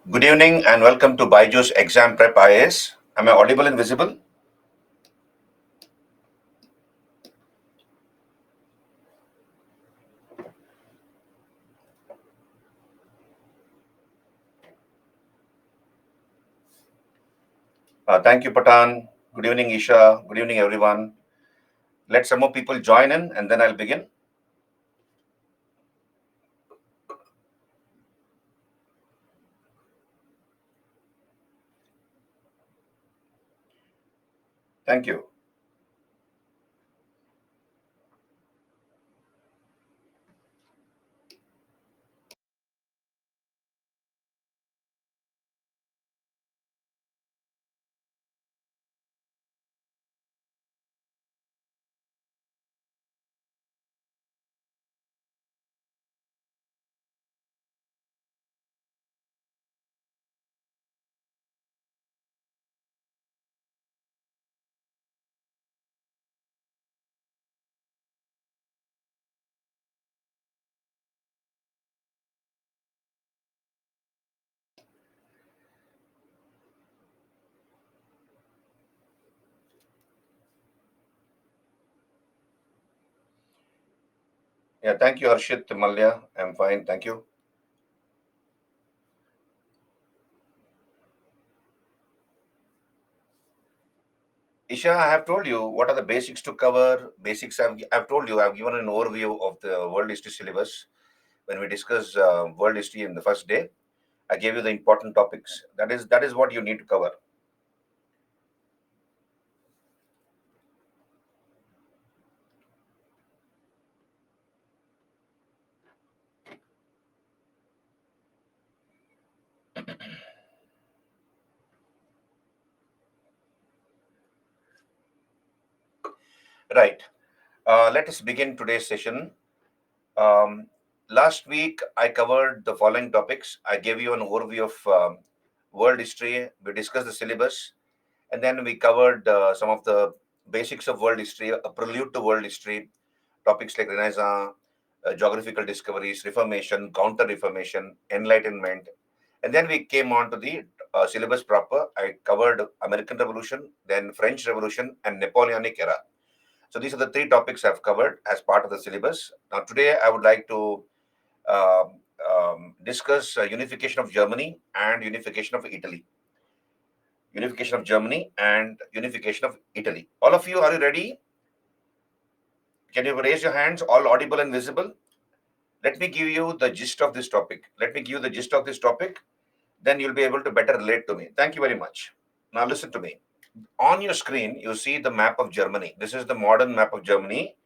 Good evening and welcome to Byju's Exam Prep IAS. Am I audible and visible? Thank you, Patan. Good evening, Isha. Good evening, everyone. Let some more people join in and then I'll begin. Thank you. Yeah, thank you, Harshit Malya. I'm fine. Thank you. Isha, I have told you what are the basics to cover. I've told you, I've given an overview of the world history syllabus when we discussed world history in the first day. I gave you the important topics. That is what you need to cover. Right. Let us begin today's session. Um, Last week, I covered the following topics. I gave you an overview of world history. We discussed the syllabus, and then we covered some of the basics of world history, a prelude to world history, topics like Renaissance, geographical discoveries, Reformation, Counter Reformation, Enlightenment, and then we came on to the syllabus proper. I covered American Revolution, then French Revolution, and Napoleonic era. So these are the three topics I've covered as part of the syllabus. Now, today I would like to discuss unification of Germany and unification of Italy. Unification of Germany and unification of Italy. All of you, are you ready? Can you raise your hands, all audible and visible? Let me give you the gist of this topic. Let me give you the gist of this topic. Then you'll be able to better relate to me. Thank you very much. Now, listen to me. On your screen, you see the map of Germany. This is the modern map of Germany.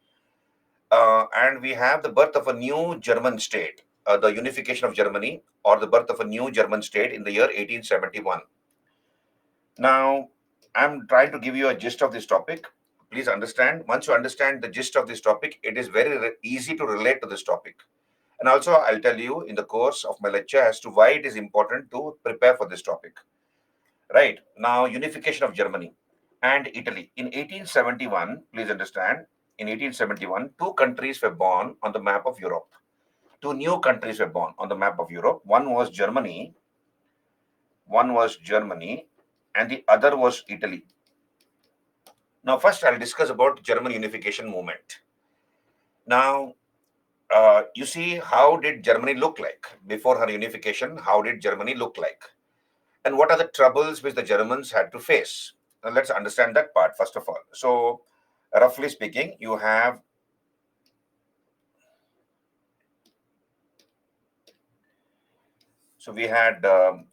And we have the birth of a new German state, the unification of Germany, or the birth of a new German state in the year 1871. Now, I'm trying to give you a gist of this topic. Please understand, once you understand the gist of this topic, it is very easy to relate to this topic. And also, I'll tell you in the course of my lecture as to why it is important to prepare for this topic. Right. Now, unification of Germany and Italy. In 1871, please understand, in 1871, two countries were born on the map of Europe. Two new countries were born on the map of Europe. One was Germany, and the other was Italy. Now, first, I'll discuss about German unification movement. Now, you see, how did Germany look like before her unification? How did Germany look like? And what are the troubles which the Germans had to face? Now, let's understand that part first of all. So, roughly speaking, you have so we had um,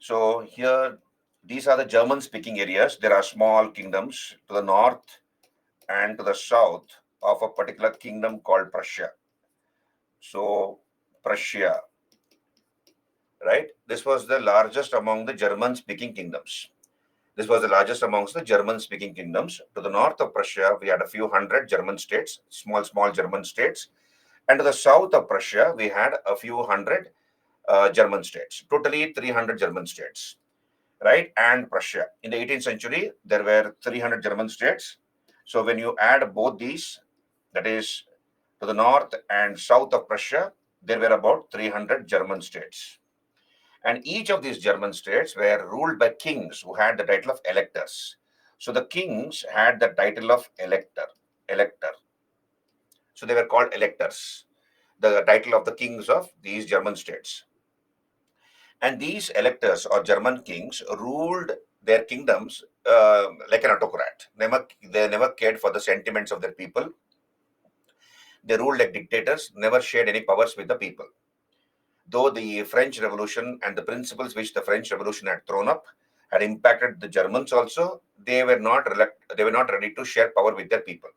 so here these are the German speaking areas. There are small kingdoms to the north and to the south of a particular kingdom called Prussia. So, Prussia, right? This was the largest among the German speaking kingdoms. This was the largest amongst the German speaking kingdoms. To the north of Prussia, we had a few hundred German states, small German states. And to the south of Prussia, we had a few hundred German states, totally 300 German states, right? And Prussia. In the 18th century, there were 300 German states. So when you add both these, that is to the north and south of Prussia, there were about 300 German states. And each of these German states were ruled by kings who had the title of electors. So the kings had the title of elector. So they were called electors, the title of the kings of these German states. And these electors or German kings ruled their kingdoms like an autocrat. They never cared for the sentiments of their people. They ruled like dictators, never shared any powers with the people. Though the French Revolution and the principles which the French Revolution had thrown up had impacted the Germans also, they were not ready to share power with their people.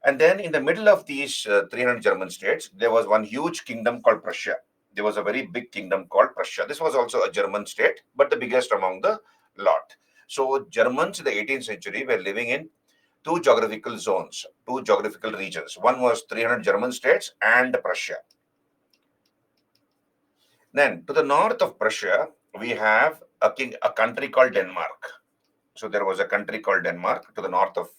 And then in the middle of these 300 German states, there was one huge kingdom called Prussia. There was a very big kingdom called Prussia. This was also a German state, but the biggest among the lot. So Germans in the 18th century were living in two geographical zones, two geographical regions. One was 300 German states and Prussia. Then to the north of Prussia, we have a country called Denmark. So there was a country called Denmark to the north of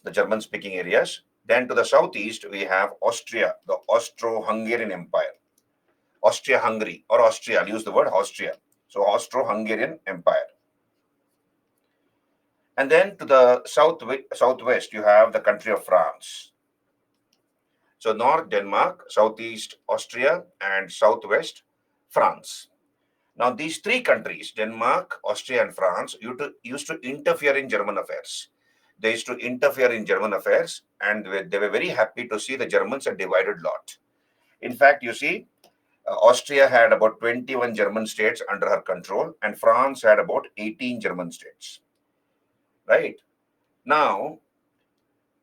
the German-speaking areas. Then to the southeast, we have Austria, the Austro-Hungarian Empire. Austria-Hungary or Austria, I'll use the word Austria. So Austro-Hungarian Empire. And then to the southwest, you have the country of France. So north Denmark, southeast Austria, and southwest France. Now these three countries, Denmark, Austria, and France, used to interfere in German affairs. They used to interfere in German affairs, and they were very happy to see the Germans a divided lot. In fact, you see, Austria had about 21 German states under her control, and France had about 18 German states. Right? Now,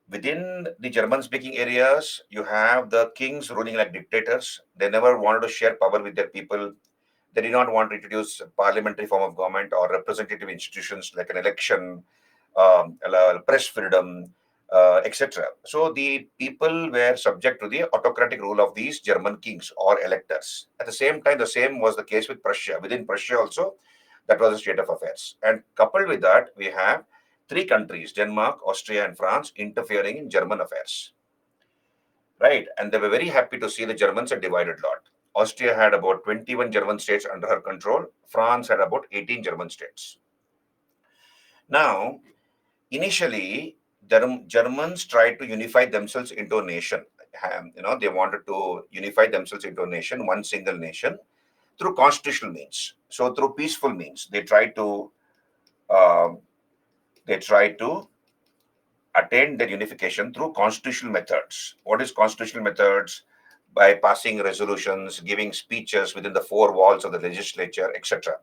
within the German-speaking areas, you have the kings ruling like dictators. They never wanted to share power with their people. They did not want to introduce a parliamentary form of government or representative institutions like an election, press freedom, etc. So the people were subject to the autocratic rule of these German kings or electors. At the same time, the same was the case with Prussia. Within Prussia also, that was the state of affairs. And coupled with that, we have three countries, Denmark, Austria, and France, interfering in German affairs. Right? And they were very happy to see the Germans a divided lot. Austria had about 21 German states under her control. France had about 18 German states. Now, initially, Germans tried to unify themselves into a nation. They wanted to unify themselves into a nation, one single nation, through constitutional means. So, through peaceful means, they tried to attain their unification through constitutional methods. What is constitutional methods? By passing resolutions, giving speeches within the four walls of the legislature, etc.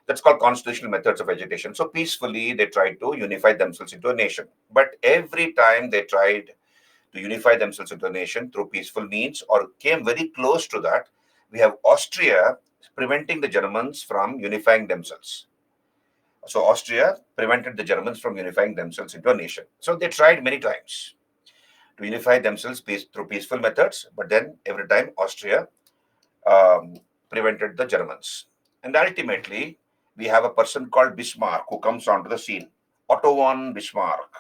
That's called constitutional methods of agitation. So peacefully, they tried to unify themselves into a nation. But every time they tried to unify themselves into a nation through peaceful means or came very close to that, we have Austria preventing the Germans from unifying themselves. So Austria prevented the Germans from unifying themselves into a nation. So they tried many times to unify themselves through peaceful methods, but then every time Austria prevented the Germans. And ultimately, we have a person called Bismarck who comes onto the scene. Otto von Bismarck.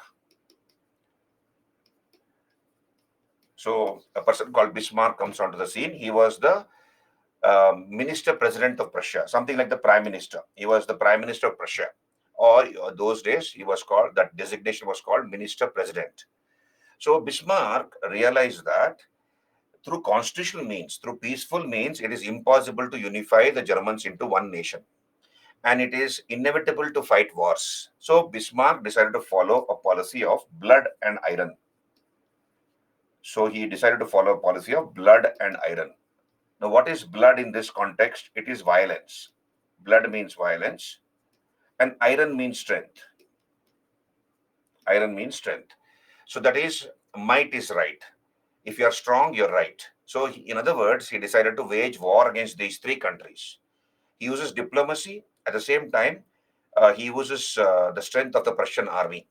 So a person called Bismarck comes onto the scene. He was the minister president of Prussia, something like the prime minister. He was the prime minister of Prussia. Or those days, that designation was called minister president. So Bismarck realized that through constitutional means, through peaceful means, it is impossible to unify the Germans into one nation. And it is inevitable to fight wars. So Bismarck decided to follow a policy of blood and iron. So he decided to follow a policy of blood and iron. Now, what is blood in this context? It is violence. Blood means violence, and iron means strength. Iron means strength. So that is, might is right. If you are strong, you're right. So, in other words, he decided to wage war against these three countries. He uses diplomacy. At the same time, he uses the strength of the Prussian army.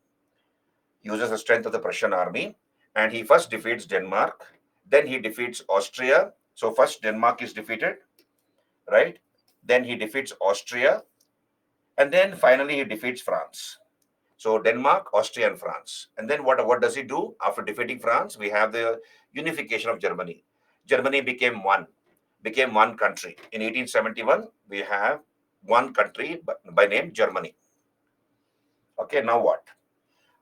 He uses the strength of the Prussian army, and he first defeats Denmark. Then he defeats Austria. So first Denmark is defeated, right? Then he defeats Austria, and then finally he defeats France. So Denmark, Austria, and France. And then what does he do? After defeating France, we have the unification of Germany. Germany became one country. In 1871, we have one country by name Germany. Okay, now what?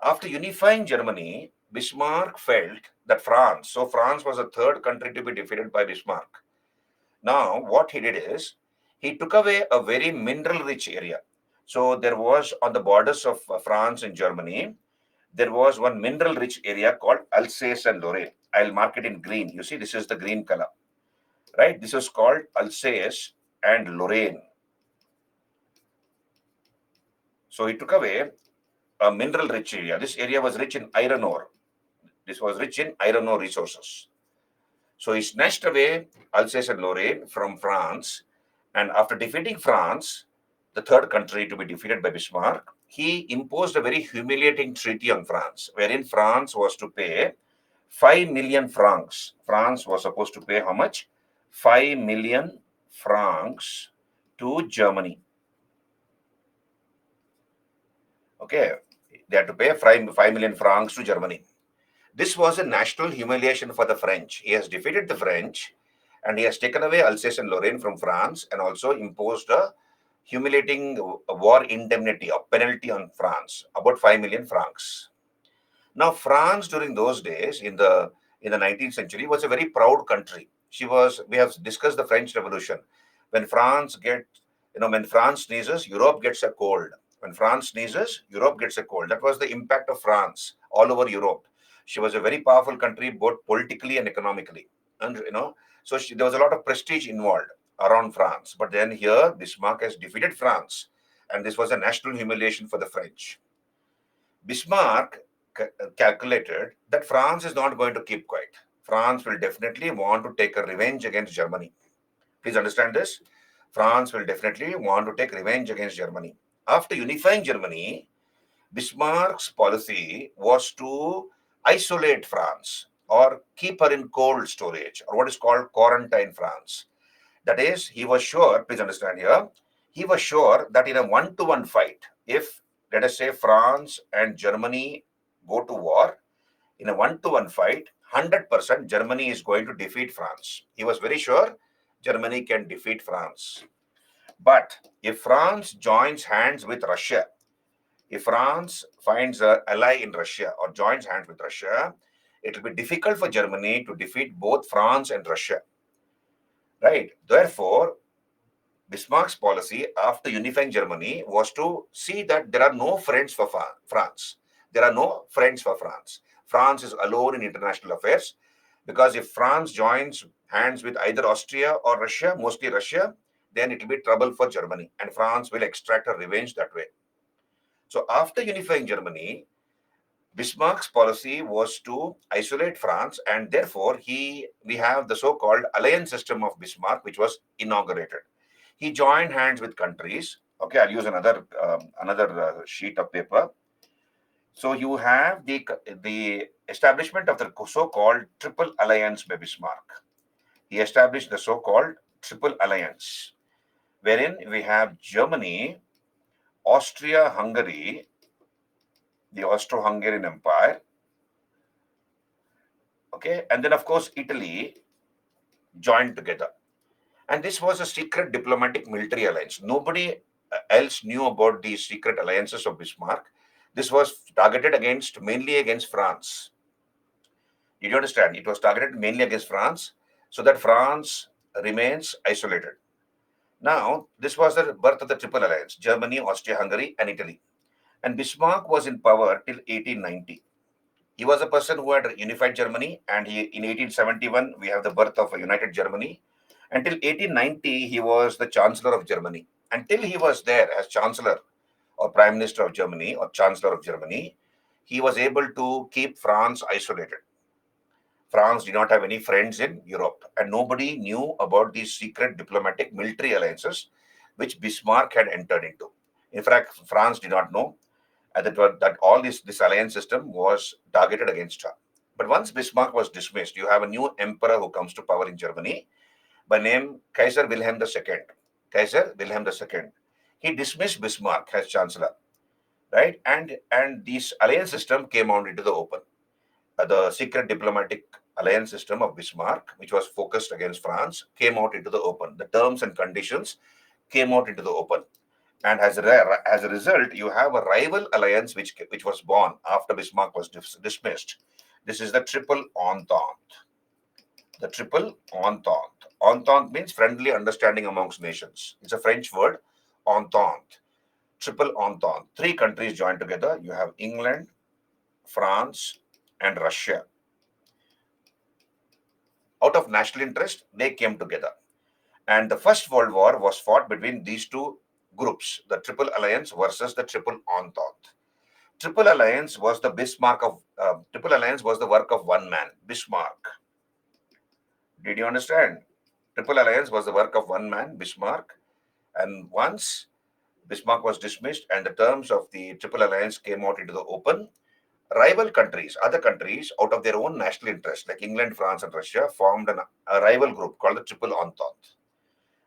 After unifying Germany, Bismarck felt that France was the third country to be defeated by Bismarck. Now, what he did is, he took away a very mineral-rich area. So there was on the borders of France and Germany, there was one mineral-rich area called Alsace and Lorraine. I'll mark it in green. You see, this is the green color, right? This is called Alsace and Lorraine. So he took away a mineral-rich area. This area was rich in iron ore. This was rich in iron ore resources. So he snatched away Alsace and Lorraine from France. And after defeating France, the third country to be defeated by Bismarck, he imposed a very humiliating treaty on France, wherein France was to pay 5 million francs. France was supposed to pay how much? 5 million francs to Germany. Okay, they had to pay 5 million francs to Germany. This was a national humiliation for the French. He has defeated the French and he has taken away Alsace and Lorraine from France and also imposed a humiliating war indemnity or penalty on France, about 5 million francs. Now, France during those days in the 19th century was a very proud country. We have discussed the French Revolution. When France sneezes, Europe gets a cold. When France sneezes, Europe gets a cold. That was the impact of France all over Europe. She was a very powerful country, both politically and economically. And so there was a lot of prestige involved around France. But then here, Bismarck has defeated France, and this was a national humiliation for the French. Bismarck calculated that France is not going to keep quiet. France will definitely want to take a revenge against Germany. Please understand this. France will definitely want to take revenge against Germany. After unifying Germany, Bismarck's policy was to isolate France or keep her in cold storage, or what is called quarantine France. That is, he was sure, please understand here, he was sure that in a one-to-one fight, if, let us say, France and Germany go to war, in a one-to-one fight, 100% Germany is going to defeat France. He was very sure Germany can defeat France. But if France joins hands with Russia, if France finds an ally in Russia or joins hands with Russia, it will be difficult for Germany to defeat both France and Russia. Right? Therefore, Bismarck's policy after unifying Germany was to see that there are no friends for France. There are no friends for France. France is alone in international affairs, because if France joins hands with either Austria or Russia, mostly Russia, then it will be trouble for Germany, and France will extract her revenge that way. So after unifying Germany, Bismarck's policy was to isolate France, and therefore we have the so-called alliance system of Bismarck, which was inaugurated. He joined hands with countries. Okay, I'll use another sheet of paper. So you have the establishment of the so-called Triple Alliance by Bismarck. He established the so-called Triple Alliance, wherein we have Germany, Austria-Hungary, the Austro-Hungarian Empire, okay, and then of course Italy joined together. And this was a secret diplomatic military alliance. Nobody else knew about these secret alliances of Bismarck. This was targeted mainly against France. Did you understand? It was targeted mainly against France, so that France remains isolated. Now, this was the birth of the Triple Alliance: Germany, Austria-Hungary, and Italy. And Bismarck was in power till 1890. He was a person who had unified Germany, and in 1871 we have the birth of a united Germany. Until 1890, he was the Chancellor of Germany. Until he was there as Chancellor or Prime Minister of Germany or Chancellor of Germany, he was able to keep France isolated. France did not have any friends in Europe, and nobody knew about these secret diplomatic military alliances which Bismarck had entered into. In fact, France did not know that all this alliance system was targeted against her. But once Bismarck was dismissed, you have a new emperor who comes to power in Germany by name Kaiser Wilhelm II. Kaiser Wilhelm II. He dismissed Bismarck as chancellor. right? And this alliance system came out into the open. The secret diplomatic alliance system of Bismarck, which was focused against France, came out into the open. The terms and conditions came out into the open. And as a result, you have a rival alliance which was born after Bismarck was dismissed. This is the Triple Entente. The Triple Entente. Entente means friendly understanding amongst nations. It's a French word, Entente. Triple Entente. Three countries joined together. You have England, France, and Russia. Out of national interest, they came together. And the First World War was fought between these two groups, the Triple Alliance versus the Triple Entente. Triple Alliance was the work of one man, Bismarck. Did you understand? Triple Alliance was the work of one man, Bismarck. And once Bismarck was dismissed and the terms of the Triple Alliance came out into the open, rival countries, other countries, out of their own national interest, like England, France, and Russia, formed a rival group called the Triple Entente,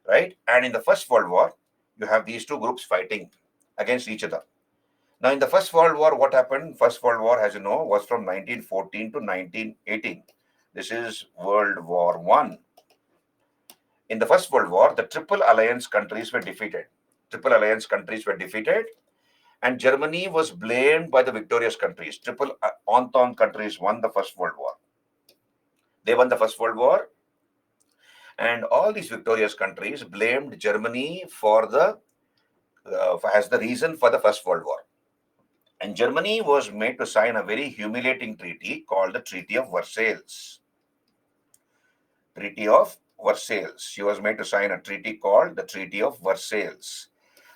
right? And in the First World War, you have these two groups fighting against each other. Now, in the First World War, what happened? First World War, as you know, was from 1914 to 1918. This is World War One. In the First World War, the Triple Alliance countries were defeated. Triple Alliance countries were defeated, and Germany was blamed by the victorious countries. Triple Entente countries won the First World War. They won the First World War, and all these victorious countries blamed Germany for as the reason for the First World War. And Germany was made to sign a very humiliating treaty called the Treaty of Versailles. Treaty of Versailles. She was made to sign a treaty called the Treaty of Versailles.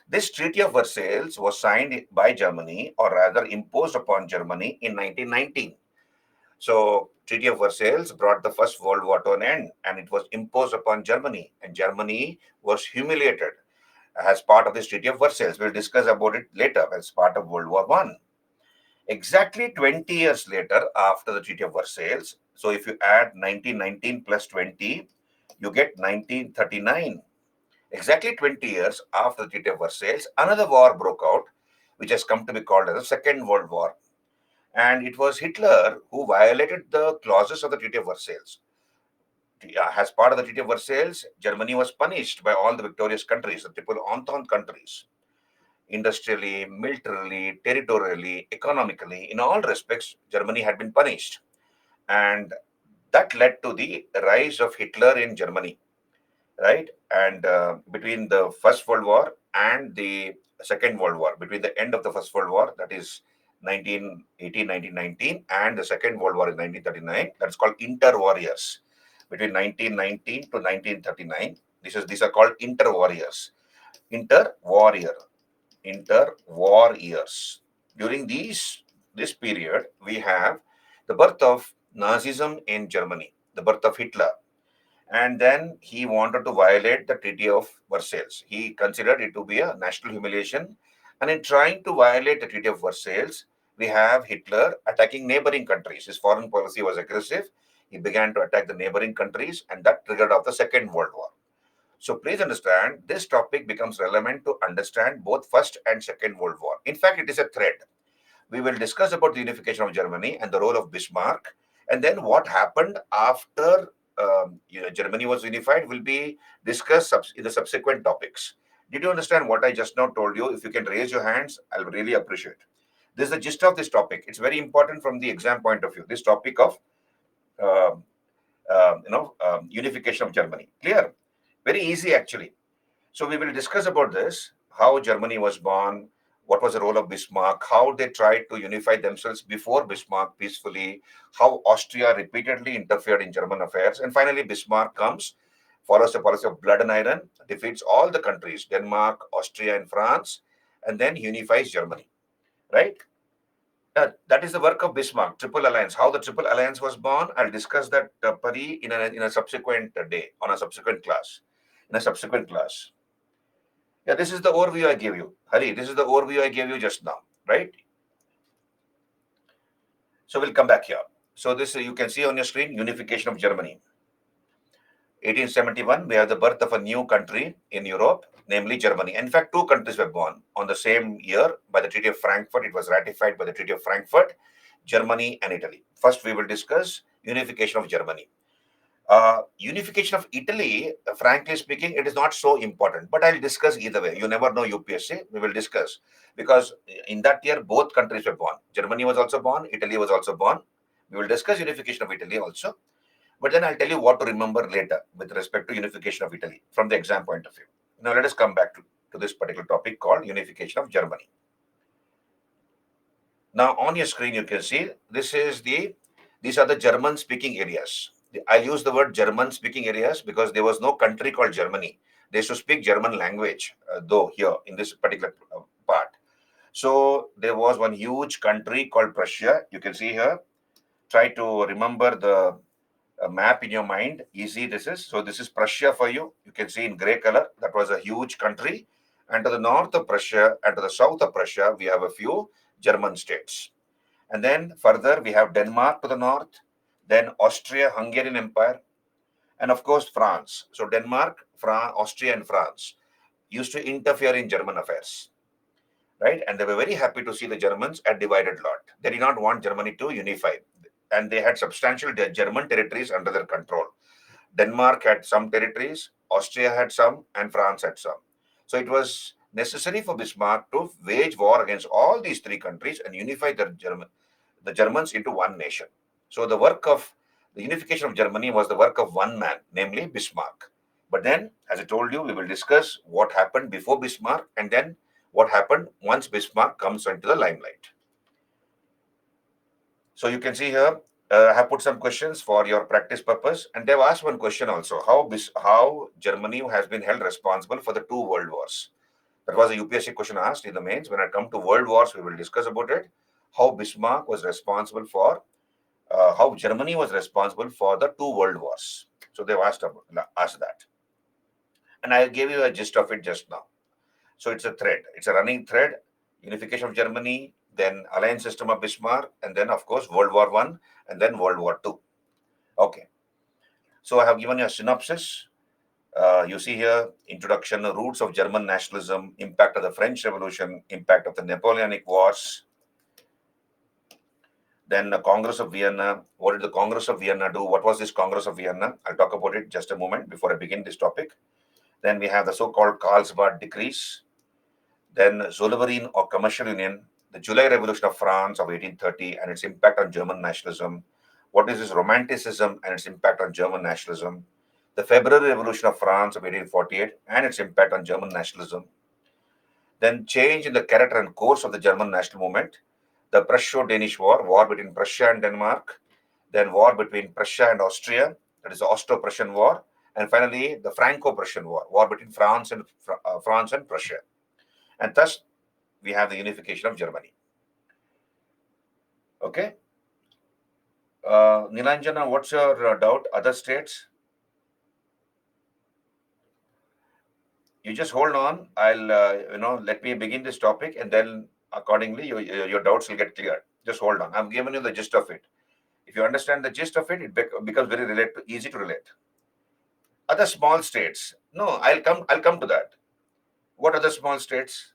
This Treaty of Versailles was signed by Germany, or rather imposed upon Germany in 1919. So, Treaty of Versailles brought the First World War to an end, and it was imposed upon Germany, and Germany was humiliated as part of this Treaty of Versailles. We'll discuss about it later as part of World War One. Exactly 20 years later, after the Treaty of Versailles, so if you add 1919 plus 20, you get 1939. Exactly 20 years after the Treaty of Versailles, another war broke out, which has come to be called as the Second World War. And it was Hitler who violated the clauses of the Treaty of Versailles. As part of the Treaty of Versailles, Germany was punished by all the victorious countries, the Triple Entente countries, industrially, militarily, territorially, economically, in all respects, Germany had been punished. And that led to the rise of Hitler in Germany, right? And between the First World War and the Second World War, between the end of the First World War, that is 1918, 1919, and the Second World War in 1939, that's called interwar years. Between 1919 to 1939, these are called interwar years. Interwar years. During this period, we have the birth of Nazism in Germany, the birth of Hitler, and then he wanted to violate the Treaty of Versailles. He considered it to be a national humiliation, and in trying to violate the Treaty of Versailles, we have Hitler attacking neighboring countries. His foreign policy was aggressive. He began to attack the neighboring countries, and that triggered off the Second World War. So please understand, this topic becomes relevant to understand both First and Second World War. In fact, it is a thread. We will discuss about the unification of Germany and the role of Bismarck, and then what happened after Germany was unified will be discussed in the subsequent topics. Did you understand what I just now told you? If you can raise your hands, I'll really appreciate. This is the gist of this topic. It's very important from the exam point of view. This topic of um unification of Germany. Clear? Very easy actually. So we will discuss about this, how Germany was born, what was the role of Bismarck, how they tried to unify themselves before Bismarck peacefully, how Austria repeatedly interfered in German affairs, and finally Bismarck comes, follows a policy of blood and iron, defeats all the countries, Denmark, Austria, and France, and then unifies Germany, right? That is the work of Bismarck, Triple Alliance. How the Triple Alliance was born, I'll discuss that, Pari, in a subsequent day, on a subsequent class, in a subsequent class. Yeah, this is the overview I gave you. Hari, this is the overview I gave you just now, right? So we'll come back here. So this you can see on your screen, unification of Germany. 1871, we have the birth of a new country in Europe, namely Germany. In fact, two countries were born on the same year by the Treaty of Frankfurt. It was ratified by the Treaty of Frankfurt, Germany and Italy. First, we will discuss unification of Germany. Unification of Italy, frankly speaking, it is not so important, but I'll discuss either way. You never know UPSC. We will discuss because in that year, both countries were born. Germany was also born. Italy was also born. We will discuss unification of Italy also. But then I'll tell you what to remember later with respect to unification of Italy from the exam point of view. Now let us come back to this particular topic called unification of Germany. Now on your screen you can see these are the German speaking areas. I use the word German speaking areas because there was no country called Germany. They used to speak German language, though here in this particular part. So there was one huge country called Prussia. You can see here. Try to remember the map in your mind. Easy this is. So this is Prussia for you. You can see in gray color. That was a huge country. And to the north of Prussia and to the south of Prussia, we have a few German states. And then further, we have Denmark to the north, then Austria-Hungarian Empire, and of course, France. So Denmark, Austria, and France used to interfere in German affairs, right? And they were very happy to see the Germans a divided lot. They did not want Germany to unify. And they had substantial German territories under their control. Denmark had some territories, Austria had some, and France had some. So it was necessary for Bismarck to wage war against all these three countries and unify the Germans into one nation. So the work of the unification of Germany was the work of one man, namely Bismarck. But then, as I told you, we will discuss what happened before Bismarck and then what happened once Bismarck comes into the limelight. So you can see here, I have put some questions for your practice purpose, and they've asked one question also: how Germany has been held responsible for the two world wars. That was a UPSC question asked in the mains. When I come to world wars, we will discuss about it. How Bismarck was responsible for, how Germany was responsible for the two world wars. So they've asked that, and I gave you a gist of it just now. So it's a thread. It's a running thread. Unification of Germany, then alliance system of Bismarck, and then of course World War I, and then World War II. Okay. So I have given you a synopsis. You see here, introduction, roots of German nationalism, impact of the French Revolution, impact of the Napoleonic Wars. Then the Congress of Vienna. What did the Congress of Vienna do? What was this Congress of Vienna? I'll talk about it just a moment before I begin this topic. Then we have the so-called Karlsbad decrees. Then Zollverein or Commercial Union, the July Revolution of France of 1830 and its impact on German nationalism. What is this Romanticism and its impact on German nationalism? The February Revolution of France of 1848 and its impact on German nationalism. Then change in the character and course of the German national movement. The Prusso-Danish War, war between Prussia and Denmark. Then war between Prussia and Austria, that is the Austro-Prussian War. And finally, the Franco-Prussian War, war between France and Prussia. And thus, we have the unification of Germany. Okay. Nilanjana, what's your doubt? Other states? You just hold on. I'll, let me begin this topic, and then accordingly, your doubts will get cleared. Just hold on. I've given you the gist of it. If you understand the gist of it, it becomes very easy to relate. Other small states. No, I'll come to that. What other small states?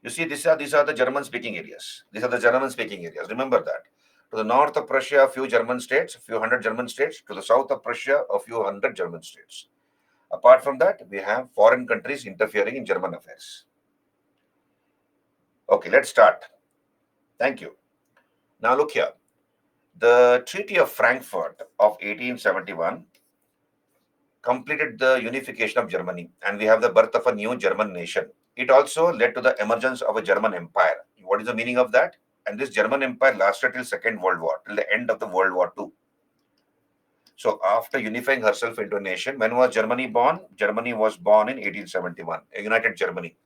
You see, these are the German-speaking areas. These are the German-speaking areas. Remember that. To the north of Prussia, a few German states, a few hundred German states. To the south of Prussia, a few hundred German states. Apart from that, we have foreign countries interfering in German affairs. Okay, let's start. Thank you. Now look here. The Treaty of Frankfurt of 1871 completed the unification of Germany, and we have the birth of a new German nation. It also led to the emergence of a German empire. What is the meaning of that? And this German empire lasted till Second World War, till the end of the World War II. So after unifying herself into a nation, when was Germany born? Germany was born in 1871, a united Germany.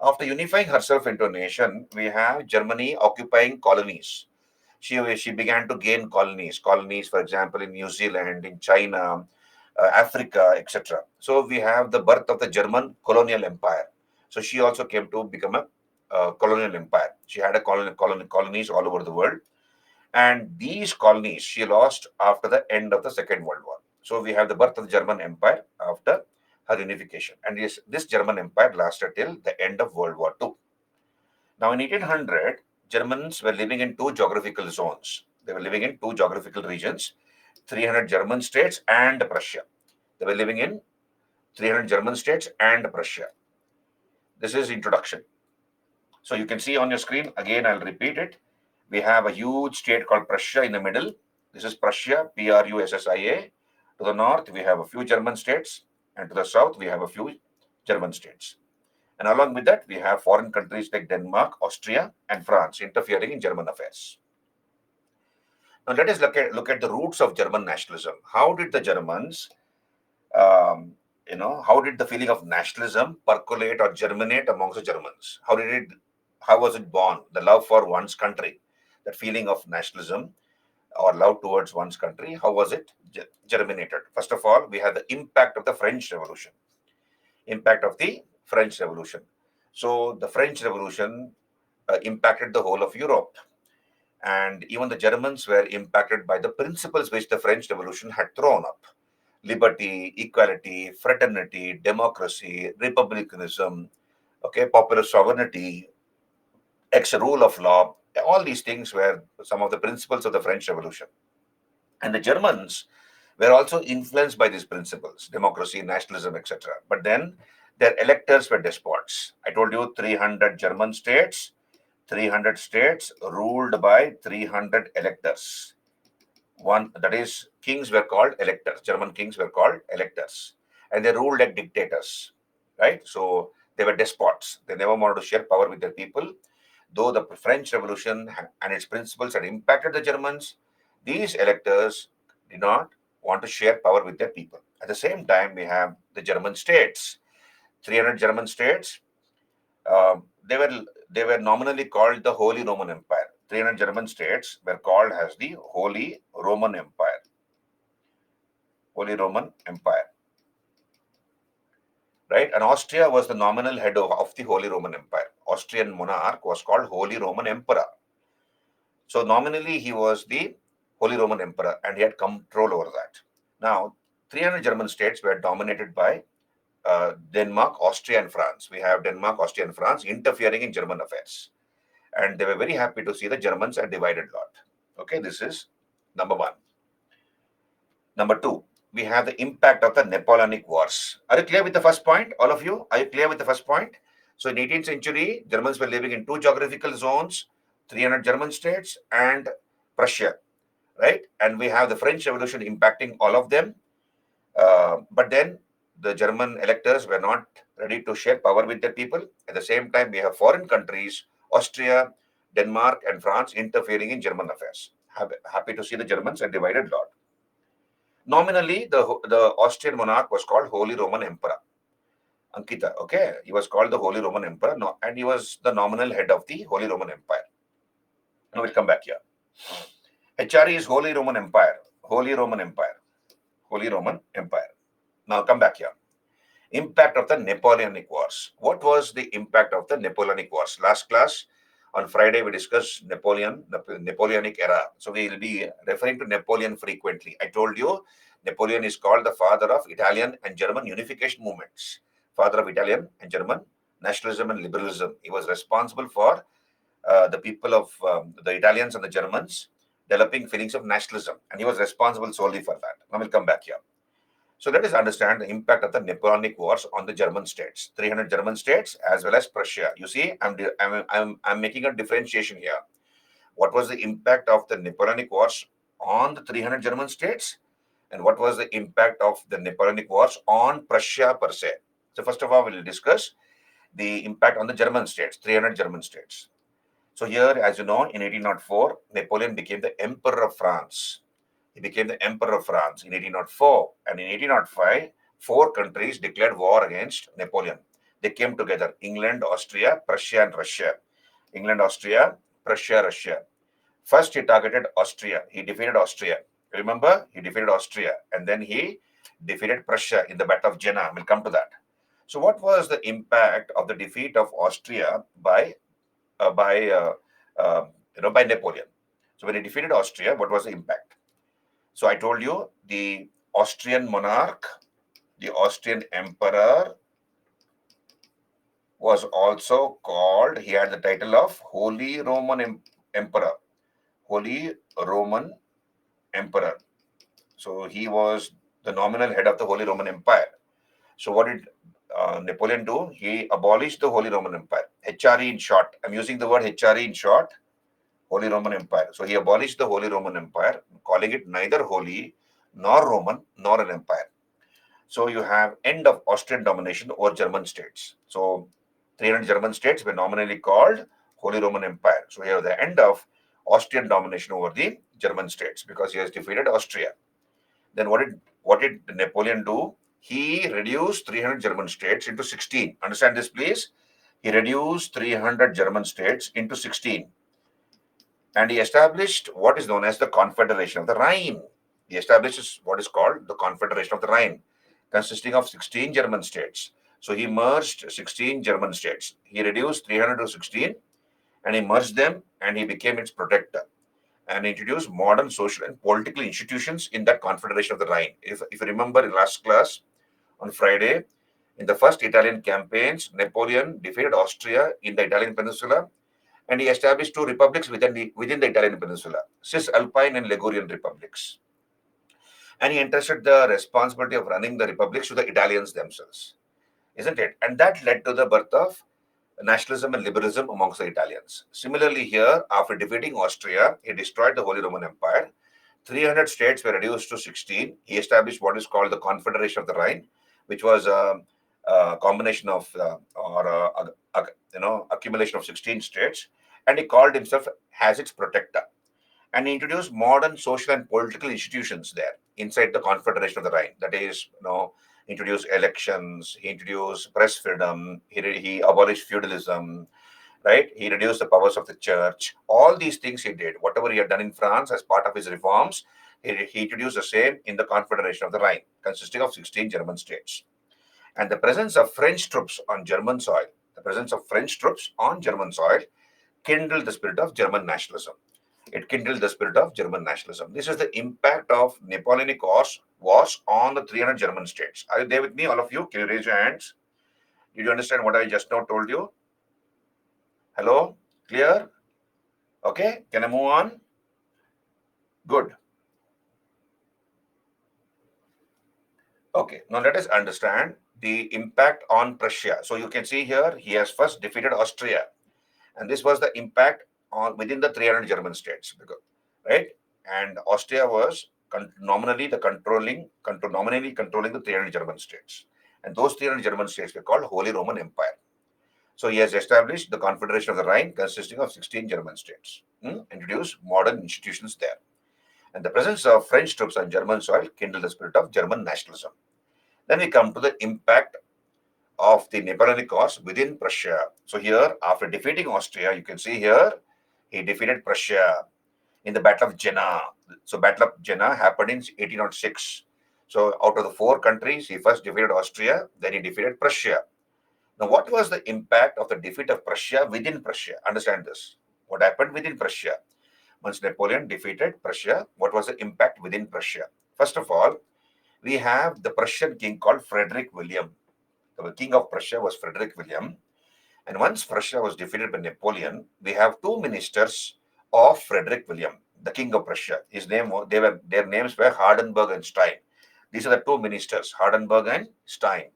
After unifying herself into a nation, we have Germany occupying colonies. She began to gain colonies, for example, in New Zealand, in China, Africa, etc. So we have the birth of the German colonial empire. So she also came to become a colonial empire. She had a colonies all over the world. And these colonies she lost after the end of the Second World War. So we have the birth of the German Empire after her unification. And this German Empire lasted till the end of World War II. Now in 1800, Germans were living in two geographical zones. They were living in two geographical regions, 300 German states and Prussia. They were living in 300 German states and Prussia. This is introduction. So you can see on your screen, again, I'll repeat it. We have a huge state called Prussia in the middle. This is Prussia, Prussia. To the north, we have a few German states, and to the south, we have a few German states. And along with that, we have foreign countries like Denmark, Austria, and France interfering in German affairs. Now, let us look at the roots of German nationalism. How did the Germans, how did the feeling of nationalism percolate or germinate amongst the Germans? How was it born? The love for one's country, that feeling of nationalism or love towards one's country, how was it germinated? First of all, we have the impact of the French Revolution. Impact of the French Revolution. So the French Revolution impacted the whole of Europe. And even the Germans were impacted by the principles which the French Revolution had thrown up: liberty, equality, fraternity, democracy, republicanism, popular sovereignty, rule of law. All these things were some of the principles of the French Revolution. And the Germans were also influenced by these principles: democracy, nationalism, etc. But then their electors were despots. I told you 300 German states, 300 states ruled by 300 electors. One, that is, kings were called electors. German kings were called electors, and they ruled like dictators, right? So they were despots. They never wanted to share power with their people. Though the French Revolution and its principles had impacted the Germans, these electors did not want to share power with their people. At the same time, we have the German states, 300 German states. They were nominally called the Holy Roman Empire. 300 German states were called as the Holy Roman Empire. Holy Roman Empire. Right? And Austria was the nominal head of the Holy Roman Empire. Austrian monarch was called Holy Roman Emperor. So nominally, he was the Holy Roman Emperor, and he had control over that. Now, 300 German states were dominated by Denmark, Austria, and France. We have Denmark, Austria, and France interfering in German affairs. And they were very happy to see the Germans are divided lot. Okay, this is number one. Number two, we have the impact of the Napoleonic Wars. Are you clear with the first point? All of you, are you clear with the first point? So in 18th century, Germans were living in two geographical zones, 300 German states and Prussia, right? And we have the French Revolution impacting all of them. But then the German electors were not ready to share power with their people. At the same time, we have foreign countries, Austria, Denmark, and France interfering in German affairs. Happy to see the Germans are divided lot. Nominally, the Austrian monarch was called Holy Roman Emperor. Ankita, okay? He was called the Holy Roman Emperor, and he was the nominal head of the Holy Roman Empire. Now we'll come back here. HRE is Holy Roman Empire. Holy Roman Empire. Holy Roman Empire. Now come back here. Impact of the Napoleonic Wars. What was the impact of the Napoleonic Wars? Last class, on Friday, we discussed Napoleonic era. So we will be referring to Napoleon frequently. I told you, Napoleon is called the father of Italian and German unification movements. Father of Italian and German nationalism and liberalism. He was responsible for the people of the Italians and the Germans developing feelings of nationalism. And he was responsible solely for that. Now we'll come back here. So let us understand the impact of the Napoleonic Wars on the German states, 300 German states as well as Prussia. You see, I'm making a differentiation here. What was the impact of the Napoleonic Wars on the 300 German states? And what was the impact of the Napoleonic Wars on Prussia per se? So first of all, we'll discuss the impact on the German states, 300 German states. So here, as you know, in 1804, Napoleon became the Emperor of France. He became the Emperor of France in 1804. And in 1805, four countries declared war against Napoleon. They came together: England, Austria, Prussia, and Russia. England, Austria, Prussia, Russia. First, he targeted Austria. He defeated Austria. Remember, he defeated Austria. And then he defeated Prussia in the Battle of Jena. We'll come to that. So what was the impact of the defeat of Austria by Napoleon? So when he defeated Austria, what was the impact? So I told you the Austrian monarch, the Austrian emperor, was also called, he had the title of Holy Roman Emperor. Holy Roman Emperor. So he was the nominal head of the Holy Roman Empire. So what did Napoleon do? He abolished the Holy Roman Empire. HRE in short. I'm using the word HRE in short. Holy Roman Empire. So he abolished the Holy Roman Empire, calling it neither holy nor Roman nor an empire. So you have end of Austrian domination over German states. So 300 German states were nominally called Holy Roman Empire. So you have the end of Austrian domination over the German states because he has defeated Austria. Then what did Napoleon do? He reduced 300 German states into 16. Understand this, please. He reduced 300 German states into 16. And he established what is known as the Confederation of the Rhine. He establishes what is called the Confederation of the Rhine, consisting of 16 German states. So he merged 16 German states. He reduced 300 to 16 and he merged them and he became its protector and introduced modern social and political institutions in that Confederation of the Rhine. If you remember in last class on Friday, in the first Italian campaigns, Napoleon defeated Austria in the Italian peninsula and he established two republics within the Italian peninsula, Cisalpine and Ligurian republics. And he entrusted the responsibility of running the republics to the Italians themselves, isn't it? And that led to the birth of nationalism and liberalism amongst the Italians. Similarly, here, after defeating Austria, he destroyed the Holy Roman Empire. 300 states were reduced to 16. He established what is called the Confederation of the Rhine, which was a combination of accumulation of 16 states, and he called himself as its protector. And he introduced modern social and political institutions there inside the Confederation of the Rhine. That is, introduced elections, he introduced press freedom, he abolished feudalism, right? He reduced the powers of the church. All these things he did. Whatever he had done in France as part of his reforms, he introduced the same in the Confederation of the Rhine, consisting of 16 German states. And the presence of French troops on German soil, kindled the spirit of German nationalism. It kindled the spirit of German nationalism. This is the impact of Napoleonic wars on the 300 German states. Are you there with me, all of you? Can you raise your hands? Did you understand what I just now told you? Hello? Clear? Okay, can I move on? Good. Okay, now let us understand the impact on Prussia. So you can see here, he has first defeated Austria. And this was the impact on within the 300 German states, right? And Austria was nominally controlling the 300 German states. And those 300 German states were called Holy Roman Empire. So he has established the Confederation of the Rhine consisting of 16 German states, introduced modern institutions there. And the presence of French troops on German soil kindled the spirit of German nationalism. Then we come to the impact of the Napoleonic Wars within Prussia. So here, after defeating Austria, you can see here, he defeated Prussia in the Battle of Jena. So Battle of Jena happened in 1806. So out of the four countries, he first defeated Austria, then he defeated Prussia. Now, what was the impact of the defeat of Prussia within Prussia? Understand this. What happened within Prussia? Once Napoleon defeated Prussia, what was the impact within Prussia? First of all, we have the Prussian king called Frederick William. The king of Prussia was Frederick William. And once Prussia was defeated by Napoleon, we have two ministers of Frederick William, the king of Prussia. Their names were Hardenberg and Stein. These are the two ministers, Hardenberg and Stein.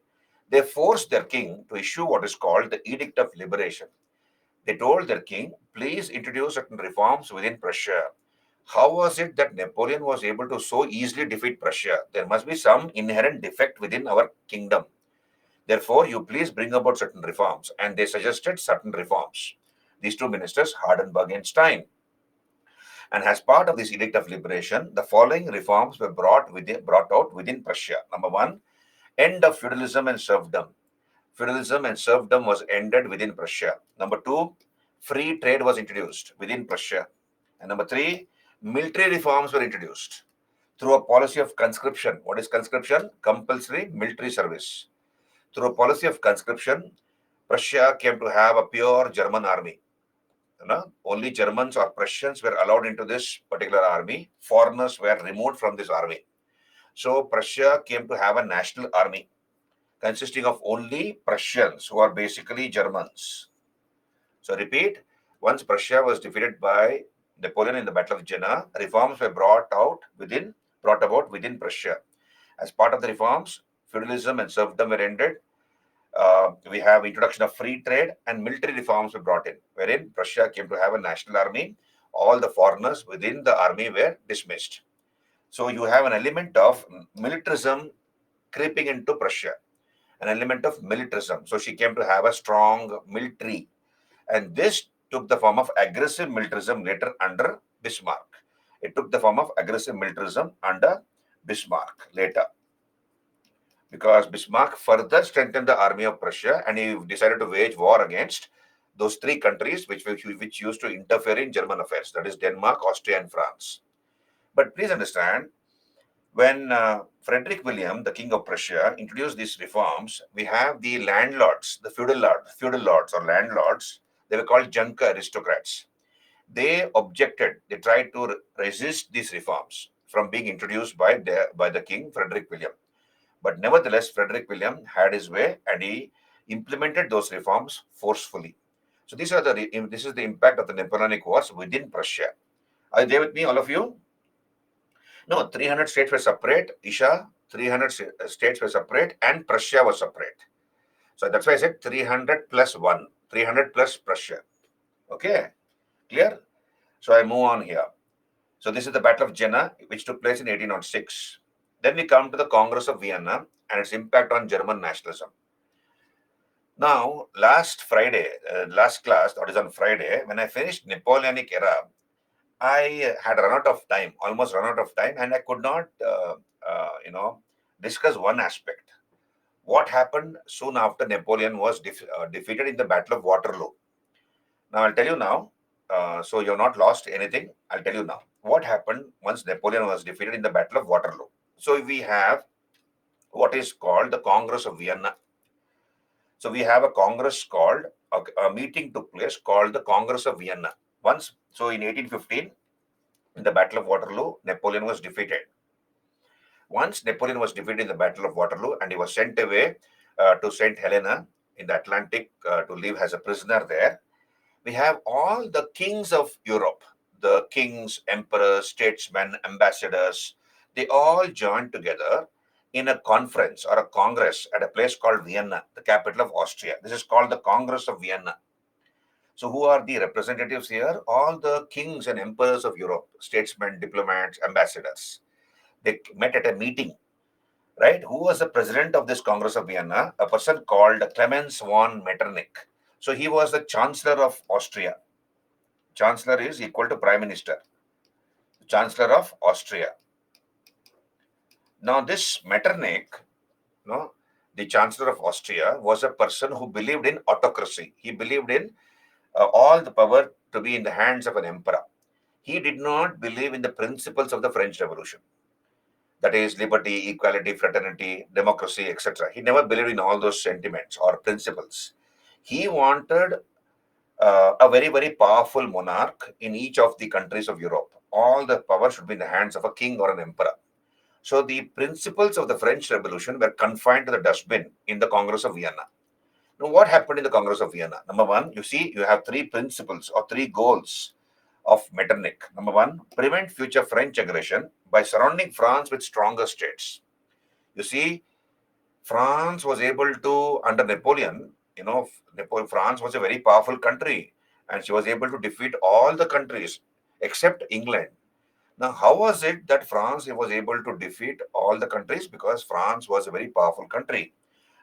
They forced their king to issue what is called the Edict of Liberation. They told their king, please introduce certain reforms within Prussia. How was it that Napoleon was able to so easily defeat Prussia? There must be some inherent defect within our kingdom. Therefore, you please bring about certain reforms. And they suggested certain reforms. These two ministers, Hardenberg and Stein. And as part of this Edict of Liberation, the following reforms were brought out within Prussia. Number one, end of feudalism and serfdom. Feudalism and serfdom was ended within Prussia. Number two, free trade was introduced within Prussia. And number three, military reforms were introduced through a policy of conscription. What is conscription? Compulsory military service. Through a policy of conscription, Prussia came to have a pure German army. Only Germans or Prussians were allowed into this particular army. Foreigners were removed from this army. So Prussia came to have a national army consisting of only Prussians who are basically Germans. So repeat, once Prussia was defeated by Napoleon in the Battle of Jena, reforms were brought about within Prussia. As part of the reforms, feudalism and serfdom were ended. We have introduction of free trade and military reforms were brought in, wherein Prussia came to have a national army. All the foreigners within the army were dismissed. So you have an element of militarism creeping into Prussia, an element of militarism. So she came to have a strong military, and this took the form of aggressive militarism later under Bismarck. It took the form of aggressive militarism under Bismarck later, because Bismarck further strengthened the army of Prussia and he decided to wage war against those three countries which used to interfere in German affairs, that is Denmark, Austria, and France. But please understand, when Frederick William, the King of Prussia, introduced these reforms, we have the landlords, the feudal lords or landlords. They were called Junker aristocrats. They objected. They tried to resist these reforms from being introduced by the King Frederick William. But nevertheless, Frederick William had his way and he implemented those reforms forcefully. So this is the impact of the Napoleonic Wars within Prussia. Are you there with me, all of you? No, 300 states were separate. Isha, 300 states were separate, and Prussia was separate. So that's why I said 300 plus 1, 300 plus Prussia. Okay, clear? So I move on here. So this is the Battle of Jena, which took place in 1806. Then we come to the Congress of Vienna and its impact on German nationalism. Now, last Friday, last class, that is on Friday, when I finished Napoleonic era, I had run out of time, almost run out of time, and I could not, discuss one aspect. What happened soon after Napoleon was defeated in the Battle of Waterloo? Now, I'll tell you now. So you're not lost anything. I'll tell you now. What happened once Napoleon was defeated in the Battle of Waterloo? So we have what is called the Congress of Vienna. So we have a congress called, a meeting took place called the Congress of Vienna. So in 1815, in the Battle of Waterloo, Napoleon was defeated. Once Napoleon was defeated in the Battle of Waterloo and he was sent away to St. Helena in the Atlantic to live as a prisoner there, we have all the kings of Europe, the kings, emperors, statesmen, ambassadors, they all joined together in a conference or a congress at a place called Vienna, the capital of Austria. This is called the Congress of Vienna. So, who are the representatives here? All the kings and emperors of Europe, statesmen, diplomats, ambassadors. They met at a meeting, right? Who was the president of this Congress of Vienna? A person called Clemens von Metternich. So, he was the Chancellor of Austria. Chancellor is equal to Prime Minister. Chancellor of Austria. Now, this Metternich, no, the Chancellor of Austria, was a person who believed in autocracy. He believed in all the power to be in the hands of an emperor. He did not believe in the principles of the French Revolution. That is liberty, equality, fraternity, democracy, etc. He never believed in all those sentiments or principles. He wanted a very, very powerful monarch in each of the countries of Europe. All the power should be in the hands of a king or an emperor. So the principles of the French Revolution were confined to the dustbin in the Congress of Vienna. Now, what happened in the Congress of Vienna? Number one, you see, you have three principles or three goals of Metternich. Number one, prevent future French aggression by surrounding France with stronger states. You see, France was able to, under Napoleon, France was a very powerful country and she was able to defeat all the countries except England. Now, how was it that France was able to defeat all the countries? Because France was a very powerful country.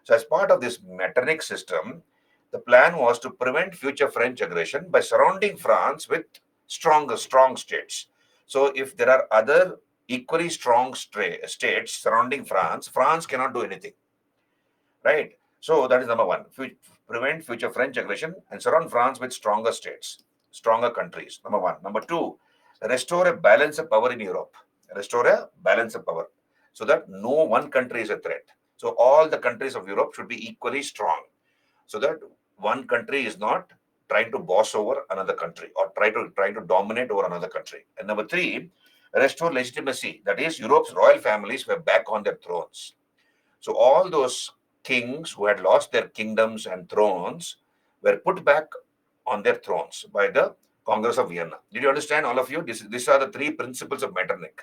So, as part of this Metternich system, the plan was to prevent future French aggression by surrounding France with strong states. So, if there are other equally strong states surrounding France, France cannot do anything, right? So, that is number one. Prevent future French aggression and surround France with stronger states, stronger countries. Number one. Number two, restore a balance of power in Europe. Restore a balance of power so that no one country is a threat. So all the countries of Europe should be equally strong so that one country is not trying to boss over another country or trying to dominate over another country. And number three, Restore legitimacy. That is, Europe's royal families were back on their thrones. So all those kings who had lost their kingdoms and thrones were put back on their thrones by the Congress of Vienna. Did you understand, all of you? These are the three principles of Metternich.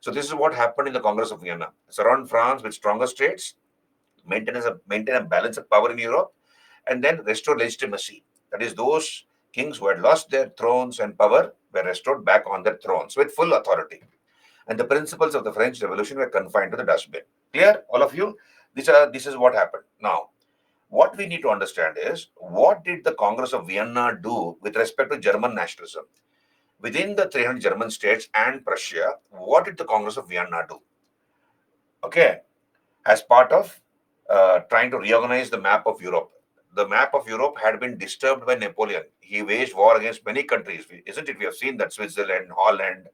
So this is what happened in the Congress of Vienna. Surround France with stronger states, maintain a balance of power in Europe, and then restore legitimacy. That is, those kings who had lost their thrones and power were restored back on their thrones with full authority. And the principles of the French Revolution were confined to the dustbin. Clear, all of you? This is what happened. Now, what we need to understand is, what did the Congress of Vienna do with respect to German nationalism? Within the 300 German states and Prussia, what did the Congress of Vienna do? Okay, as part of trying to reorganize the map of Europe. The map of Europe had been disturbed by Napoleon. He waged war against many countries, isn't it? We have seen that Switzerland, Holland,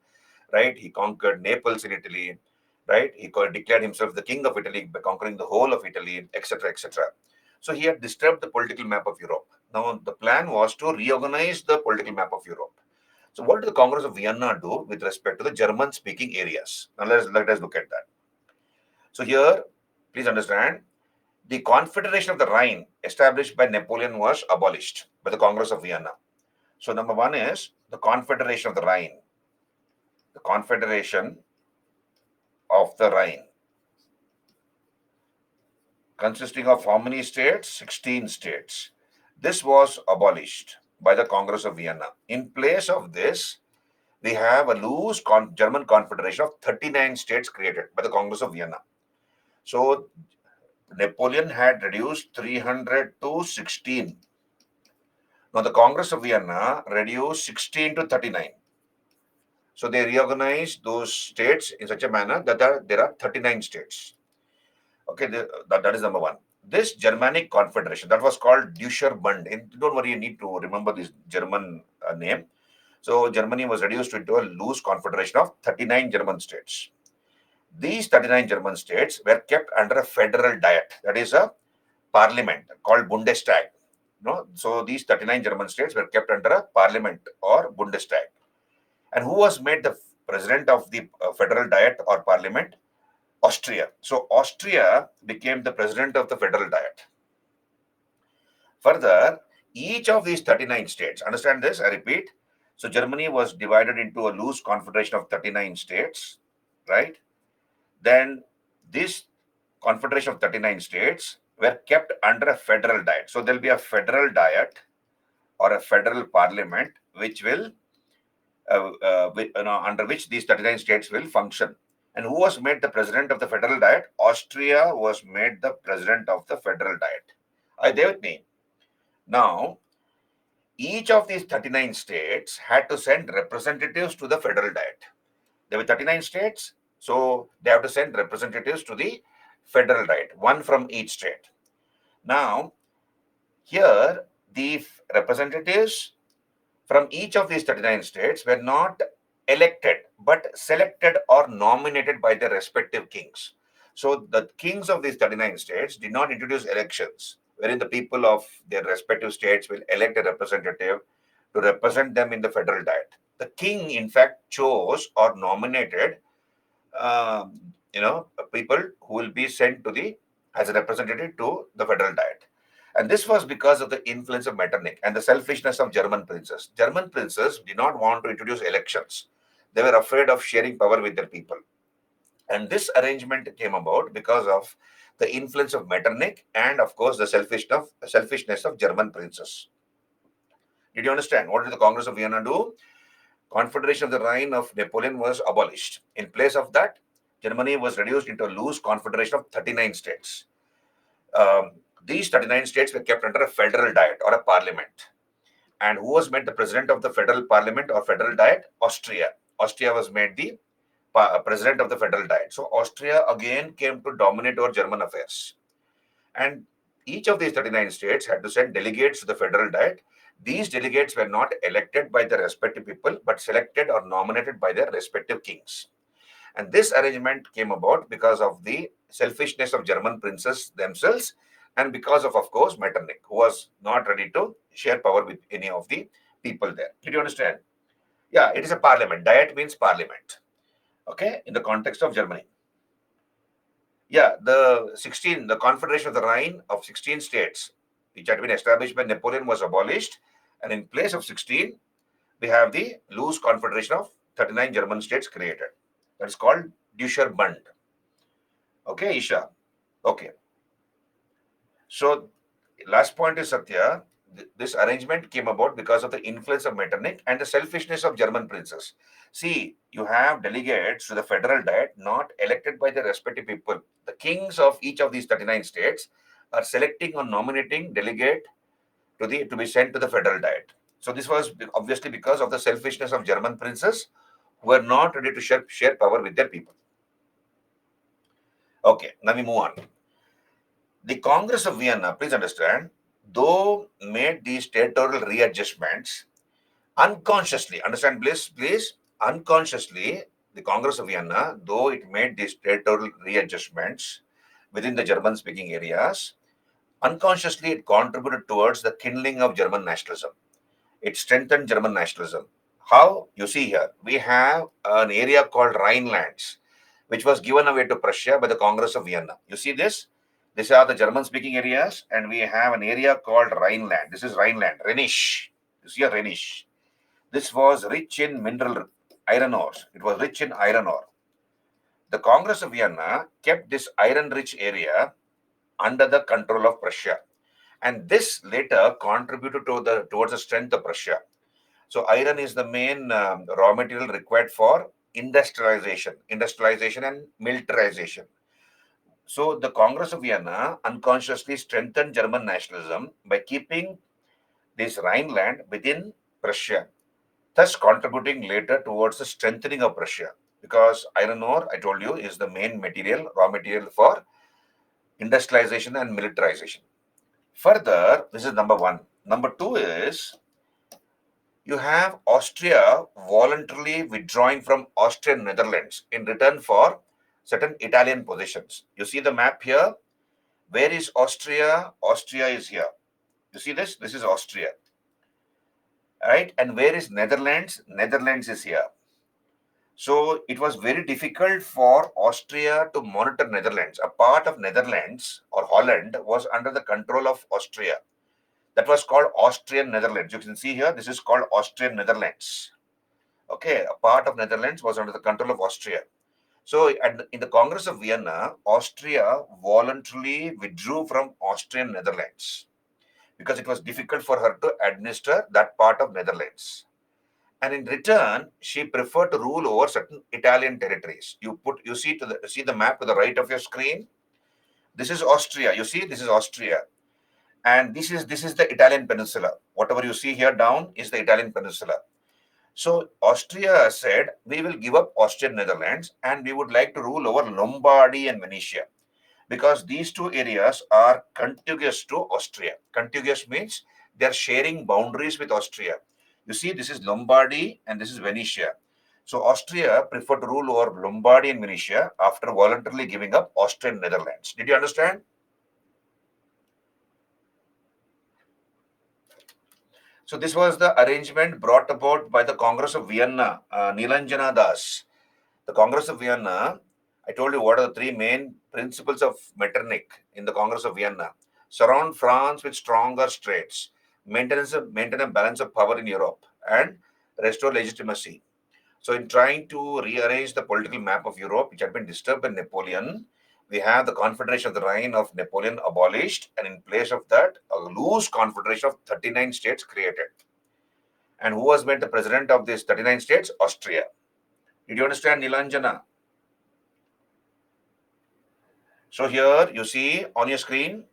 right? He conquered Naples in Italy, right? He declared himself the king of Italy by conquering the whole of Italy, etc., etc. So he had disturbed the political map of Europe. Now, the plan was to reorganize the political map of Europe. So what did the Congress of Vienna do with respect to the German-speaking areas? Now, let us look at that. So here, please understand, the Confederation of the Rhine, established by Napoleon, was abolished by the Congress of Vienna. So number one is the Confederation of the Rhine. The Confederation of the Rhine, consisting of how many states? 16 states. This was abolished by the Congress of Vienna. In place of this, we have a loose German Confederation of 39 states created by the Congress of Vienna. So Napoleon had reduced 300 to 16. Now the Congress of Vienna reduced 16 to 39. So they reorganized those states in such a manner that there are 39 states. Okay, that is number one. This Germanic Confederation, that was called Deutscher Bund. And don't worry, you need to remember this German name. So Germany was reduced into a loose confederation of 39 German states. These 39 German states were kept under a federal diet, that is a parliament called Bundestag. No? So these 39 German states were kept under a parliament or Bundestag. And who was made the president of the federal diet or parliament? Austria. So Austria became the president of the federal diet. Further, each of these 39 states, understand this, I repeat. So Germany was divided into a loose confederation of 39 states, right? Then this confederation of 39 states were kept under a federal diet. So there'll be a federal diet or a federal parliament which will, under which these 39 states will function. And who was made the president of the federal diet? Austria was made the president of the federal diet. Are you there with me? Now, each of these 39 states had to send representatives to the federal diet. There were 39 states, so they have to send representatives to the federal diet, one from each state. Now, here, the representatives from each of these 39 states were not elected, but selected or nominated by their respective kings. So the kings of these 39 states did not introduce elections, wherein the people of their respective states will elect a representative to represent them in the federal diet. The king, in fact, chose or nominated, people who will be sent to as a representative to the federal diet. And this was because of the influence of Metternich and the selfishness of German princes. German princes did not want to introduce elections. They were afraid of sharing power with their people. And this arrangement came about because of the influence of Metternich and, of course, the selfishness of German princes. Did you understand? What did the Congress of Vienna do? Confederation of the Rhine of Napoleon was abolished. In place of that, Germany was reduced into a loose confederation of 39 states. These 39 states were kept under a federal diet or a parliament. And who was made the president of the federal parliament or federal diet? Austria. Austria was made the president of the federal diet. So Austria again came to dominate over German affairs. And each of these 39 states had to send delegates to the federal diet. These delegates were not elected by their respective people, but selected or nominated by their respective kings. And this arrangement came about because of the selfishness of German princes themselves, and because of course, Metternich, who was not ready to share power with any of the people there. Did you understand? Yeah, it is a parliament. Diet means parliament. Okay, in the context of Germany. Yeah, the Confederation of the Rhine of 16 states, which had been established by Napoleon, was abolished, and in place of 16, we have the loose Confederation of 39 German states created. That is called Deutscher Bund. Okay, Isha. Okay. So, last point is Satya. This arrangement came about because of the influence of Metternich and the selfishness of German princes. See, you have delegates to the federal diet not elected by the respective people. The kings of each of these 39 states are selecting or nominating delegate to be sent to the federal diet. So this was obviously because of the selfishness of German princes who were not ready to share power with their people. Okay, now we move on. The Congress of Vienna, please understand, though made these territorial readjustments unconsciously, understand please, unconsciously, the Congress of Vienna, though it made these territorial readjustments within the German speaking areas, unconsciously it contributed towards the kindling of German nationalism. It strengthened German nationalism. How? You see here, we have an area called Rhinelands, which was given away to Prussia by the Congress of Vienna. You see this? These are the German-speaking areas, and we have an area called Rhineland. This is Rhineland, Rhenish. You see a Rhenish. This was rich in mineral iron ores. It was rich in iron ore. The Congress of Vienna kept this iron-rich area under the control of Prussia, and this later contributed towards the strength of Prussia. So iron is the main raw material required for industrialization and militarization. So the Congress of Vienna unconsciously strengthened German nationalism by keeping this Rhineland within Prussia, thus contributing later towards the strengthening of Prussia. Because iron ore, I told you, is the main raw material for industrialization and militarization. Further, this is number one. Number two is you have Austria voluntarily withdrawing from Austrian Netherlands in return for certain Italian possessions. You see the map here? Where is Austria? Austria is here. You see this? This is Austria. Right? And where is Netherlands? Netherlands is here. So it was very difficult for Austria to monitor Netherlands. A part of Netherlands or Holland was under the control of Austria. That was called Austrian Netherlands. You can see here, this is called Austrian Netherlands. Okay, a part of Netherlands was under the control of Austria. So in the Congress of Vienna, Austria voluntarily withdrew from Austrian Netherlands because it was difficult for her to administer that part of Netherlands. And in return, she preferred to rule over certain Italian territories. You see the map to the right of your screen. This is Austria. You see, this is Austria. And this is the Italian peninsula. Whatever you see here down is the Italian peninsula. So Austria said, we will give up Austrian Netherlands and we would like to rule over Lombardy and Venetia because these two areas are contiguous to Austria. Contiguous means they are sharing boundaries with Austria. You see, this is Lombardy and this is Venetia. So Austria preferred to rule over Lombardy and Venetia after voluntarily giving up Austrian Netherlands. Did you understand? So this was the arrangement brought about by the Congress of Vienna, Nilanjana Das. The Congress of Vienna, I told you what are the three main principles of Metternich in the Congress of Vienna. Surround France with stronger states, maintain a balance of power in Europe, and restore legitimacy. So in trying to rearrange the political map of Europe, which had been disturbed by Napoleon, we have the Confederation of the Rhine of Napoleon abolished, and in place of that, a loose confederation of 39 states created. And who was made the president of these 39 states? Austria. Did you understand, Nilanjana? So here you see on your screen,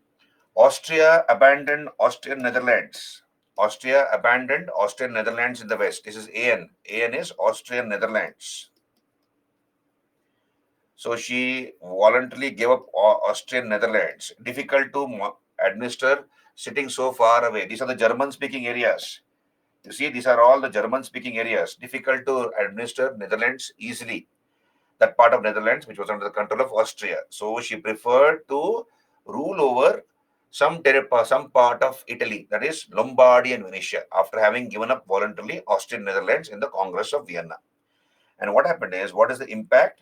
Austria abandoned Austrian Netherlands. Austria abandoned Austrian Netherlands in the west. This is AN. AN is Austrian Netherlands. So she voluntarily gave up Austrian Netherlands. Difficult to administer sitting so far away. These are the German-speaking areas. You see, these are all the German-speaking areas. Difficult to administer Netherlands easily. That part of Netherlands, which was under the control of Austria. So she preferred to rule over some part of Italy, that is Lombardy and Venetia, after having given up voluntarily Austrian Netherlands in the Congress of Vienna. And what happened is, what is the impact?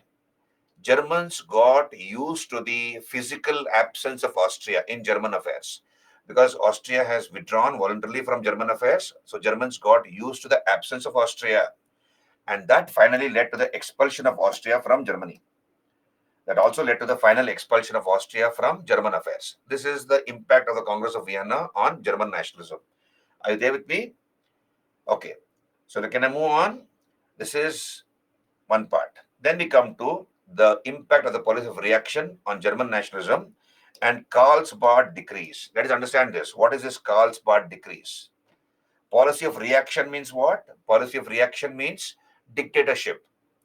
Germans got used to the physical absence of Austria in German affairs because Austria has withdrawn voluntarily from German affairs. So Germans got used to the absence of Austria, and that finally led to the expulsion of Austria from Germany. That also led to the final expulsion of Austria from German affairs. This is the impact of the Congress of Vienna on German nationalism. Are you there with me? Okay. So can I move on? This is one part. Then we come to the impact of the policy of reaction on German nationalism and Karlsbad decrees. Let us understand this. What is this Karlsbad decrees? Policy of reaction means what? Policy of reaction means dictatorship,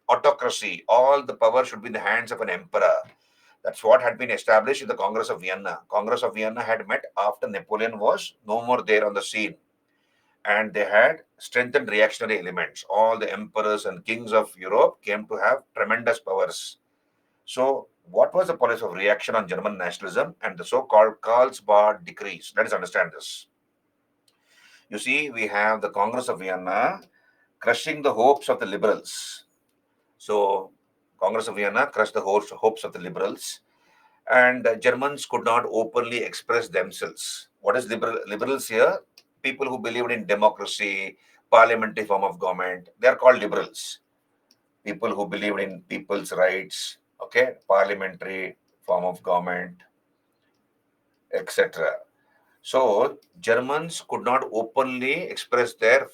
autocracy. All the power should be in the hands of an emperor. That's what had been established in the Congress of Vienna. Congress of Vienna had met after Napoleon was no more there on the scene, and they had strengthened reactionary elements. All the emperors and kings of Europe came to have tremendous powers. So, what was the policy of reaction on German nationalism and the so-called Karlsbad decrees? Let us understand this. You see, we have the Congress of Vienna crushing the hopes of the liberals. So, Congress of Vienna crushed the hopes of the liberals, and Germans could not openly express themselves. What is liberals here? People who believed in democracy, parliamentary form of government. They are called liberals. People who believed in people's rights, okay, parliamentary form of government, etc. So Germans could not openly express their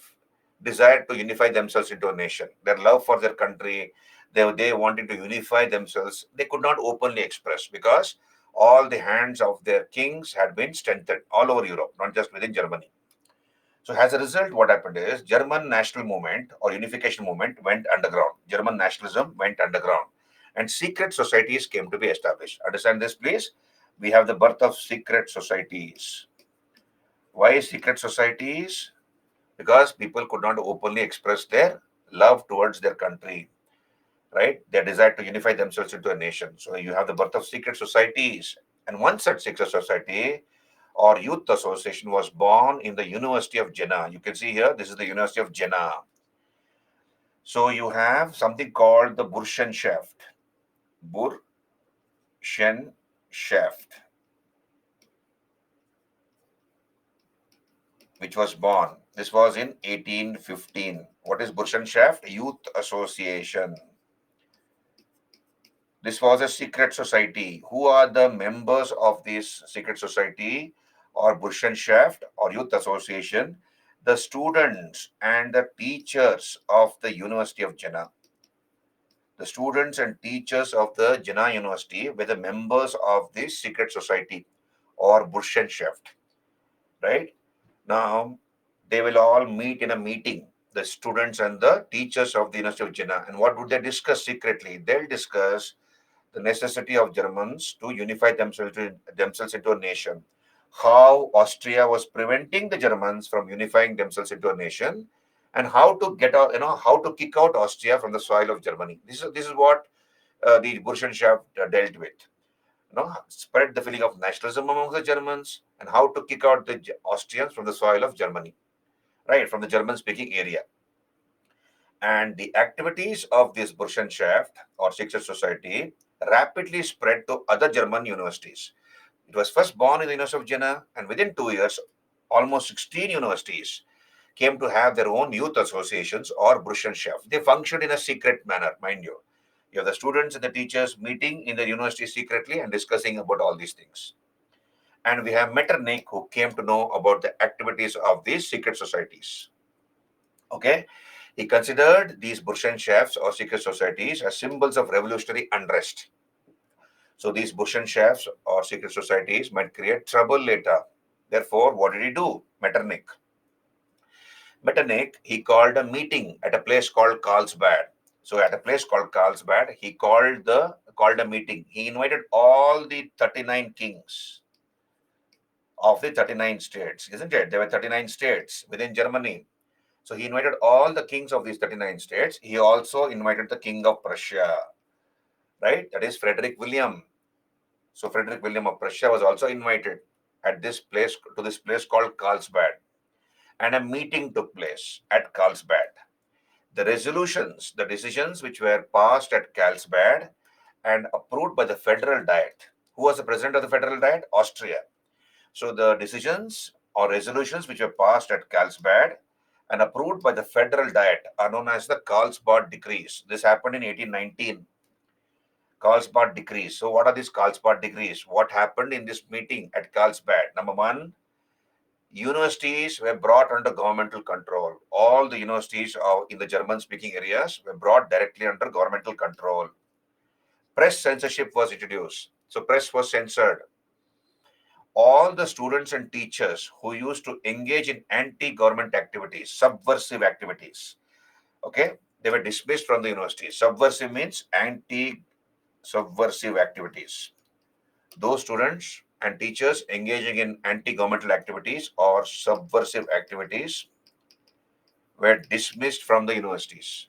desire to unify themselves into a nation. Their love for their country, they wanted to unify themselves. They could not openly express because all the hands of their kings had been strengthened all over Europe, not just within Germany. So as a result, what happened is German national movement or unification movement went underground. German nationalism went underground, and secret societies came to be established. Understand this, please. We have the birth of secret societies. Why secret societies? Because people could not openly express their love towards their country, right? Their desire to unify themselves into a nation. So you have the birth of secret societies. And one such secret society or youth association was born in the University of Jena. You can see here, this is the University of Jena. So you have something called the Burschenschaft. Burschenschaft, which was born. This was in 1815. What is Burschenschaft? Youth Association. This was a secret society. Who are the members of this secret society or Burschenschaft or Youth Association? The students and the teachers of the University of Jena. The students and teachers of the Jena University were the members of this secret society or Burschenschaft, right? Now, they will all meet in a meeting, the students and the teachers of the University of Jena. And what would they discuss secretly? They'll discuss the necessity of Germans to unify themselves into a nation. How Austria was preventing the Germans from unifying themselves into a nation, and how to get out, how to kick out Austria from the soil of Germany. This is what the Burschenschaft dealt with. Spread the feeling of nationalism among the Germans and how to kick out the Austrians from the soil of Germany, right, from the German-speaking area. And the activities of this Burschenschaft or secret society rapidly spread to other German universities. It was first born in the University of Jena, and within 2 years, almost 16 universities came to have their own youth associations or Burschenschaft. They functioned in a secret manner, mind you. You have the students and the teachers meeting in the university secretly and discussing about all these things. And we have Metternich, who came to know about the activities of these secret societies. Okay, he considered these Burschenschafts or secret societies as symbols of revolutionary unrest. So these Burschenschafts or secret societies might create trouble later. Therefore, what did he do? Metternich. Metternich, he called a meeting at a place called Karlsbad. So at a place called Karlsbad, he called a meeting. He invited all the 39 kings of the 39 states, isn't it? There were 39 states within Germany. So he invited all the kings of these 39 states. He also invited the king of Prussia, right? That is Frederick William. So Frederick William of Prussia was also invited at this place to this place called Karlsbad. And a meeting took place at Karlsbad. The decisions which were passed at Carlsbad and approved by the Federal Diet. Who was the president of the Federal Diet? Austria. So the decisions or resolutions which were passed at Carlsbad and approved by the Federal Diet are known as the Carlsbad Decrees. This happened in 1819. Carlsbad Decrees. So what are these Carlsbad Decrees? What happened in this meeting at Carlsbad? Number one, universities were brought under governmental control. All the universities in the German-speaking areas were brought directly under governmental control. Press censorship was introduced. So press was censored. All the students and teachers who used to engage in anti-government activities, subversive activities, okay, they were dismissed from the university. Subversive means anti-subversive activities. Those students and teachers engaging in anti-governmental activities or subversive activities were dismissed from the universities.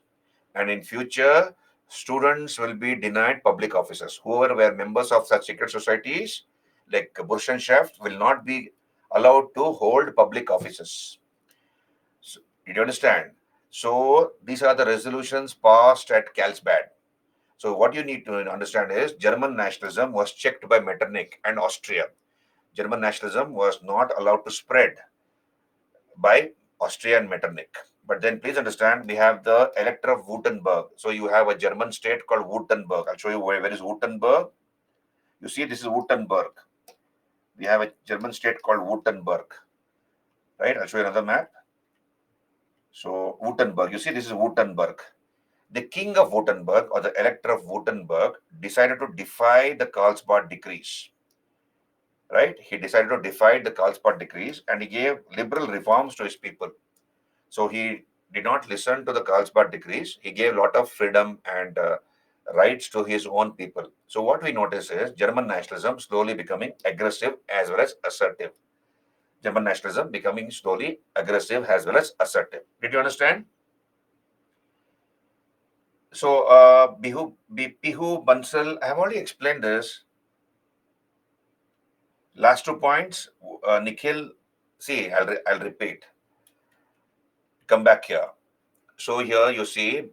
And in future, students will be denied public offices. Whoever were members of such secret societies, like Burschenschaft, will not be allowed to hold public offices. So, did you understand? So these are the resolutions passed at Carlsbad. So what you need to understand is German nationalism was checked by Metternich and Austria. German nationalism was not allowed to spread by Austria and Metternich. But then please understand, we have the Elector of Württemberg. So you have a German state called Württemberg. I'll show you where is Württemberg. You see, this is Württemberg. We have a German state called Württemberg. Right? I'll show you another map. So Württemberg, you see, this is Württemberg. The king of Württemberg or the Elector of Württemberg decided to defy the Carlsbad decrees. Right? He decided to defy the Carlsbad decrees and he gave liberal reforms to his people. So he did not listen to the Carlsbad decrees. He gave a lot of freedom and rights to his own people. So what we notice is German nationalism slowly becoming aggressive as well as assertive. German nationalism becoming slowly aggressive as well as assertive. Did you understand? So Pihu Bansal, I have already explained this. Last 2 points, Nikhil, see, I'll repeat. Come back here. So here you see,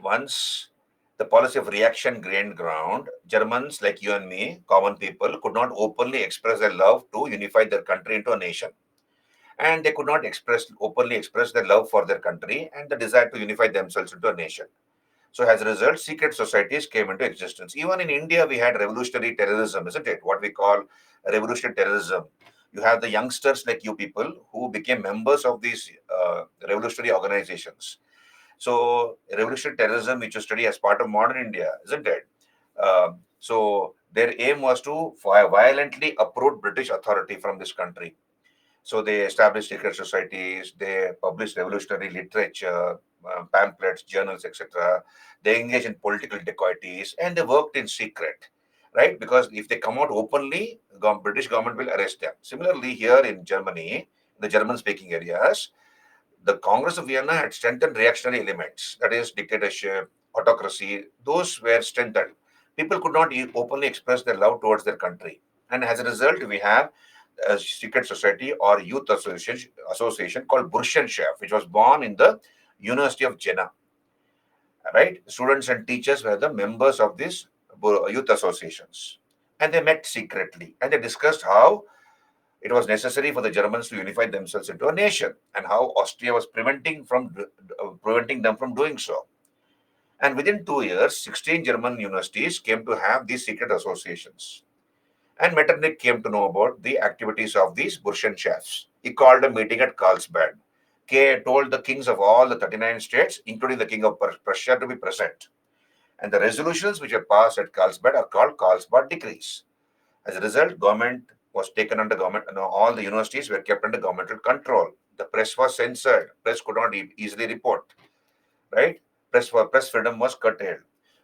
once the policy of reaction gained ground, Germans like you and me, common people, could not openly express their love to unify their country into a nation. And they could not openly express their love for their country and the desire to unify themselves into a nation. So as a result, secret societies came into existence. Even in India, we had revolutionary terrorism, isn't it? What we call revolutionary terrorism. You have the youngsters like you people who became members of these revolutionary organizations. So revolutionary terrorism, which you study as part of modern India, isn't it? So their aim was to violently uproot British authority from this country. So they established secret societies, they published revolutionary literature, pamphlets, journals, etc. They engaged in political dacoities and they worked in secret, right? Because if they come out openly, the British government will arrest them. Similarly, here in Germany, the German-speaking areas, the Congress of Vienna had strengthened reactionary elements, that is, dictatorship, autocracy, those were strengthened. People could not openly express their love towards their country. And as a result, we have a secret society or youth association called Burschenschaft, which was born in the University of Jena. Right? Students and teachers were the members of these youth associations. And they met secretly and they discussed how it was necessary for the Germans to unify themselves into a nation and how Austria was preventing them from doing so. And within 2 years, 16 German universities came to have these secret associations. And Metternich came to know about the activities of these Burschenschafts. He called a meeting at Carlsbad. Told the kings of all the 39 states, including the king of Prussia, to be present. And the resolutions which were passed at Carlsbad are called Carlsbad decrees. As a result, government was taken under government, all the universities were kept under governmental control. The press was censored. Press could not easily report, right? Press freedom was curtailed.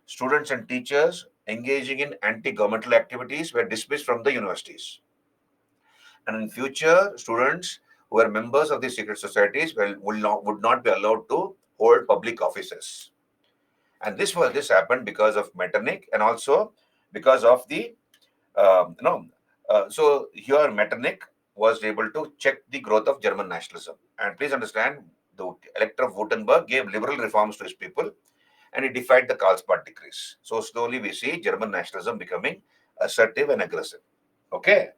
Students and teachers engaging in anti-governmental activities were dismissed from the universities. And in future, students who were members of these secret societies would not be allowed to hold public offices. And this happened because of Metternich and also because of the so here Metternich was able to check the growth of German nationalism. And please understand, the Elector of Württemberg gave liberal reforms to his people, and he defied the Karlsbad decrees. So slowly we see German nationalism becoming assertive and aggressive. Okay,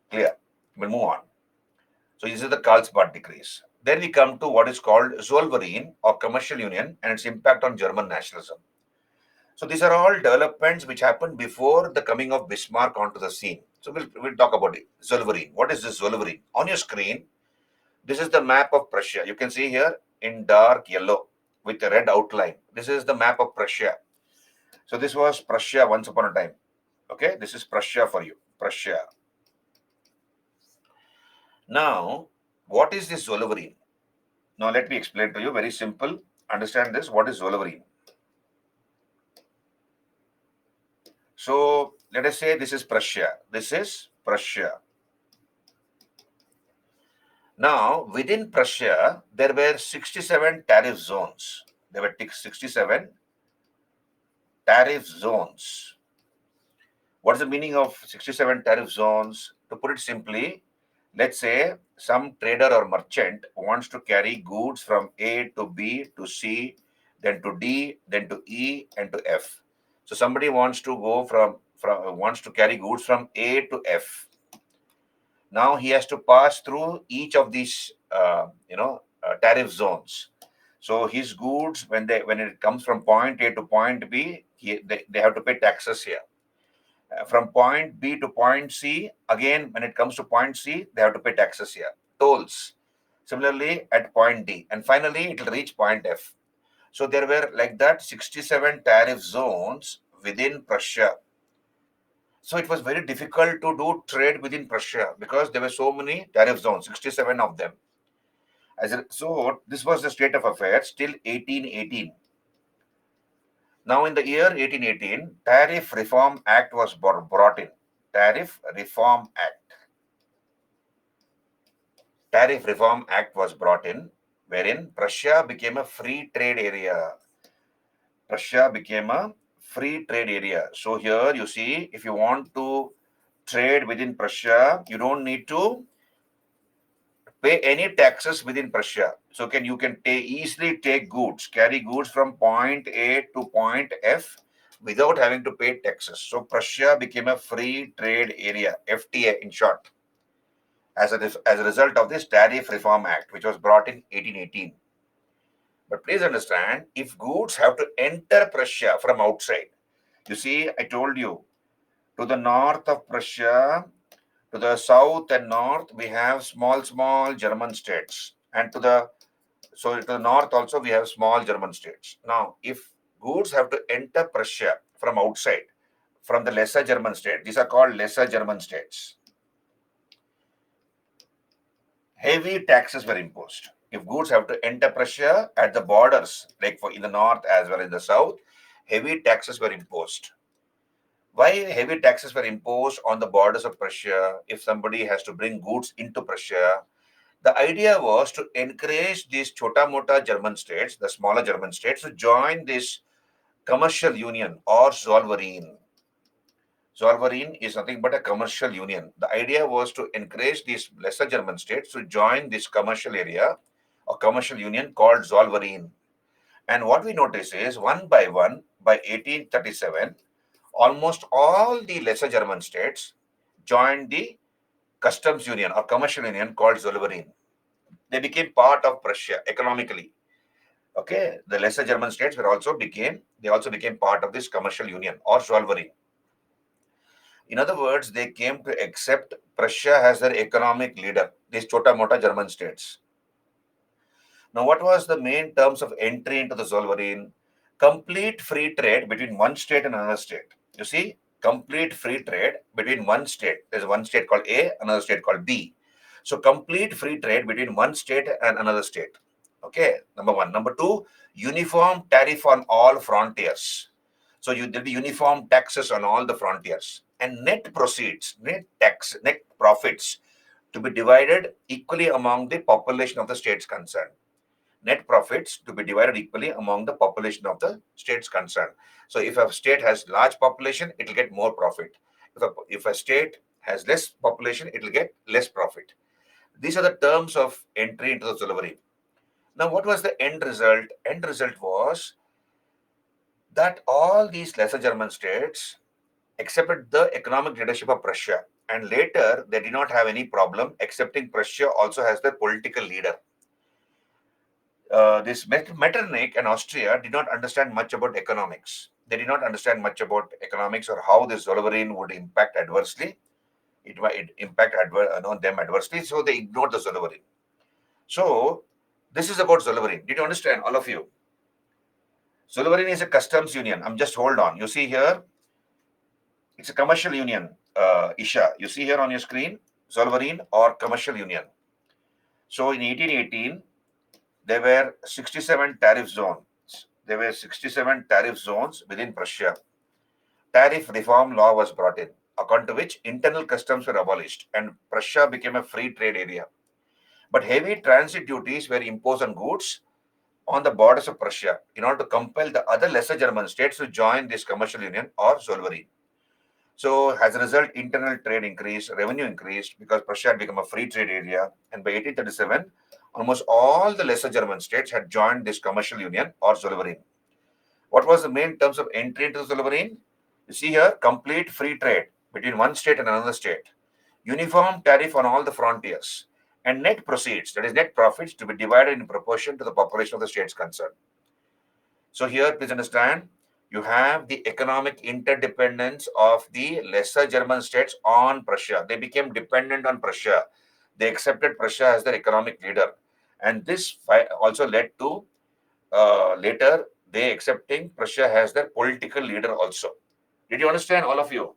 clear. We'll move on. So this is the Karlsbad decrees. Then we come to what is called Zollverein or commercial union and its impact on German nationalism. So these are all developments which happened before the coming of Bismarck onto the scene. So we'll talk about it. Zollverein. What is this Zollverein? On your screen, this is the map of Prussia. You can see here in dark yellow with a red outline. This is the map of Prussia. So this was Prussia once upon a time. Okay, this is Prussia for you. Prussia. Now, what is this Zollverein? Now let me explain to you. Very simple. Understand this. What is Zollverein? So let us say this is Prussia. This is Prussia. Now, within Prussia, there were 67 tariff zones. There were 67 tariff zones. What is the meaning of 67 tariff zones? To put it simply, let's say some trader or merchant wants to carry goods from A to B to C, then to D, then to E, and to F. So somebody wants to go wants to carry goods from A to F. Now he has to pass through each of these, tariff zones. So his goods, when it comes from point A to point B, they have to pay taxes here. From point B to point C, again, when it comes to point C, they have to pay taxes here. Tolls. Similarly, at point D. And finally, it will reach point F. So there were like that 67 tariff zones within Prussia. So it was very difficult to do trade within Prussia because there were so many tariff zones, 67 of them. So this was the state of affairs till 1818. Now in the year 1818, Tariff Reform Act was brought in. Tariff Reform Act. Tariff Reform Act was brought in, wherein Prussia became a free trade area. Prussia became a free trade area. So here you see, if you want to trade within Prussia, you don't need to pay any taxes within Prussia. So you can easily take goods, carry goods from point A to point F without having to pay taxes. So Prussia became a free trade area, FTA in short, as a result of this Tariff Reform Act, which was brought in 1818. But please understand, if goods have to enter Prussia from outside, you see, I told you, to the north of Prussia, to the south and north, we have small German states. And to the north also, we have small German states. Now, if goods have to enter Prussia from outside, from the lesser German state, these are called lesser German states, heavy taxes were imposed. If goods have to enter Prussia at the borders, like in the north as well as in the south, heavy taxes were imposed. Why heavy taxes were imposed on the borders of Prussia if somebody has to bring goods into Prussia? The idea was to encourage these chota-mota German states, the smaller German states, to join this commercial union or Zollverein. Zollverein is nothing but a commercial union. The idea was to encourage these lesser German states to join this commercial area or commercial union called Zollverein. And what we notice is one by 1837, almost all the lesser German states joined the customs union or commercial union called Zollverein. They became part of Prussia economically. Okay, the lesser German states also became part of this commercial union or Zollverein. In other words, they came to accept Prussia as their economic leader, these chota-mota German states. Now, what was the main terms of entry into the Zollverein? Complete free trade between one state and another state. You see, complete free trade between one state. There's one state called A, another state called B. So, complete free trade between one state and another state. Okay, number one. Number two, uniform tariff on all frontiers. So, there'll be uniform taxes on all the frontiers. And net proceeds, net profits to be divided equally among the population of the states concerned. Net profits to be divided equally among the population of the states concerned. So if a state has large population, it will get more profit. If a state has less population, it will get less profit. These are the terms of entry into the Zollverein. Now, what was the end result? End result was that all these lesser German states accepted the economic leadership of Prussia. And later, they did not have any problem accepting Prussia also as their political leader. This Metternich and Austria did not understand much about economics. They did not understand much about economics or how this Zollverein would impact adversely. It might impact them adversely, so they ignored the Zollverein. So, this is about Zollverein. Did you understand, all of you? Zollverein is a customs union. Just hold on. You see here, it's a commercial union, Isha. You see here on your screen, Zollverein or commercial union. So in 1818, there were 67 tariff zones. There were 67 tariff zones within Prussia. Tariff reform law was brought in, according to which internal customs were abolished and Prussia became a free trade area. But heavy transit duties were imposed on goods on the borders of Prussia in order to compel the other lesser German states to join this commercial union or Zollverein. So, as a result, internal trade increased, revenue increased because Prussia had become a free trade area. And by 1837, almost all the lesser German states had joined this commercial union or Zollverein. What was the main terms of entry into the Zollverein? You see here, complete free trade between one state and another state, uniform tariff on all the frontiers, and net proceeds, that is net profits, to be divided in proportion to the population of the states concerned. So here, please understand, you have the economic interdependence of the lesser German states on Prussia. They became dependent on Prussia. They accepted Prussia as their economic leader. And this also led to later they accepting Prussia as their political leader also. Did you understand, all of you?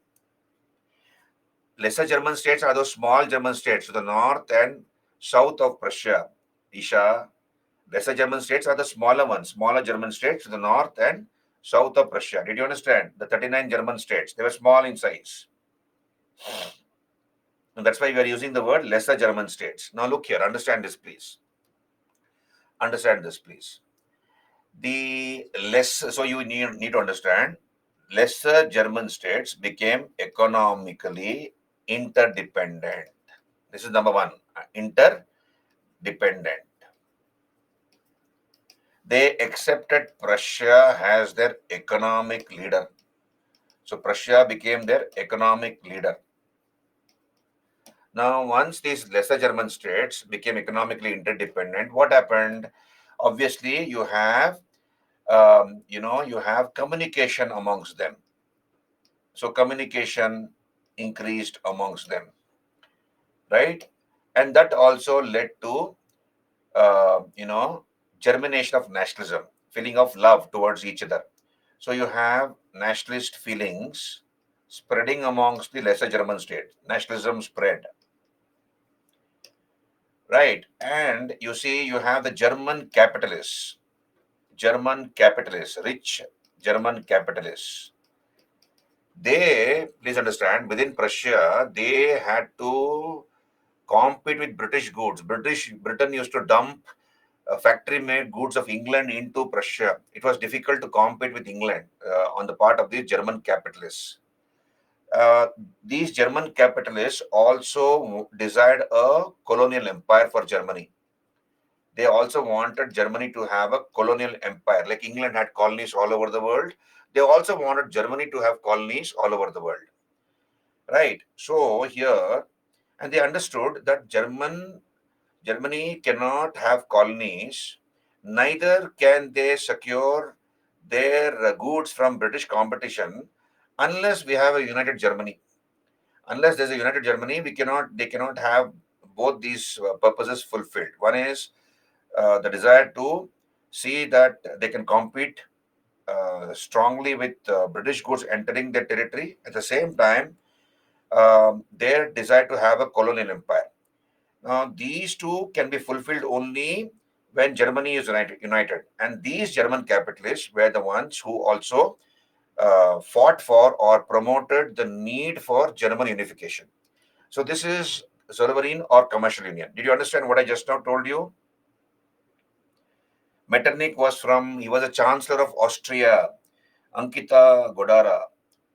Lesser German states are those small German states to the north and south of Prussia. Isha, lesser German states are the smaller ones, smaller German states to the north and south of Prussia. Did you understand? The 39 German states, they were small in size. And that's why we are using the word lesser German states. Now look here, understand this, please. Understand this, please. The less, so you need to understand, lesser German states became economically interdependent. This is number one, interdependent. They accepted Prussia as their economic leader. So Prussia became their economic leader. Now, once these lesser German states became economically interdependent, what happened? Obviously, you have you have communication amongst them. So communication increased amongst them, right? And that also led to germination of nationalism, feeling of love towards each other. So you have nationalist feelings spreading amongst the lesser German states. Nationalism spread, right? And you see, you have the German capitalists, rich German capitalists. They, please understand, within Prussia, they had to compete with British goods. Britain used to dump factory-made goods of England into Prussia. It was difficult to compete with England on the part of the German capitalists. These German capitalists also desired a colonial empire for Germany. They also wanted Germany to have a colonial empire, like England had colonies all over the world. They also wanted Germany to have colonies all over the world, right? So here, and they understood that Germany cannot have colonies, neither can they secure their goods from British competition unless we have a united Germany. Unless there's a united Germany, they cannot have both these purposes fulfilled. One is the desire to see that they can compete strongly with British goods entering their territory. At the same time, their desire to have a colonial empire. Now, these two can be fulfilled only when Germany is united. And these German capitalists were the ones who also fought for or promoted the need for German unification. So this is Zollverein or commercial union. Did you understand what I just now told you? Metternich he was a chancellor of Austria. Ankita Godara.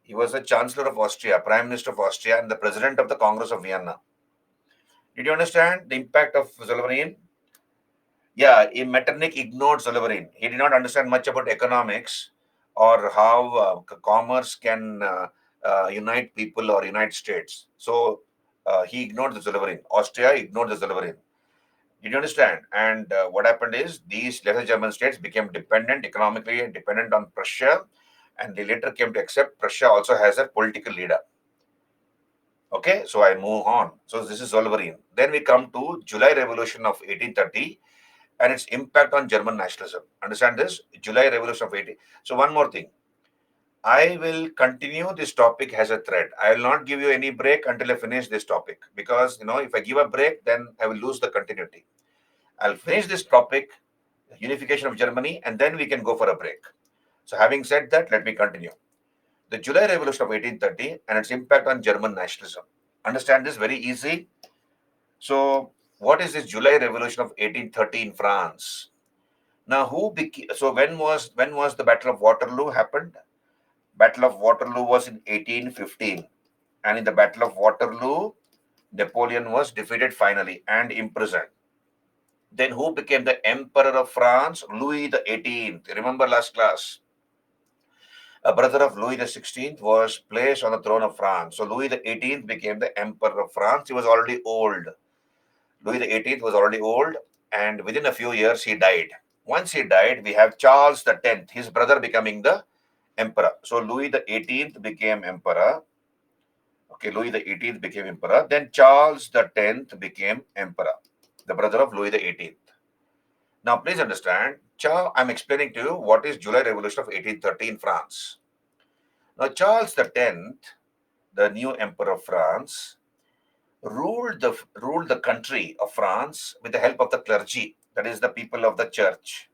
He was the chancellor of Austria, prime minister of Austria, and the president of the Congress of Vienna. Did you understand the impact of Zollverein? Yeah, Metternich ignored Zollverein. He did not understand much about economics or how commerce can unite people or unite states. So he ignored the Zollverein. Austria ignored the Zollverein. Did you understand? And what happened is these lesser German states became dependent economically and dependent on Prussia, and they later came to accept Prussia also has a political leader. Okay, so I move on. So this is Zollverein. Then we come to July Revolution of 1830 and its impact on German nationalism. Understand this? July Revolution of 18. So one more thing. I will continue this topic as a thread. I will not give you any break until I finish this topic because if I give a break, then I will lose the continuity. I'll finish this topic, unification of Germany, and then we can go for a break. So having said that, let me continue. The July Revolution of 1830 and its impact on German nationalism. Understand this very easy. So what is this July Revolution of 1830 in France? Now, so when was the Battle of Waterloo happened? Battle of Waterloo was in 1815, and in the Battle of Waterloo, Napoleon was defeated finally and imprisoned. Then who became the Emperor of France? Louis the 18th. Remember last class? A brother of Louis the 16th was placed on the throne of France. So Louis the 18th became the Emperor of France. He was already old. Louis the 18th was already old, and within a few years he died. Once he died, we have Charles the 10th, his brother becoming the emperor. So Louis the 18th became emperor. Okay, Louis the 18th became emperor. Then Charles the 10th became emperor, the brother of Louis the 18th. Now, please understand, I'm explaining to you what is July Revolution of 1830 in France. Now, Charles the 10th, the new emperor of France, ruled the country of France with the help of the clergy, that is the people of the church.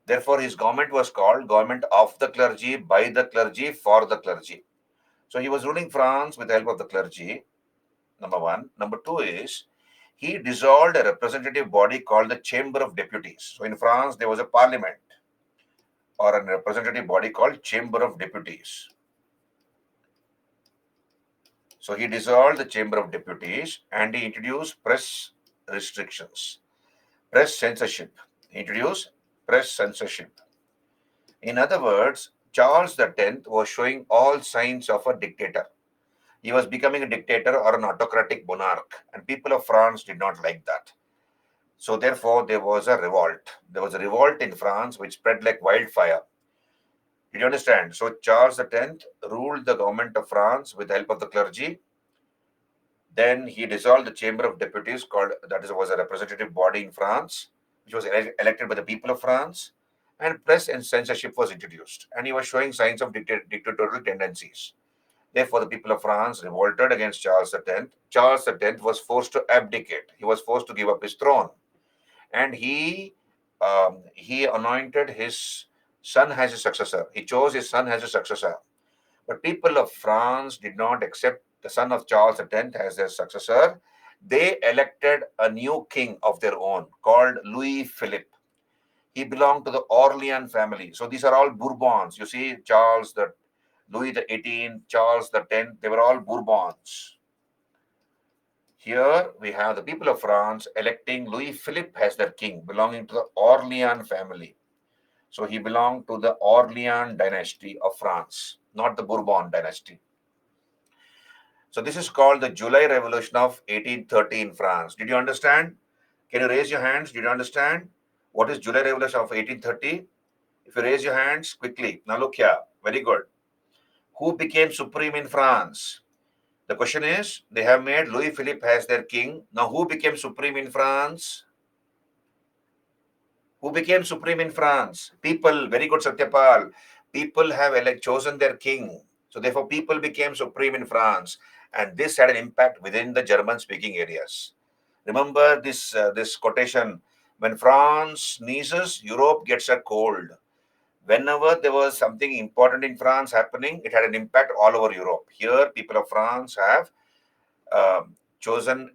Therefore, his government was called government of the clergy, by the clergy, for the clergy. So he was ruling France with the help of the clergy, number one. Number two is he dissolved a representative body called the Chamber of Deputies. So in France, there was a parliament or a representative body called Chamber of Deputies. So he dissolved the Chamber of Deputies and he introduced press restrictions, press censorship. He introduced press censorship. In other words, Charles X was showing all signs of a dictator. He was becoming a dictator or an autocratic monarch, and people of France did not like that. So, therefore, there was a revolt. There was a revolt in France which spread like wildfire. Did you understand? So, Charles X ruled the government of France with the help of the clergy. Then he dissolved the Chamber of Deputies, was a representative body in France, which was elected by the people of France, and press and censorship was introduced. And he was showing signs of dictatorial tendencies. Therefore, the people of France revolted against Charles X. Charles X was forced to abdicate. He was forced to give up his throne, and he anointed his son as a successor. He chose his son as a successor. But people of France did not accept the son of Charles X as their successor. They elected a new king of their own called Louis Philippe. He belonged to the Orleans family. So these are all Bourbons. You see, Louis the 18th, Charles the 10th, they were all Bourbons. Here we have the people of France electing Louis Philippe as their king, belonging to the Orleans family. So he belonged to the Orleans dynasty of France, not the Bourbon dynasty. So this is called the July Revolution of 1830 in France. Did you understand? Can you raise your hands? Did you understand? What is July Revolution of 1830? If you raise your hands quickly. Now look here. Very good. Who became supreme in France? The question is, they have made Louis Philippe as their king. Now who became supreme in France? Who became supreme in France? People. Very good, Satyapal. People have chosen their king. So therefore, people became supreme in France. And this had an impact within the German-speaking areas. Remember this quotation, when France sneezes, Europe gets a cold. Whenever there was something important in France happening, it had an impact all over Europe. Here, people of France have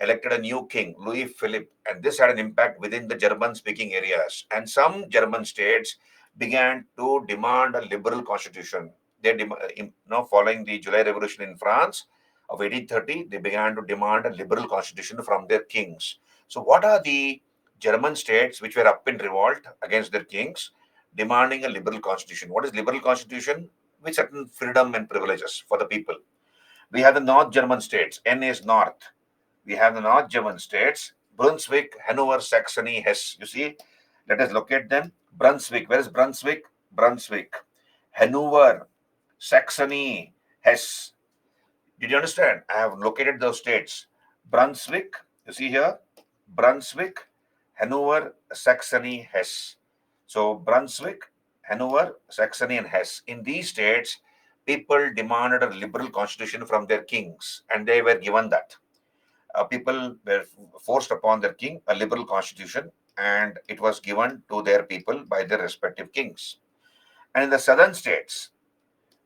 elected a new king, Louis Philippe, and this had an impact within the German-speaking areas. And some German states began to demand a liberal constitution. Following the July Revolution in France of 1830, they began to demand a liberal constitution from their kings. So, what are the German states which were up in revolt against their kings, demanding a liberal constitution. What is liberal constitution? With certain freedom and privileges for the people. We have the North German states. N is North. We have the North German states, Brunswick, Hanover, Saxony, Hesse. You see, let us locate them. Brunswick. Where is Brunswick? Brunswick. Hanover, Saxony, Hesse. Did you understand? I have located those states. Brunswick, you see here, Brunswick, Hanover, Saxony, Hesse. So Brunswick, Hanover, Saxony, and Hesse. In these states, people demanded a liberal constitution from their kings, and they were given that. People were forced upon their king a liberal constitution, and it was given to their people by their respective kings. And in the southern states,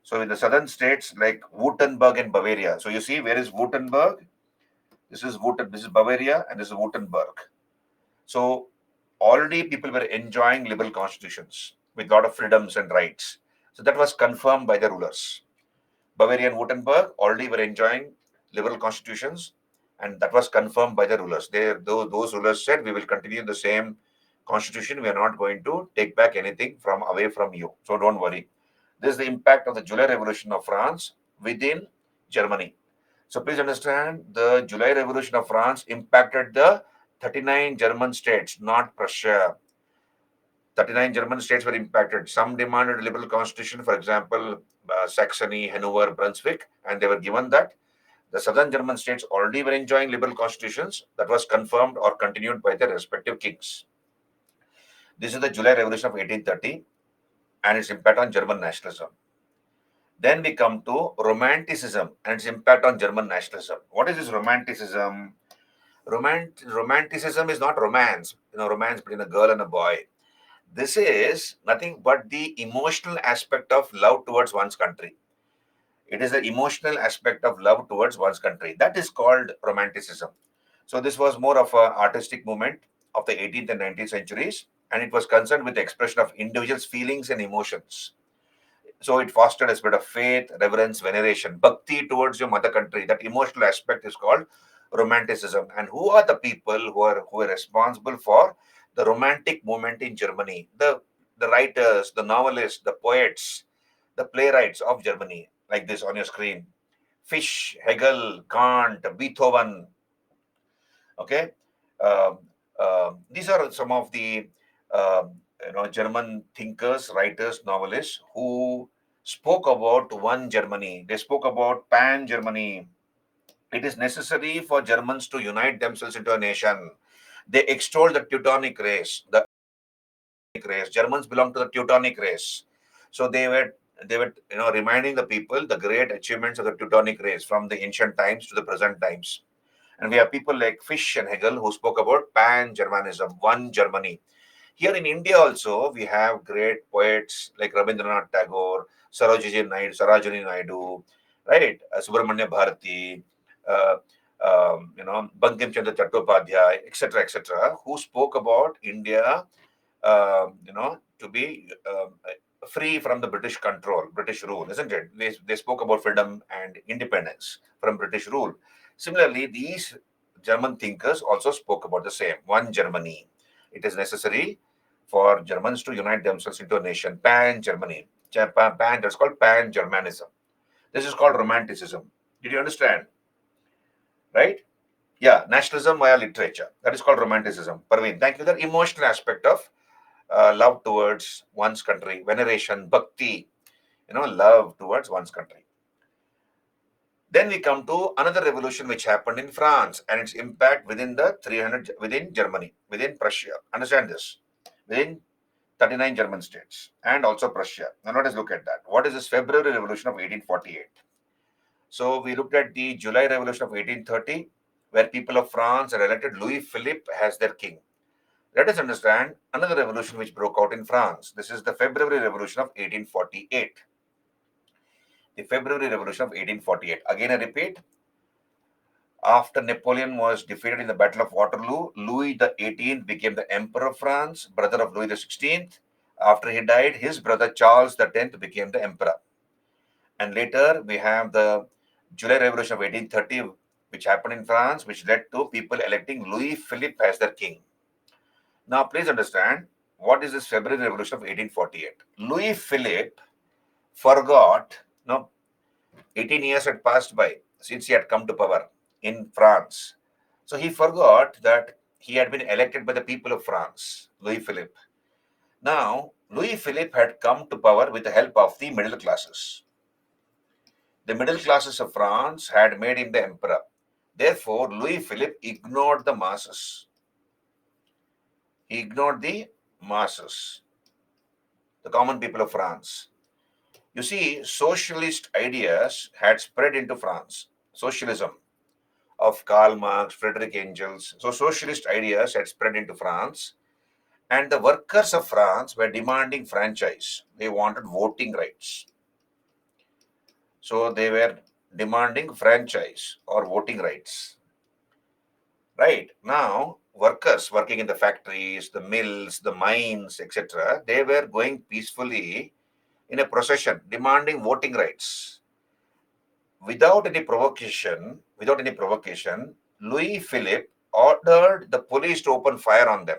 so in the southern states like Württemberg and Bavaria. So you see, where is Württemberg? This is Bavaria, and this is Württemberg. So already people were enjoying liberal constitutions with a lot of freedoms and rights. So that was confirmed by the rulers. Bavaria and Württemberg already were enjoying liberal constitutions, and that was confirmed by the rulers. Those rulers said, we will continue the same constitution. We are not going to take back anything from away from you. So don't worry. This is the impact of the July Revolution of France within Germany. So please understand, the July Revolution of France impacted the 39 German states, not Prussia. 39 German states were impacted. Some demanded a liberal constitution, for example, Saxony, Hanover, Brunswick, and they were given that. The southern German states already were enjoying liberal constitutions that was confirmed or continued by their respective kings. This is the July Revolution of 1830 and its impact on German nationalism. Then we come to Romanticism and its impact on German nationalism. What is this Romanticism? Romanticism is not romance, romance between a girl and a boy. This is nothing but the emotional aspect of love towards one's country. It is the emotional aspect of love towards one's country. That is called Romanticism. So this was more of an artistic movement of the 18th and 19th centuries, and it was concerned with the expression of individuals' feelings and emotions. So it fostered a spirit of faith, reverence, veneration, bhakti towards your mother country. That emotional aspect is called Romanticism. And who are the people who are responsible for the romantic movement in Germany? The writers, the novelists, the poets, the playwrights of Germany, like this on your screen. Fish, Hegel, Kant, Beethoven. Okay, these are some of the German thinkers, writers, novelists who spoke about one Germany. They spoke about pan Germany. It is necessary for Germans to unite themselves into a nation. They extol the Teutonic race. Germans belong to the Teutonic race. So they were reminding the people the great achievements of the Teutonic race from the ancient times to the present times. And we have people like Fish and Hegel who spoke about pan-Germanism, one Germany. Here in India also, we have great poets like Rabindranath Tagore, Sarojini Naidu, right? Subramanya Bharati, uh, Bankim Chandra Chattopadhyay, etc., who spoke about India, to be free from the British control, British rule, isn't it? They spoke about freedom and independence from British rule. Similarly, these German thinkers also spoke about the same, one Germany. It is necessary for Germans to unite themselves into a nation, pan-Germany. That's called pan-Germanism. This is called Romanticism. Did you understand? Right? Yeah, nationalism via literature. That is called Romanticism. Parveen, thank you. The emotional aspect of love towards one's country, veneration, bhakti, love towards one's country. Then we come to another revolution which happened in France and its impact within within Germany, within Prussia. Understand this? Within 39 German states and also Prussia. Now let us look at that. What is this February Revolution of 1848? So we looked at the July Revolution of 1830, where people of France had elected Louis Philippe as their king. Let us understand another revolution which broke out in France. This is the February Revolution of 1848. The February Revolution of 1848. Again, I repeat, after Napoleon was defeated in the Battle of Waterloo, Louis XVIII became the Emperor of France, brother of Louis XVI. After he died, his brother Charles X became the Emperor. And later, we have the July Revolution of 1830, which happened in France, which led to people electing Louis Philippe as their king. Now, please understand what is this February Revolution of 1848. Louis Philippe forgot, no, 18 years had passed by since he had come to power in France. So he forgot that he had been elected by the people of France, Louis Philippe. Now, Louis Philippe had come to power with the help of the middle classes. The middle classes of France had made him the emperor. Therefore, Louis Philippe ignored the masses. He ignored the masses, the common people of France. You see, socialist ideas had spread into France. Socialism of Karl Marx, Frederick Engels. So, socialist ideas had spread into France, and the workers of France were demanding franchise. They wanted voting rights. So, they were demanding franchise or voting rights. Right now, workers working in the factories, the mills, the mines, etc., they were going peacefully in a procession demanding voting rights. Without any provocation, Louis Philippe ordered the police to open fire on them.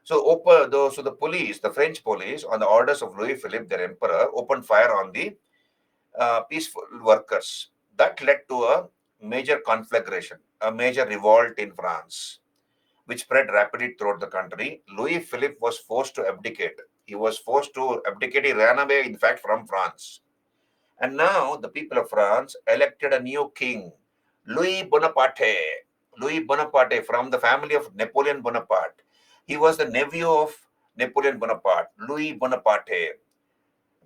So the police, the French police, on the orders of Louis Philippe, their emperor, opened fire on the peaceful workers. That led to a major conflagration, a major revolt in France, which spread rapidly throughout the country. Louis Philippe was forced to abdicate. He was forced to abdicate. He ran away, in fact, from France. And now the people of France elected a new king, Louis Bonaparte. Louis Bonaparte from the family of Napoleon Bonaparte. He was the nephew of Napoleon Bonaparte, Louis Bonaparte,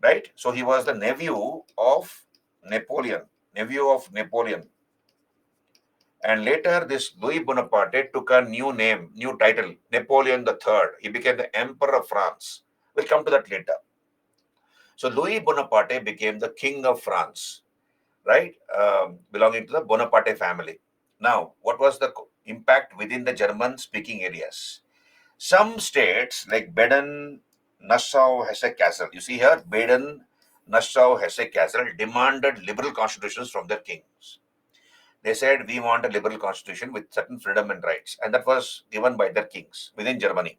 right? So he was the nephew of Napoleon, nephew of Napoleon. And later, this Louis Bonaparte took a new name, new title, Napoleon III. He became the Emperor of France. We'll come to that later. So Louis Bonaparte became the King of France, right? Belonging to the Bonaparte family. Now, what was the impact within the German-speaking areas? Some states like Baden, Nassau, Hesse-Kassel, you see here, Baden, Nassau, Hesse-Kassel demanded liberal constitutions from their kings. They said, we want a liberal constitution with certain freedom and rights. And that was given by their kings within Germany.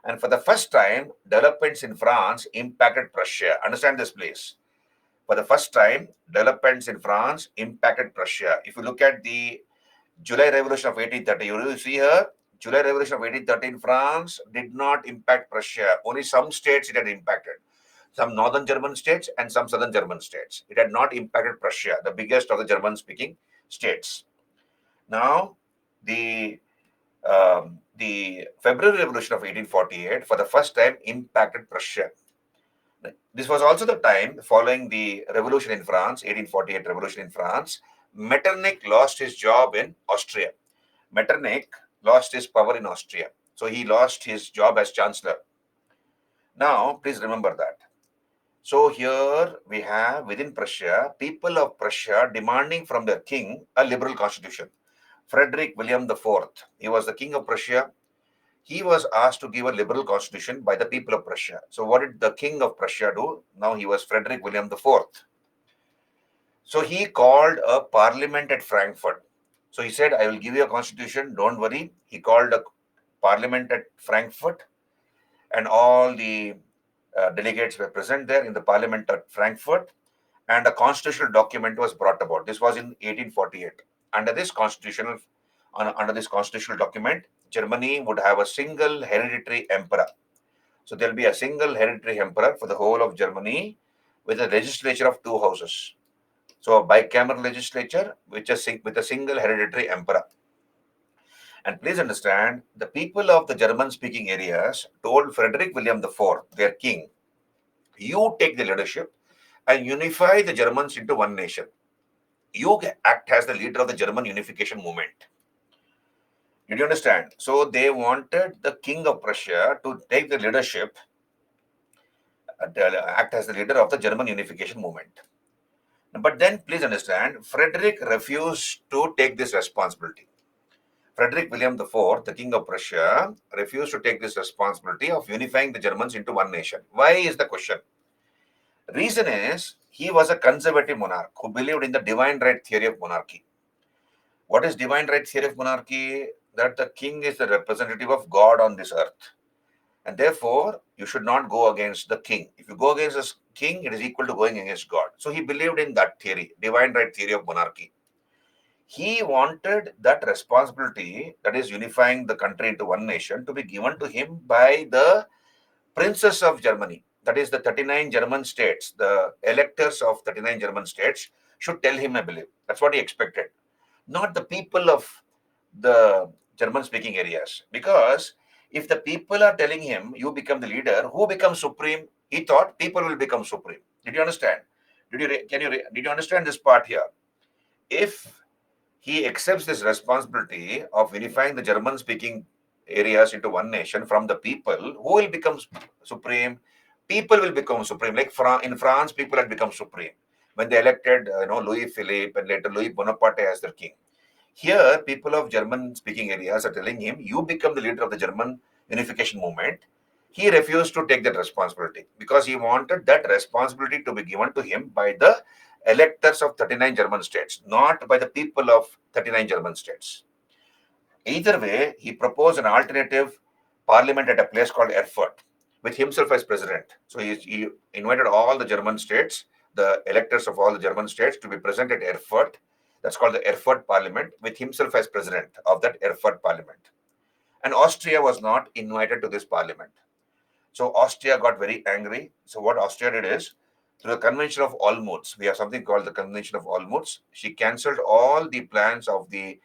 And for the first time, developments in France impacted Prussia. Understand this, please. For the first time, developments in France impacted Prussia. If you look at the July Revolution of 1830, you will see here, July Revolution of 1813, France did not impact Prussia. Only some states it had impacted. Some northern German states and some southern German states. It had not impacted Prussia, the biggest of the German-speaking states. Now, the February Revolution of 1848, for the first time, impacted Prussia. This was also the time following the revolution in France, 1848 revolution in France. Metternich lost his job in Austria. Metternich lost his power in Austria. So he lost his job as chancellor. Now, please remember that. So here we have within Prussia, people of Prussia demanding from their king a liberal constitution. Frederick William IV, he was the king of Prussia. He was asked to give a liberal constitution by the people of Prussia. So what did the king of Prussia do? Now he was Frederick William IV. So he called a parliament at Frankfurt. So he said, I will give you a constitution, don't worry. He called a parliament at Frankfurt, and all the delegates were present there in the parliament at Frankfurt, and a constitutional document was brought about. This was in 1848. Under this constitutional document, Germany would have a single hereditary emperor. So there will be a single hereditary emperor for the whole of Germany with a legislature of two houses. So a bicameral legislature with a single hereditary emperor. And please understand, the people of the German-speaking areas told Frederick William IV, their king, you take the leadership and unify the Germans into one nation. You act as the leader of the German unification movement. Did you understand? So they wanted the king of Prussia to take the leadership, act as the leader of the German unification movement. But then please understand, Frederick refused to take this responsibility. Frederick William IV, the king of Prussia, refused to take this responsibility of unifying the Germans into one nation. Why is the question? Reason is, he was a conservative monarch who believed in the divine right theory of monarchy. What is divine right theory of monarchy? that the king is the representative of God on this earth. And therefore, you should not go against the king. If you go against the king, it is equal to going against God. So he believed in that theory, divine right theory of monarchy. He wanted that responsibility, that is unifying the country into one nation, to be given to him by the princes of Germany. That is the 39 German states. The electors of 39 German states should tell him, I believe. That's what he expected. Not the people of the German speaking areas. Because if the people are telling him, you become the leader, who becomes supreme? He thought people will become supreme. Did you understand? Did you understand this part here? If he accepts this responsibility of unifying the German speaking areas into one nation from the people, who will become supreme? People will become supreme. Like in France, people had become supreme when they elected Louis Philippe and later Louis Bonaparte as their king. Here, people of German speaking areas are telling him, you become the leader of the German unification movement. He refused to take that responsibility because he wanted that responsibility to be given to him by the electors of 39 German states, not by the people of 39 German states. Either way, he proposed an alternative parliament at a place called Erfurt with himself as president. So he invited all the German states, the electors of all the German states, to be present at Erfurt. That's called the Erfurt Parliament, with himself as president of that Erfurt Parliament. And Austria was not invited to this parliament. So Austria got very angry. So what Austria did is, through the Convention of Olmütz, we have something called the Convention of Olmütz. She cancelled all the plans of the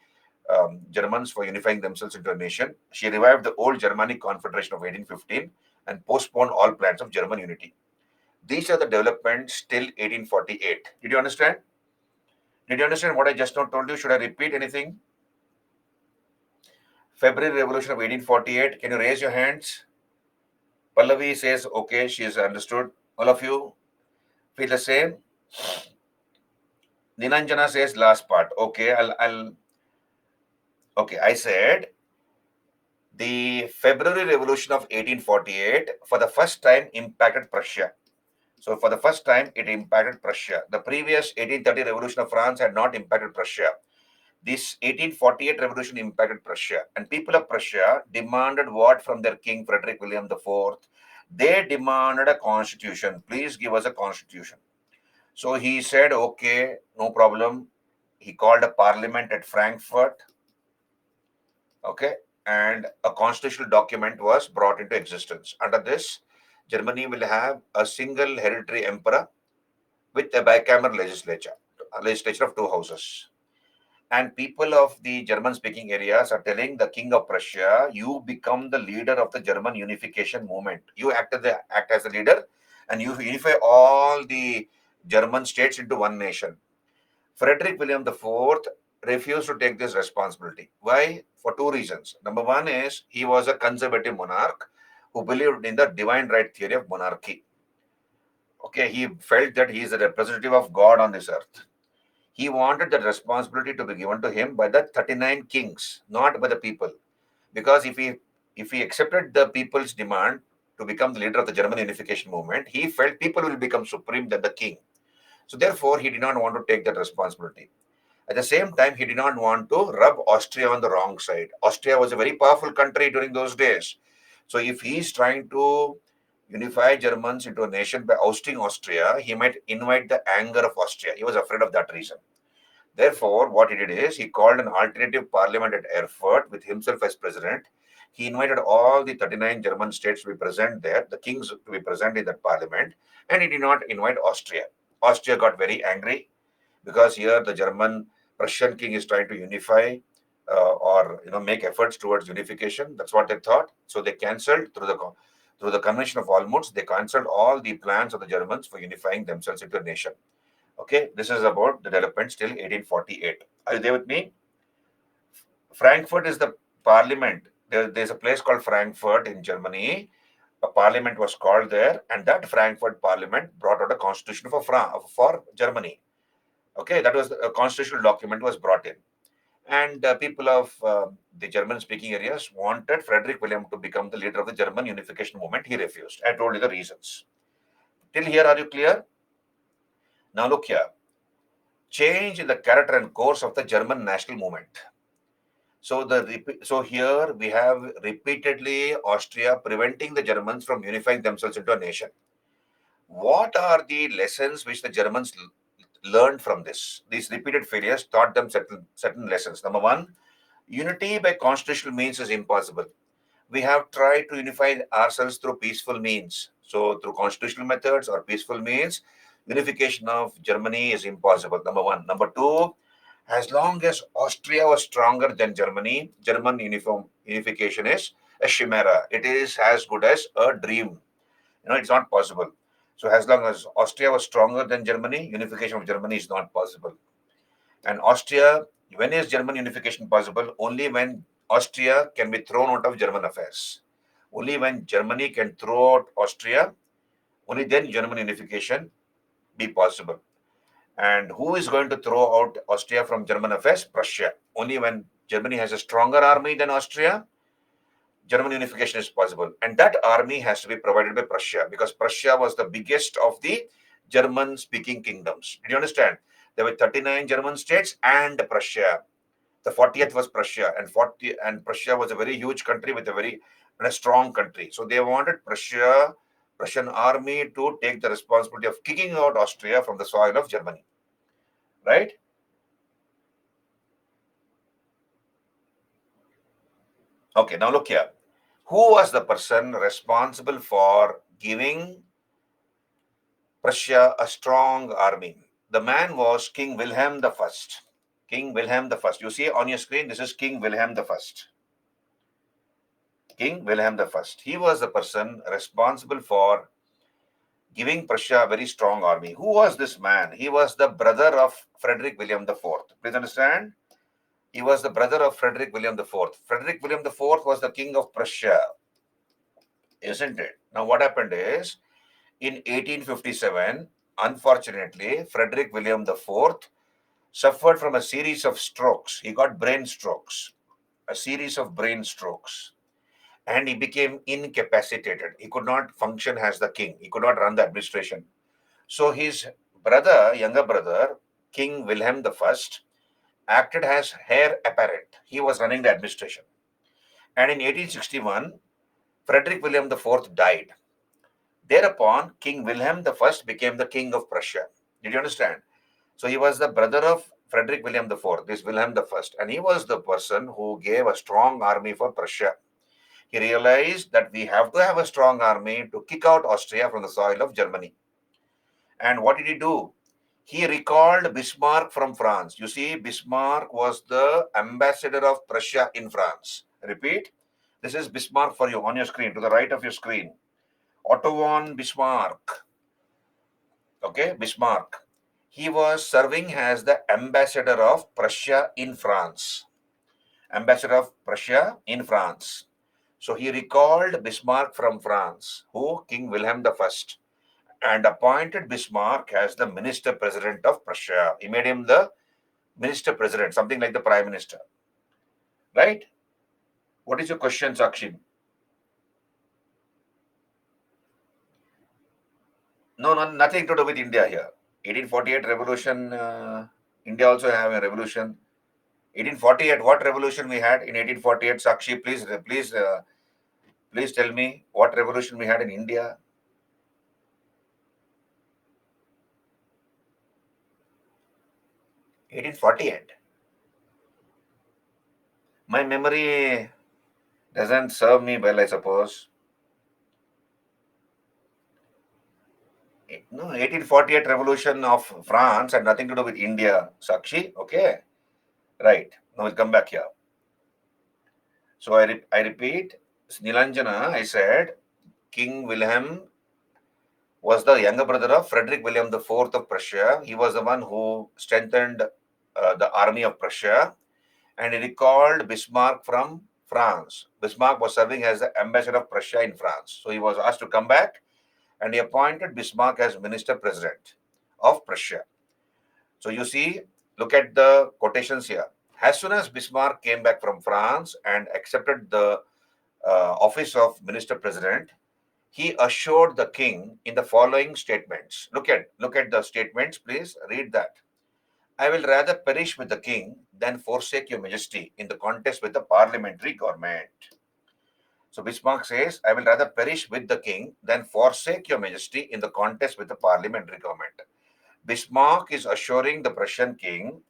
Germans for unifying themselves into a nation. She revived the old Germanic Confederation of 1815 and postponed all plans of German unity. These are the developments till 1848. Did you understand? Did you understand what I just now told you? Should I repeat anything? February Revolution of 1848. Can you raise your hands? Pallavi says, okay, she has understood. All of you feel the same? Ninanjana says last part. Okay, okay, I said the February Revolution of 1848 for the first time impacted Prussia. So for the first time, it impacted Prussia. The previous 1830 Revolution of France had not impacted Prussia. This 1848 revolution impacted Prussia, and people of Prussia demanded what from their king Frederick William IV? They demanded a constitution. Please give us a constitution. So he said, okay, no problem. He called a parliament at Frankfurt. Okay, and a constitutional document was brought into existence. Under this, Germany will have a single hereditary emperor with a bicameral legislature, a legislature of two houses. And people of the German-speaking areas are telling the king of Prussia, you become the leader of the German unification movement. You act as the leader, and you unify all the German states into one nation. Frederick William IV refused to take this responsibility. Why? For two reasons. Number one is he was a conservative monarch who believed in the divine right theory of monarchy. Okay, he felt that he is a representative of God on this earth. He wanted that responsibility to be given to him by the 39 kings, not by the people. Because if he accepted the people's demand to become the leader of the German unification movement, he felt people will become supreme than the king. So therefore, he did not want to take that responsibility. At the same time, he did not want to rub Austria on the wrong side. Austria was a very powerful country during those days. So if he is trying to unify Germans into a nation by ousting Austria, he might invite the anger of Austria. He was afraid of that reason. Therefore, what he did is he called an alternative parliament at Erfurt with himself as president. He invited all the 39 German states to be present there, the kings to be present in that parliament, and he did not invite Austria. Austria got very angry because here the German Prussian king is trying to unify or make efforts towards unification. That's what they thought. So they cancelled through the Convention of Olmütz. They cancelled all the plans of the Germans for unifying themselves into a nation. Okay, this is about the development till 1848. Are you there with me? Frankfurt is the parliament. There's a place called Frankfurt in Germany. A parliament was called there, and that Frankfurt parliament brought out a constitution for Germany. Okay, that was a constitutional document was brought in, and people of the German-speaking areas wanted Frederick William to become the leader of the German unification movement. He refused. I told you the reasons. Till here, are you clear? Now look here. Change in the character and course of the German national movement. So here we have repeatedly Austria preventing the Germans from unifying themselves into a nation. What are the lessons which the Germans learned from this? These repeated failures taught them certain lessons. Number one, unity by constitutional means is impossible. We have tried to unify ourselves through peaceful means. So through constitutional methods or peaceful means, unification of Germany is impossible. Number one. Number two, as long as Austria was stronger than Germany, German unification is a chimera. It is as good as a dream. It's not possible. So as long as Austria was stronger than Germany, unification of Germany is not possible. And Austria, when is German unification possible? Only when Austria can be thrown out of German affairs. Only when Germany can throw out Austria, only then German unification be possible. And who is going to throw out Austria from German affairs? Prussia. Only when Germany has a stronger army than Austria, German unification is possible. And that army has to be provided by Prussia, because Prussia was the biggest of the German-speaking kingdoms. Did you understand? There were 39 German states and Prussia. The 40th was Prussia, and Prussia was a very huge country with a strong country. So they wanted Prussian army to take the responsibility of kicking out Austria from the soil of Germany. Right? Okay, now look here. Who was the person responsible for giving Prussia a strong army? The man was King Wilhelm I. King Wilhelm I. You see on your screen, this is King Wilhelm I. King Wilhelm I. He was the person responsible for giving Prussia a very strong army. Who was this man? He was the brother of Frederick William IV. Please understand. He was the brother of Frederick William IV. Frederick William IV was the king of Prussia, isn't it? Now what happened is, in 1857, unfortunately, Frederick William IV suffered from a series of strokes. He got brain strokes, a series of brain strokes, and he became incapacitated. He could not function as the king. He could not run the administration. So his brother, younger brother, King Wilhelm I, acted as heir apparent. He was running the administration. And in 1861, Frederick William IV died. Thereupon, King Wilhelm I became the king of Prussia. Did you understand? So he was the brother of Frederick William IV, this Wilhelm I, and he was the person who gave a strong army for Prussia. He realized that we have to have a strong army to kick out Austria from the soil of Germany. And what did he do? He recalled Bismarck from France. You see, Bismarck was the ambassador of Prussia in France. Repeat, this is Bismarck for you on your screen, to the right of your screen. Otto von Bismarck. Okay, Bismarck. He was serving as the ambassador of Prussia in France. Ambassador of Prussia in France. So he recalled Bismarck from France, who? King Wilhelm I, and appointed Bismarck as the minister president of Prussia. He made him the minister president, something like the prime minister. Right? What is your question, Sakshi? No, nothing to do with India here. 1848 revolution, India also have a revolution. 1848, what revolution we had in 1848? Sakshi, please tell me what revolution we had in India. 1848. My memory doesn't serve me well, I suppose. No, 1848 revolution of France had nothing to do with India, Sakshi. Okay, right. Now we'll come back here. So I repeat, Nilanjana, I said, King Wilhelm was the younger brother of Frederick William IV of Prussia. He was the one who strengthened the army of Prussia, and he recalled Bismarck from France. Bismarck was serving as the ambassador of Prussia in France. So he was asked to come back, and he appointed Bismarck as minister president of Prussia. So you see, look at the quotations here. As soon as Bismarck came back from France and accepted the office of minister president, he assured the king in the following statements. Look at the statements, please read that. I will rather perish with the king than forsake your majesty in the contest with the parliamentary government. So Bismarck says, I will rather perish with the king than forsake your majesty in the contest with the parliamentary government. Bismarck is assuring the Prussian king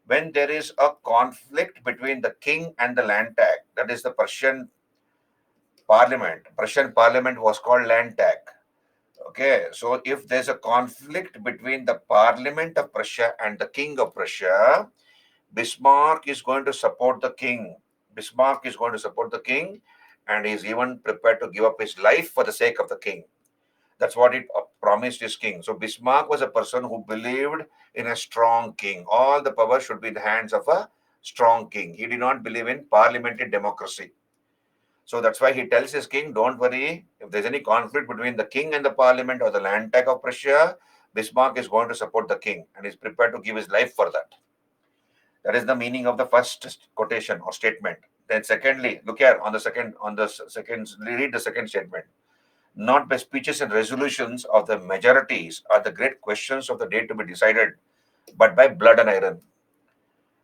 when there is a conflict between the king and the Landtag, that is the Prussian parliament. Prussian parliament was called Landtag. Okay, so if there's a conflict between the parliament of Prussia and the king of Prussia, Bismarck is going to support the king. Bismarck is going to support the king, and he is even prepared to give up his life for the sake of the king. That's what it promised his king. So Bismarck was a person who believed in a strong king. All the power should be in the hands of a strong king. He did not believe in parliamentary democracy. So that's why he tells his king, don't worry, if there's any conflict between the king and the parliament or the Landtag of Prussia, Bismarck is going to support the king and is prepared to give his life for that. That is the meaning of the first quotation or statement. Then secondly, look here on the second, read the second statement. Not by speeches and resolutions of the majorities are the great questions of the day to be decided, but by blood and iron.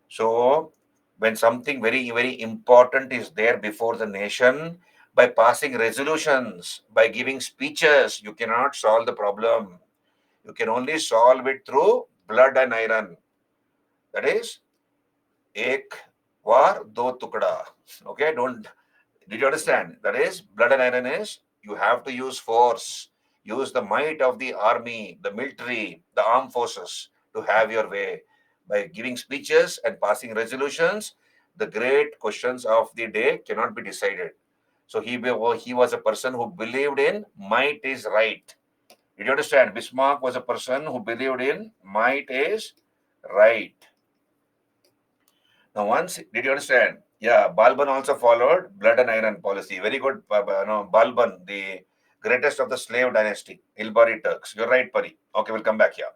So, when something very, very important is there before the nation, by passing resolutions, by giving speeches, you cannot solve the problem. You can only solve it through blood and iron. That is, ek war do tukda. Okay, don't. Did you understand? That is, blood and iron is you have to use force, use the might of the army, the military, the armed forces to have your way. By giving speeches and passing resolutions, the great questions of the day cannot be decided. So he was a person who believed in might is right. Did you understand? Bismarck was a person who believed in might is right. Now, once, did you understand? Yeah, Balban also followed blood and iron policy. Very good, no, Balban, the greatest of the slave dynasty, Ilbari Turks. You're right, Pari. Okay, we'll come back here.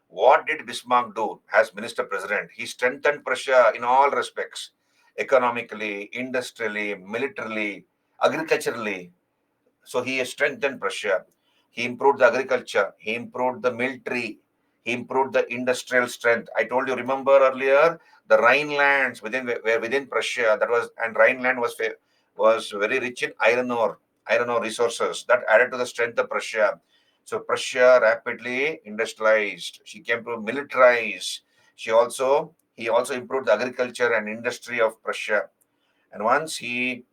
What did Bismarck do as minister president? He strengthened Prussia in all respects, economically, industrially, militarily, agriculturally. So he strengthened Prussia. He improved the agriculture. He improved the military. He improved the industrial strength. I told you, remember earlier, the Rhinelands were within Prussia. That was, and Rhineland was very rich in iron ore resources. That added to the strength of Prussia. So Prussia rapidly industrialized. She came to militarize. He also improved the agriculture and industry of Prussia. And once he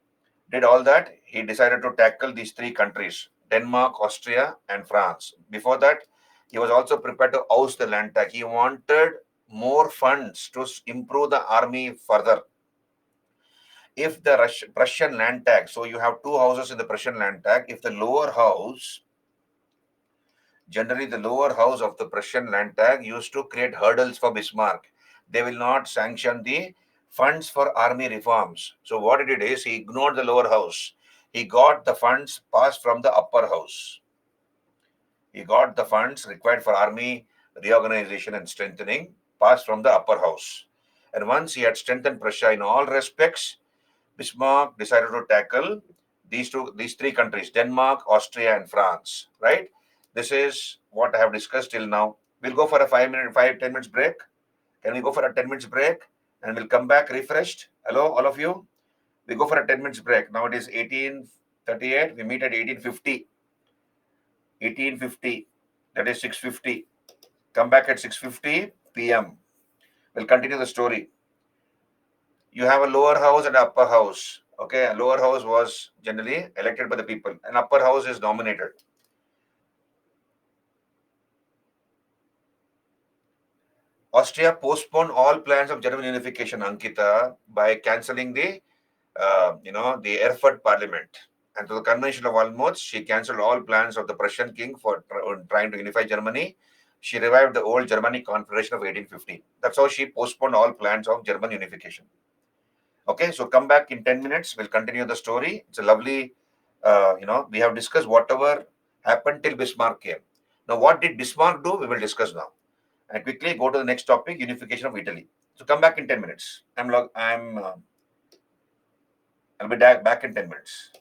did all that, he decided to tackle these three countries, Denmark, Austria, and France. Before that, he was also prepared to oust the Landtag. He wanted more funds to improve the army further. If the Prussian Landtag, so you have two houses in the Prussian Landtag, if the lower house, generally the lower house of the Prussian Landtag used to create hurdles for Bismarck. They will not sanction the funds for army reforms. So what he did is he ignored the lower house. He got the funds passed from the upper house. He got the funds required for army reorganization and strengthening passed from the upper house. And once he had strengthened Prussia in all respects, Bismarck decided to tackle these three countries, Denmark, Austria, and France. Right? This is what I have discussed till now. We'll go for a 10 minutes break. Can we go for a 10 minutes break? And we'll come back refreshed. Hello, all of you. We go for a 10 minutes break. Now it is 18:38. We meet at 18:50. 18:50. That is 6:50. Come back at 6:50 p.m. We'll continue the story. You have a lower house and upper house. Okay, a lower house was generally elected by the people, and upper house is nominated. Austria postponed all plans of German unification, Ankita, by cancelling the Erfurt Parliament. And to the Convention of Olmütz, she cancelled all plans of the Prussian king for trying to unify Germany. She revived the old Germanic Confederation of 1815. That's how she postponed all plans of German unification. Okay, so come back in 10 minutes. We'll continue the story. It's a lovely, we have discussed whatever happened till Bismarck came. Now, what did Bismarck do? We will discuss now. And quickly go to the next topic, unification of Italy. So come back in 10 minutes. I'll be back in 10 minutes.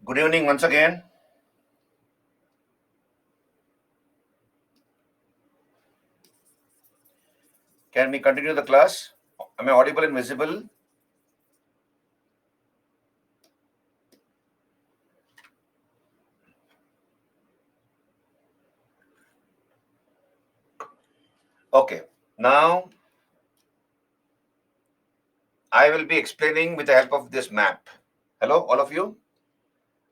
Good evening once again. Can we continue the class? Am I audible and visible? Okay. Now, I will be explaining with the help of this map. Hello, all of you.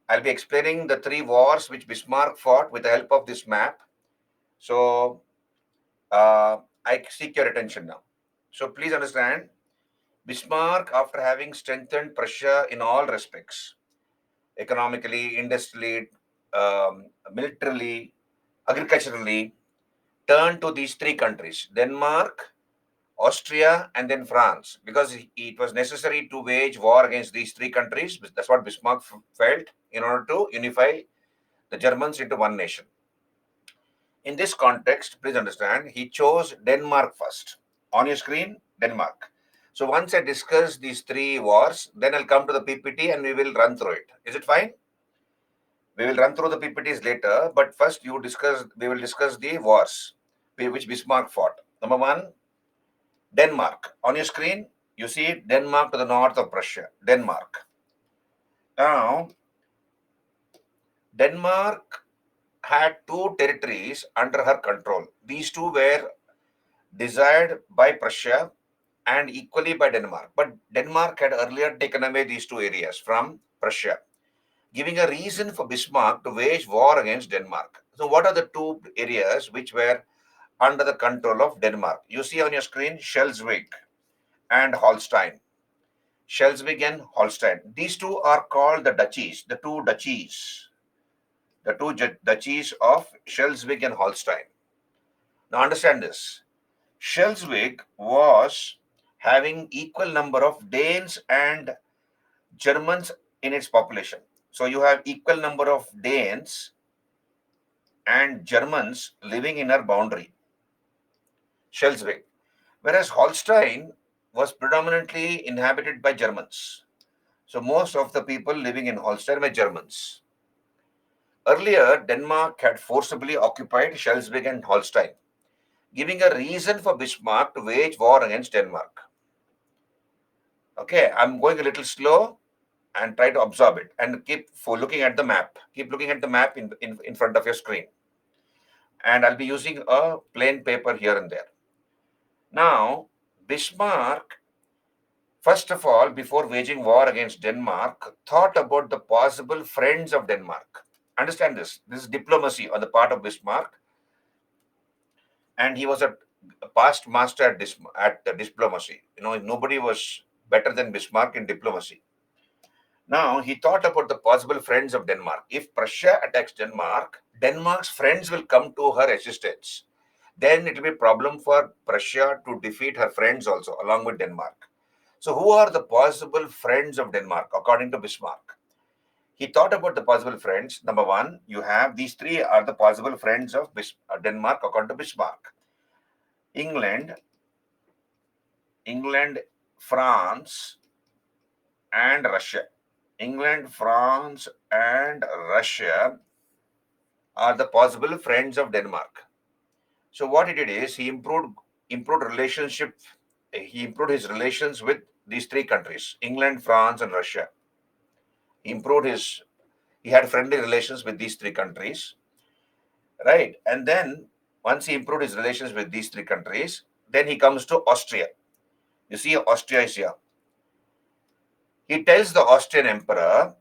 I'll be explaining the 3 wars which Bismarck fought with the help of this map. So, I seek your attention now. So, please understand, Bismarck, after having strengthened Prussia in all respects, economically, industrially, militarily, agriculturally, turned to these 3 countries, Denmark, Austria, and then France, because it was necessary to wage war against these 3 countries. That's what Bismarck felt, in order to unify the Germans into one nation. In this context, please understand, he chose Denmark first. On your screen, Denmark. So once I discuss these 3 wars, then I'll come to the PPT and we will run through it. Is it fine? We will run through the PPTs later, but first we will discuss the wars which Bismarck fought. Number 1, Denmark. On your screen, you see Denmark to the north of Prussia. Denmark. Now, Denmark had 2 territories under her control. These 2 were desired by Prussia and equally by Denmark. But Denmark had earlier taken away these 2 areas from Prussia, giving a reason for Bismarck to wage war against Denmark. So, what are the 2 areas which were under the control of Denmark? You see on your screen Schleswig and Holstein. Schleswig and Holstein. These 2 are called the duchies, the 2 duchies, the 2 duchies of Schleswig and Holstein. Now understand this. Schleswig was having equal number of Danes and Germans in its population. So you have equal number of Danes and Germans living in her boundary, Schleswig. Whereas Holstein was predominantly inhabited by Germans. So most of the people living in Holstein were Germans. Earlier, Denmark had forcibly occupied Schleswig and Holstein, giving a reason for Bismarck to wage war against Denmark. Okay, I'm going a little slow and try to absorb it and keep looking at the map. Keep looking at the map in front of your screen. And I'll be using a plain paper here and there. Now, Bismarck, first of all, before waging war against Denmark, thought about the possible friends of Denmark. Understand this. This is diplomacy on the part of Bismarck. And he was a past master at diplomacy. Nobody was better than Bismarck in diplomacy. Now, he thought about the possible friends of Denmark. If Prussia attacks Denmark, Denmark's friends will come to her assistance. Then it will be a problem for Prussia to defeat her friends also, along with Denmark. So, who are the possible friends of Denmark, according to Bismarck? He thought about the possible friends. Number 1, you have these 3 are the possible friends of Denmark, according to Bismarck. England, France, and Russia. England, France, and Russia are the possible friends of Denmark. So what he did is he improved relationship. He improved his relations with these 3 countries: England, France, and Russia. He had friendly relations with these 3 countries, right? And then once he improved his relations with these 3 countries, then he comes to Austria. You see, Austria is here. He tells the Austrian emperor,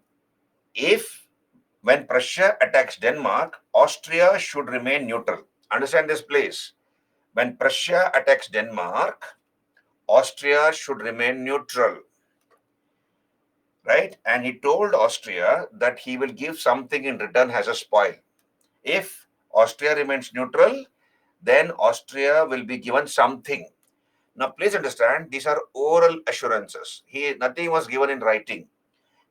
when Prussia attacks Denmark, Austria should remain neutral. Understand this, please. When Prussia attacks Denmark, Austria should remain neutral. Right? And he told Austria that he will give something in return as a spoil. If Austria remains neutral, then Austria will be given something. Now, please understand, these are oral assurances. Nothing was given in writing.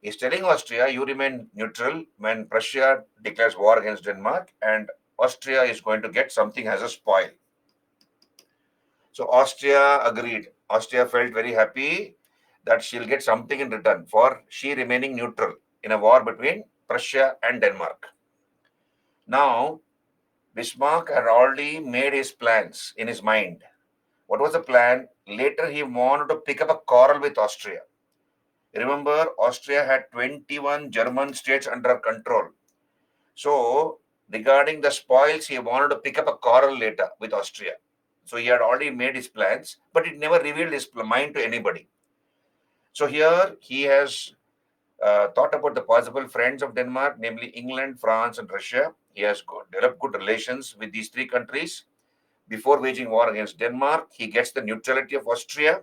He's telling Austria, you remain neutral when Prussia declares war against Denmark, and Austria is going to get something as a spoil. So Austria agreed. Austria felt very happy that she'll get something in return for she remaining neutral in a war between Prussia and Denmark. Now, Bismarck had already made his plans in his mind. What was the plan? Later, he wanted to pick up a quarrel with Austria. Remember, Austria had 21 German states under control. So, regarding the spoils, he wanted to pick up a quarrel later with Austria. So, he had already made his plans, but it never revealed his mind to anybody. So, here he has thought about the possible friends of Denmark, namely England, France, and Russia. He has developed good relations with these three countries. Before waging war against Denmark, he gets the neutrality of Austria,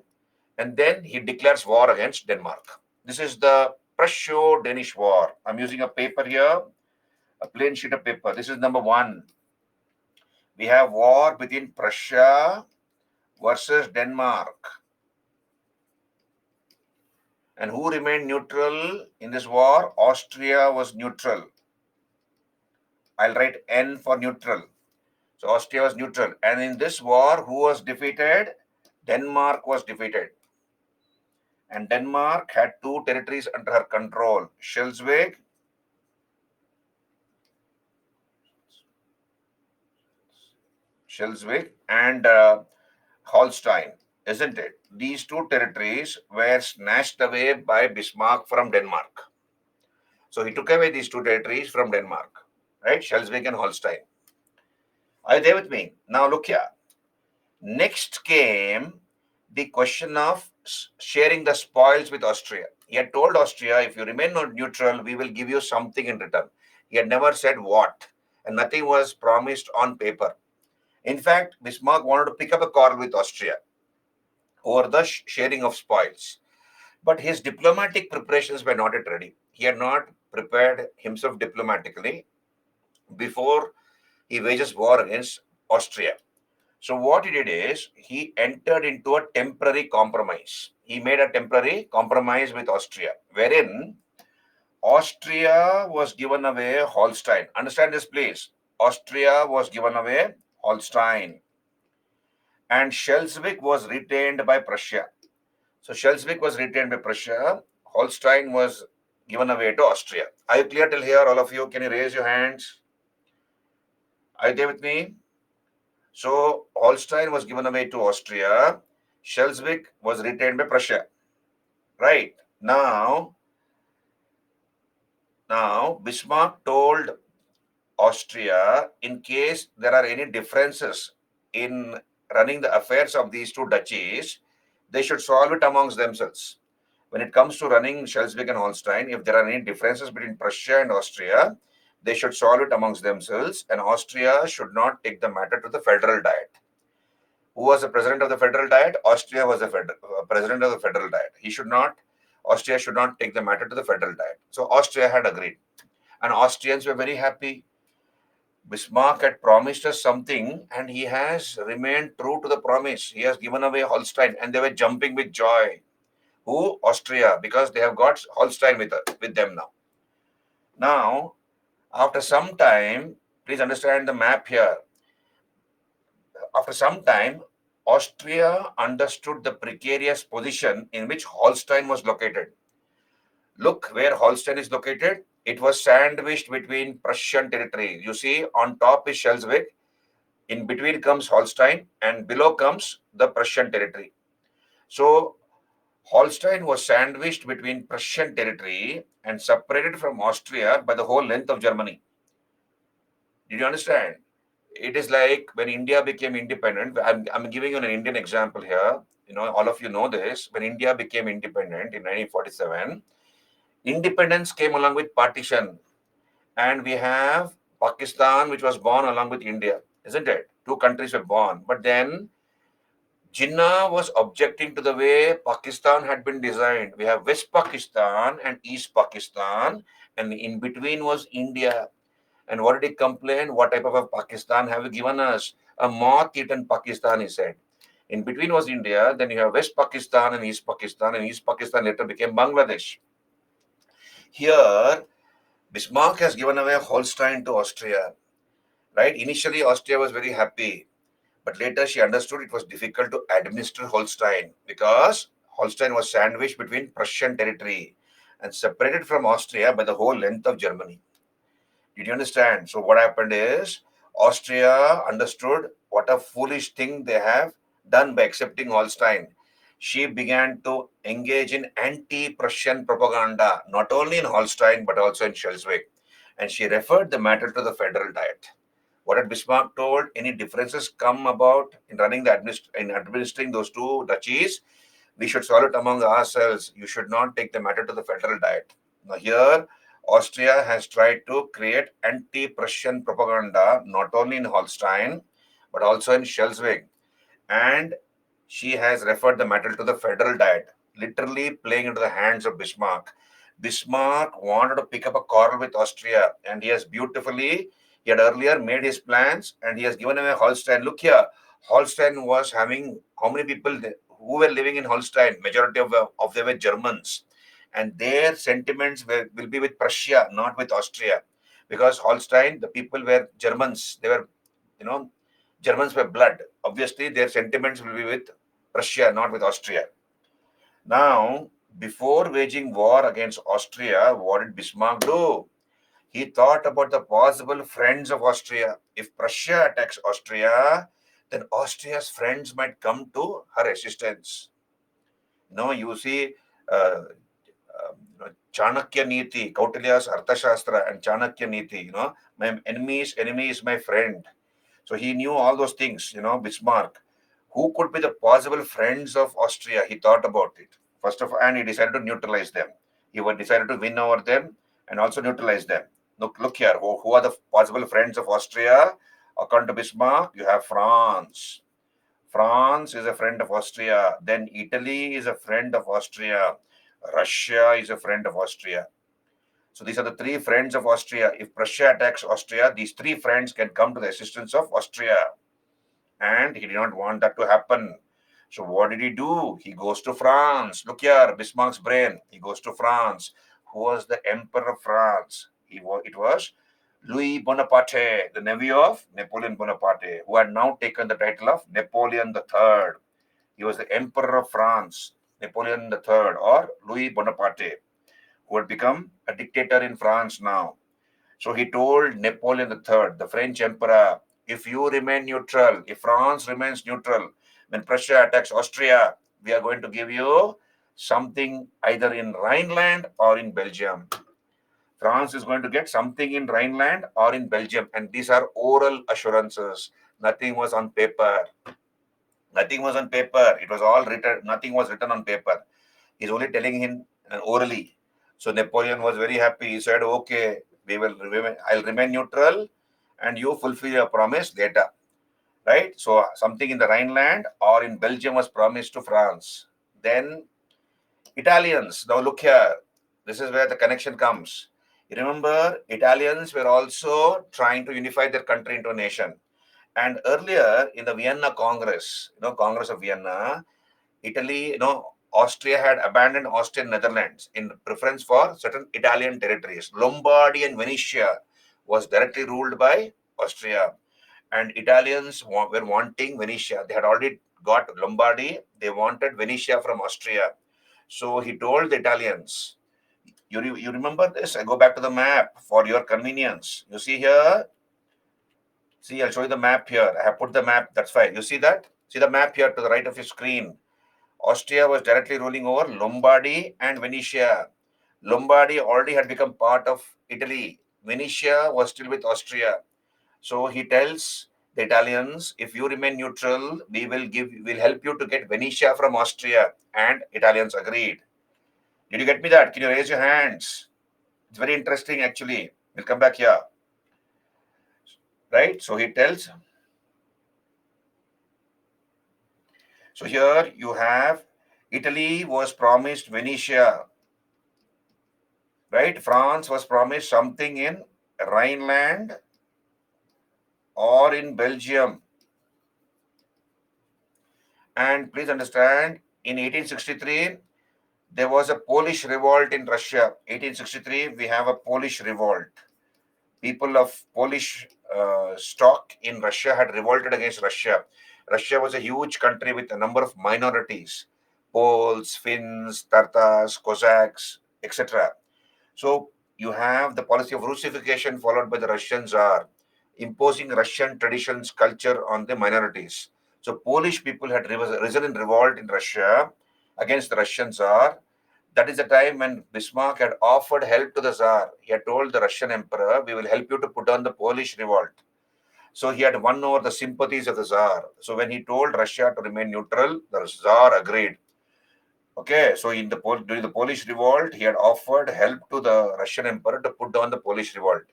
and then he declares war against Denmark. This is the Prusso-Danish War. I'm using a paper here, a plain sheet of paper. This is number one. We have war between Prussia versus Denmark. And who remained neutral in this war? Austria was neutral. I'll write N for neutral. So Austria was neutral. And in this war, who was defeated? Denmark was defeated. And Denmark had two territories under her control, Schleswig and Holstein, isn't it? These two territories were snatched away by Bismarck from Denmark. So he took away these two territories from Denmark, right? Schleswig and Holstein. Are you there with me? Now look here. Next came the question of sharing the spoils with Austria. He had told Austria, if you remain neutral, we will give you something in return. He had never said what, and nothing was promised on paper. In fact, Bismarck wanted to pick up a quarrel with Austria over the sharing of spoils. But his diplomatic preparations were not yet ready. He had not prepared himself diplomatically before he wages war against Austria. So what he did is he entered into a temporary compromise. He made a temporary compromise with Austria, wherein Austria was given away Holstein. Understand this, please. Austria was given away Holstein, and Schleswig was retained by Prussia. So Schleswig was retained by Prussia. Holstein was given away to Austria. Are you clear till here, all of you? Can you raise your hands? Are you there with me? So Holstein was given away to Austria. Schleswig was retained by Prussia. Right. Now Bismarck told Austria, in case there are any differences in running the affairs of these two duchies, they should solve it amongst themselves. When it comes to running Schleswig and Holstein, if there are any differences between Prussia and Austria, they should solve it amongst themselves, and Austria should not take the matter to the Federal Diet. Who was the president of the Federal Diet? Austria was the president of the Federal Diet. Austria should not take the matter to the Federal Diet. So Austria had agreed, and Austrians were very happy. Bismarck had promised us something, and he has remained true to the promise. He has given away Holstein, and they were jumping with joy. Who? Austria, because they have got Holstein with them now. Now, after some time, please understand the map here. After some time, Austria understood the precarious position in which Holstein was located. Look where Holstein is located. It was sandwiched between Prussian territory. You see, on top is Schleswig, in between comes Holstein, and below comes the Prussian territory. So, Holstein was sandwiched between Prussian territory and separated from Austria by the whole length of Germany. Did you understand? It is like when India became independent. I'm giving you an Indian example here. All of you know this. When India became independent in 1947, independence came along with partition. And we have Pakistan, which was born along with India, isn't it? Two countries were born. But then Jinnah was objecting to the way Pakistan had been designed. We have West Pakistan and East Pakistan, and in between was India. And what did he complain? What type of a Pakistan have you given us? A moth-eaten Pakistan, he said. In between was India, then you have West Pakistan and East Pakistan later became Bangladesh. Here, Bismarck has given away Holstein to Austria, right? Initially, Austria was very happy, but later she understood it was difficult to administer Holstein because Holstein was sandwiched between Prussian territory. and separated from Austria by the whole length of Germany. Did you understand? So what happened is Austria understood what a foolish thing they have done by accepting Holstein. She began to engage in anti-Prussian propaganda, not only in Holstein but also in Schleswig. And she referred the matter to the Federal Diet. What had Bismarck told? Any differences come about in running the in administering those two duchies, we should solve it among ourselves. You should not take the matter to the Federal Diet. Now here, Austria has tried to create anti-Prussian propaganda not only in Holstein but also in Schleswig, and she has referred the matter to the Federal Diet, literally playing into the hands of Bismarck. Bismarck wanted to pick up a quarrel with Austria, and he has beautifully, he had earlier made his plans and he has given away Holstein. Look here, Holstein was having how many people who were living in Holstein? Majority of them were Germans, and their sentiments will be with Prussia, not with Austria, because Holstein, the people were Germans. They were, you know, Germans were blood. Obviously, their sentiments will be with Prussia, not with Austria. Now, before waging war against Austria, what did Bismarck do? He thought about the possible friends of Austria. If Prussia attacks Austria, then Austria's friends might come to her assistance. No, you see, Chanakya Niti, Kautilya's Arthashastra and Chanakya Niti, my enemy's enemy is my friend. So he knew all those things, Bismarck. Who could be the possible friends of Austria? He thought about it. First of all, and he decided to neutralize them. He decided to win over them and also neutralize them. Look here. Who are the possible friends of Austria? According to Bismarck, you have France. France is a friend of Austria. Then Italy is a friend of Austria. Russia is a friend of Austria. So these are the three friends of Austria. If Prussia attacks Austria, these three friends can come to the assistance of Austria. And he did not want that to happen. So what did he do? He goes to France. Look here, Bismarck's brain. He goes to France. Who was the Emperor of France? It was Louis Bonaparte, the nephew of Napoleon Bonaparte, who had now taken the title of Napoleon III. He was the Emperor of France, Napoleon III, or Louis Bonaparte, who had become a dictator in France now. So he told Napoleon III, the French Emperor, if you remain neutral, if France remains neutral, when Prussia attacks Austria, we are going to give you something either in Rhineland or in Belgium. France is going to get something in Rhineland or in Belgium. And these are oral assurances. Nothing was on paper. Nothing was on paper. It was all written. Nothing was written on paper. He's only telling him orally. So Napoleon was very happy. He said, okay, I'll remain neutral and you fulfill your promise later. Right? So something in the Rhineland or in Belgium was promised to France. Then Italians. Now look here. This is where the connection comes. You remember, Italians were also trying to unify their country into a nation. And earlier in the Vienna Congress, Congress of Vienna, Italy, Austria had abandoned Austrian Netherlands in preference for certain Italian territories. Lombardy and Venetia was directly ruled by Austria. And Italians were wanting Venetia. They had already got Lombardy. They wanted Venetia from Austria. So he told the Italians, you remember this? I go back to the map for your convenience. You see here? See, I'll show you the map here. I have put the map. That's fine. You see that? See the map here to the right of your screen. Austria was directly ruling over Lombardy and Venetia. Lombardy already had become part of Italy. Venetia was still with Austria. So he tells the Italians, if you remain neutral, we'll help you to get Venetia from Austria. And Italians agreed. Did you get me that? Can you raise your hands? It's very interesting actually. We'll come back here. Right? So he tells. So here you have Italy was promised Venetia. Right? France was promised something in Rhineland or in Belgium. And please understand, in 1863, there was a Polish revolt in Russia. 1863, we have a Polish revolt. People of Polish stock in Russia had revolted against Russia. Russia was a huge country with a number of minorities. Poles, Finns, Tatars, Cossacks, etc. So you have the policy of Russification followed by the Russian Tsar, imposing Russian traditions, culture on the minorities. So Polish people had risen in revolt in Russia against the Russian Tsar. That is the time when Bismarck had offered help to the Tsar. He had told the Russian emperor, "We will help you to put down the Polish revolt." So he had won over the sympathies of the Tsar. So when he told Russia to remain neutral, the Tsar agreed. Okay, so during the Polish revolt, he had offered help to the Russian emperor to put down the Polish revolt.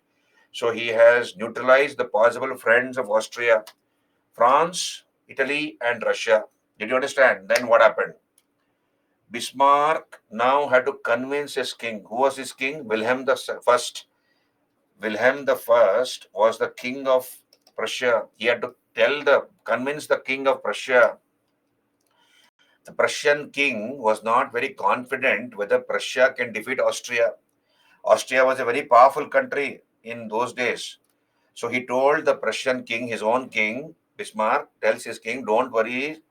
So he has neutralized the possible friends of Austria, France, Italy, and Russia. Did you understand? Then what happened? Bismarck now had to convince his king. Who was his king? Wilhelm the First. Wilhelm the First was the king of Prussia. He had to convince the king of Prussia. The Prussian king was not very confident whether Prussia can defeat Austria. Austria was a very powerful country in those days. So he told the Prussian king, his own king, Bismarck, tells his king, "Don't worry,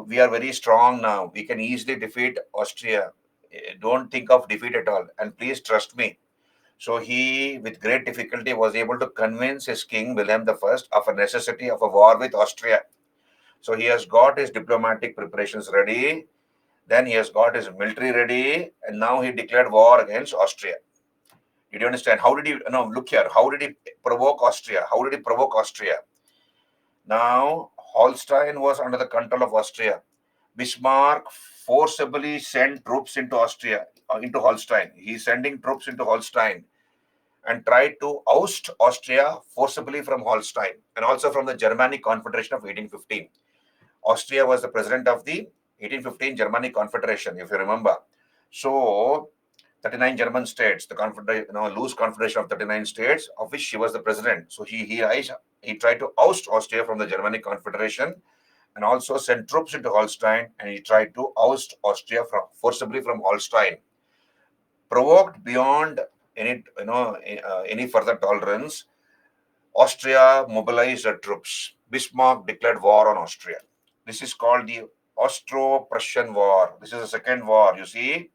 we are very strong now. We can easily defeat Austria. Don't think of defeat at all. And please trust me." So he, with great difficulty, was able to convince his king, Wilhelm I, of a necessity of a war with Austria. So he has got his diplomatic preparations ready. Then he has got his military ready. And now he declared war against Austria. Did you understand? How did he, no, look here. How did he provoke Austria? How did he provoke Austria? Now, Holstein was under the control of Austria. Bismarck forcibly sent troops into Austria, into Holstein. He's sending troops into Holstein and tried to oust Austria forcibly from Holstein and also from the Germanic Confederation of 1815. Austria was the president of the 1815 Germanic Confederation, if you remember. So, 39 German states, the loose confederation of 39 states, of which she was the president. So he tried to oust Austria from the Germanic Confederation and also sent troops into Holstein, and he tried to oust Austria forcibly from Holstein. Provoked beyond any further tolerance, Austria mobilized her troops. Bismarck declared war on Austria. This is called the Austro-Prussian War. This is the second war, you see.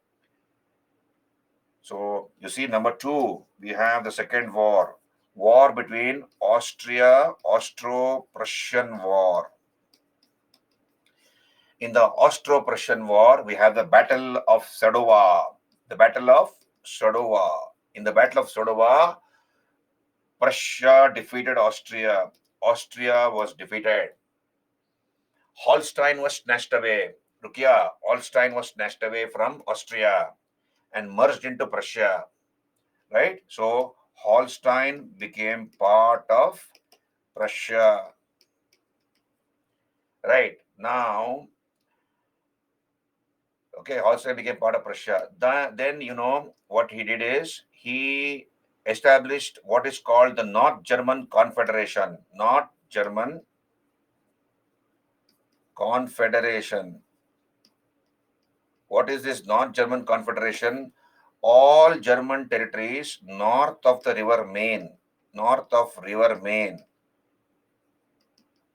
So, you see, number two, we have the second war. War between Austro-Prussian War. In the Austro-Prussian War, we have the Battle of Sadowa. The Battle of Sadowa. In the Battle of Sadowa, Prussia defeated Austria. Austria was defeated. Holstein was snatched away. Rukia, Holstein was snatched away from Austria and merged into Prussia. Right? So, Holstein became part of Prussia. Right? Now, okay, Holstein became part of Prussia. Then, what he did is he established what is called the North German Confederation. North German Confederation. What is this North German Confederation? All German territories north of the River Main,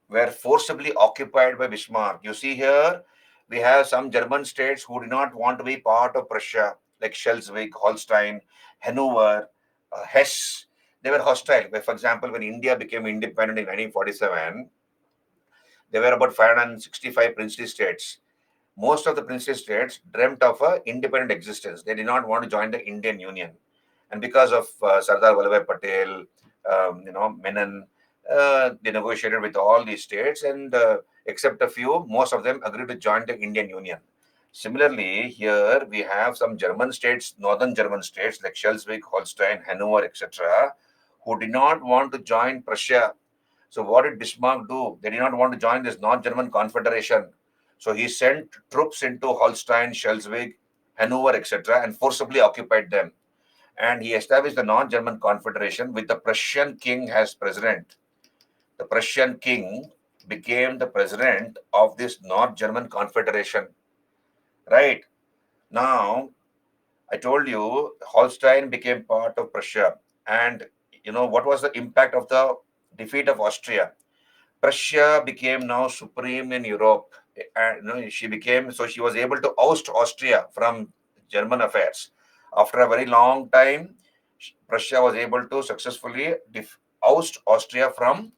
were forcibly occupied by Bismarck. You see here, we have some German states who did not want to be part of Prussia, like Schleswig, Holstein, Hanover, Hesse. They were hostile. For example, when India became independent in 1947, there were about 565 princely states. Most of the princely states dreamt of an independent existence. They did not want to join the Indian Union. And because of Sardar Vallabhbhai Patel, Menon, they negotiated with all these states, and except a few, most of them agreed to join the Indian Union. Similarly, here we have some German states, northern German states like Schleswig, Holstein, Hanover, etc., who did not want to join Prussia. So what did Bismarck do? They did not want to join this North German Confederation. So he sent troops into Holstein, Schleswig, Hanover, etc., and forcibly occupied them. And he established the North German Confederation with the Prussian king as president. The Prussian king became the president of this North German Confederation. Right. Now, I told you Holstein became part of Prussia. And what was the impact of the defeat of Austria? Prussia became now supreme in Europe. And she was able to oust Austria from German affairs. After a very long time, Prussia was able to successfully oust Austria from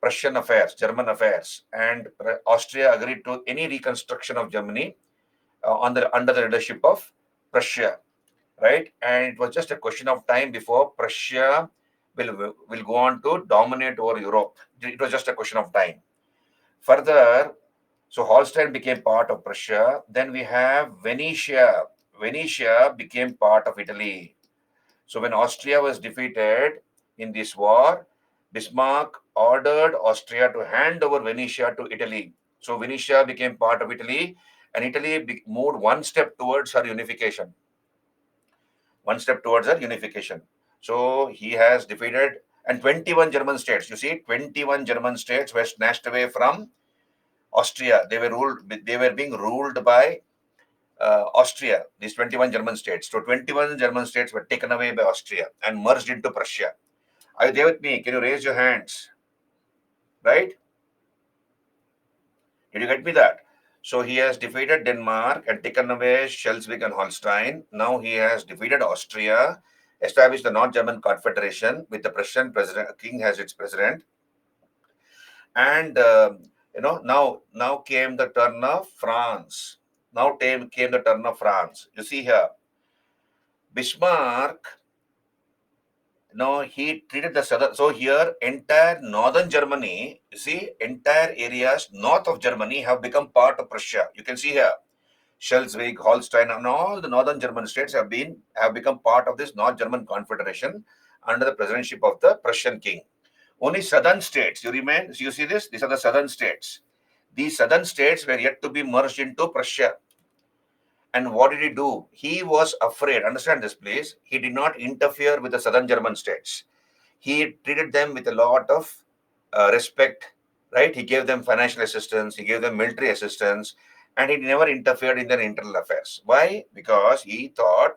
Prussian affairs, German affairs, and Austria agreed to any reconstruction of Germany under the leadership of Prussia, right? And it was just a question of time before Prussia will go on to dominate over Europe. It was just a question of time. Further, so Holstein became part of Prussia. Then we have Venetia. Venetia became part of Italy. So when Austria was defeated in this war, Bismarck ordered Austria to hand over Venetia to Italy. So Venetia became part of Italy, and Italy moved one step towards her unification. One step towards her unification. So he has defeated, and 21 German states. You see, 21 German states were snatched away from Austria. They were ruled. They were being ruled by Austria. These 21 German states. So 21 German states were taken away by Austria and merged into Prussia. Are you there with me? Can you raise your hands? Right? Did you get me that? So he has defeated Denmark and taken away Schleswig and Holstein. Now he has defeated Austria, established the North German Confederation with the Prussian president, king as its president. And now came the turn of France. Now came the turn of France. You see here, Bismarck. No, he treated the southern. So here, entire northern Germany, you see, entire areas north of Germany have become part of Prussia. You can see here, Schleswig, Holstein, and all the northern German states have become part of this North German Confederation under the presidency of the Prussian king. Only southern states, you see this? These are the southern states. These southern states were yet to be merged into Prussia. And what did he do? He was afraid. Understand this, please. He did not interfere with the southern German states. He treated them with a lot of respect, right? He gave them financial assistance, he gave them military assistance, and he never interfered in their internal affairs. Why? Because he thought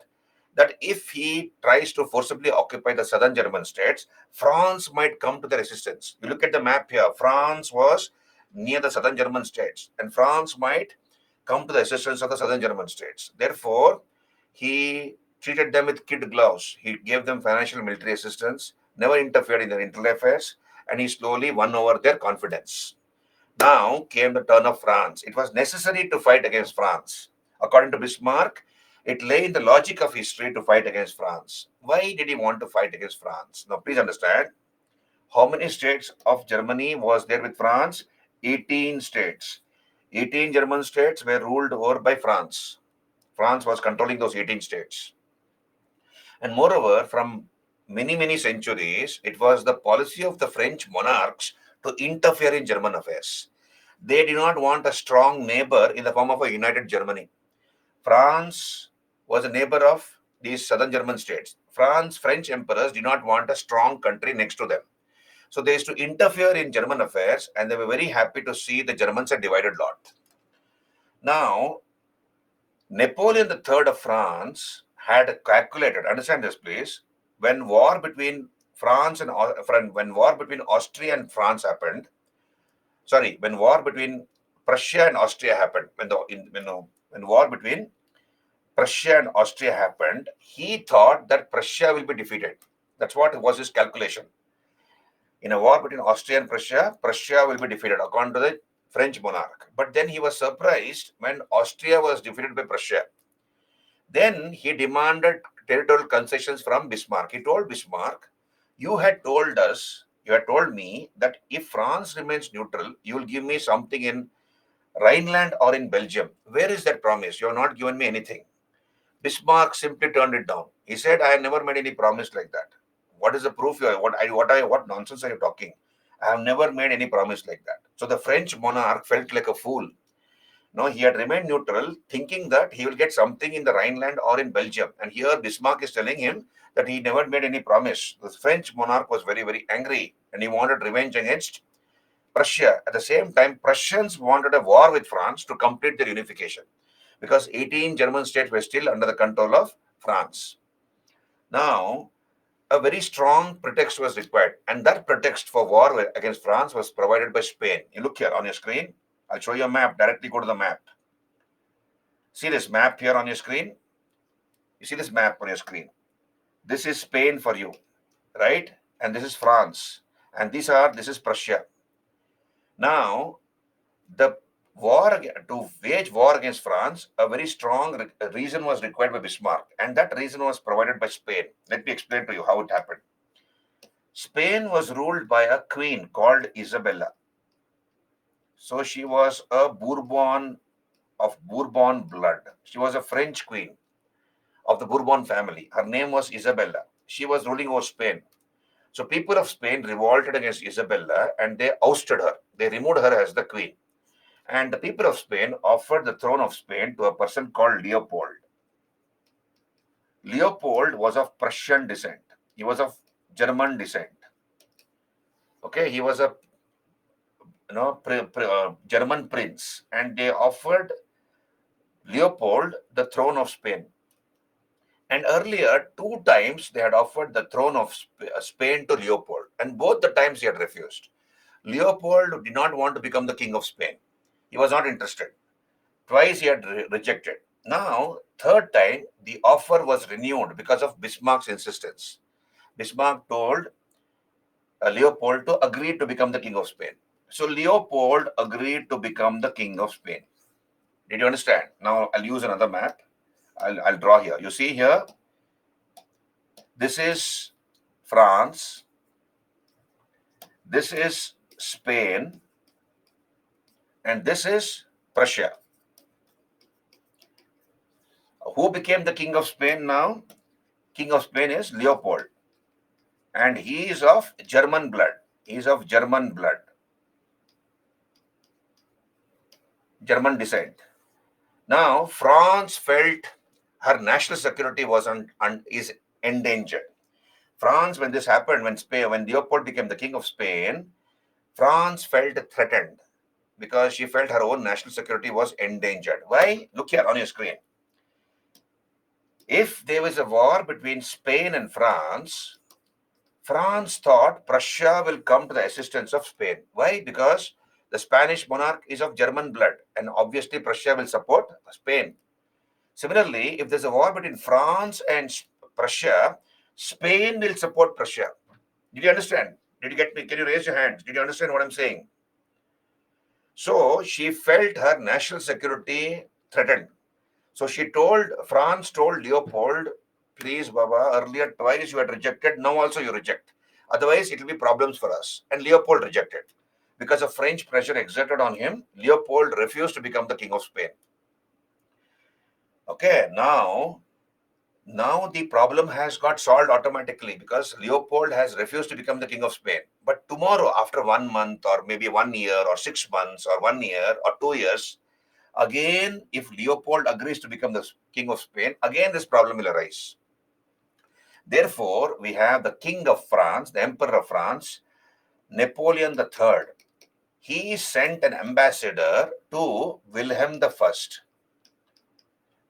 that if he tries to forcibly occupy the southern German states, France might come to their assistance. You look at the map here, France was near the southern German states, and France might come to the assistance of the southern German states. Therefore, he treated them with kid gloves. He gave them financial military assistance, never interfered in their internal affairs, and he slowly won over their confidence. Now came the turn of France. It was necessary to fight against France. According to Bismarck, it lay in the logic of history to fight against France. Why did he want to fight against France? Now, please understand, how many states of Germany was there with France? 18 states. 18 German states were ruled over by France. France was controlling those 18 states. And moreover, from many, many centuries, it was the policy of the French monarchs to interfere in German affairs. They did not want a strong neighbor in the form of a united Germany. France was a neighbor of these southern German states. French emperors did not want a strong country next to them. So they used to interfere in German affairs, and they were very happy to see the Germans had divided lot. Now, Napoleon III of France had calculated, understand this please, when war between when war between Austria and France happened, when war between Prussia and Austria happened, when war between Prussia and Austria happened, he thought that Prussia will be defeated. That's what was his calculation. In a war between Austria and Prussia, Prussia will be defeated according to the French monarch. But then he was surprised when Austria was defeated by Prussia. Then he demanded territorial concessions from Bismarck. He told Bismarck, you had told me that if France remains neutral, you will give me something in Rhineland or in Belgium. Where is that promise? You have not given me anything. Bismarck simply turned it down. He said, I have never made any promise like that. What is the proof? What nonsense are you talking? I have never made any promise like that. So the French monarch felt like a fool. No, he had remained neutral, thinking that he will get something in the Rhineland or in Belgium. And here Bismarck is telling him that he never made any promise. The French monarch was very, very angry, and he wanted revenge against Prussia. At the same time, Prussians wanted a war with France to complete their unification, because 18 German states were still under the control of France. Now, a very strong pretext was required, and that pretext for war against France was provided by Spain. You look here on your screen. I'll show you a map. Directly go to the map. See this map here on your screen. You see this map on your screen. This is Spain for you, right? And this is France. And this is Prussia. Now, the to wage war against France, a very strong reason was required by Bismarck, and that reason was provided by Spain. Let me explain to you how it happened. Spain was ruled by a queen called Isabella. So she was a Bourbon of Bourbon blood. She was a French queen of the Bourbon family. Her name was Isabella. She was ruling over Spain. So people of Spain revolted against Isabella and they ousted her. They removed her as the queen. And the people of Spain offered the throne of Spain to a person called Leopold. Leopold was of Prussian descent. He was of German descent. Okay, he was a German prince, and they offered Leopold the throne of Spain. And earlier, 2 times they had offered the throne of Spain to Leopold, and both the times he had refused. Leopold did not want to become the king of Spain. He was not interested. Twice he had rejected. Now, third time, the offer was renewed because of Bismarck's insistence. Bismarck told Leopold to agree to become the king of Spain. So Leopold agreed to become the king of Spain. Did you understand? Now I'll use another map. I'll draw here. You see here, this is France. This is Spain. And this is Prussia. Who became the king of Spain now? King of Spain is Leopold. And he is of German blood. He is of German blood. German descent. Now, France felt her national security was is endangered. France, when this happened, when Leopold became the king of Spain, France felt threatened because she felt her own national security was endangered. Why? Look here on your screen. If there was a war between Spain and France, France thought Prussia will come to the assistance of Spain. Why? Because the Spanish monarch is of German blood, and obviously Prussia will support Spain. Similarly, if there's a war between France and Prussia, Spain will support Prussia. Did you understand? Did you get me? Can you raise your hands? Did you understand what I'm saying? So she felt her national security threatened. So France told Leopold, please, Baba, earlier twice you had rejected, now also you reject. Otherwise, it will be problems for us. And Leopold rejected. Because of French pressure exerted on him, Leopold refused to become the king of Spain. Okay, now the problem has got solved automatically because Leopold has refused to become the king of Spain. But tomorrow, after 1 month or maybe 1 year or 6 months or 1 year or 2 years, again, if Leopold agrees to become the king of Spain, again this problem will arise. Therefore, we have the king of France, the emperor of France, Napoleon III. He sent an ambassador to Wilhelm I.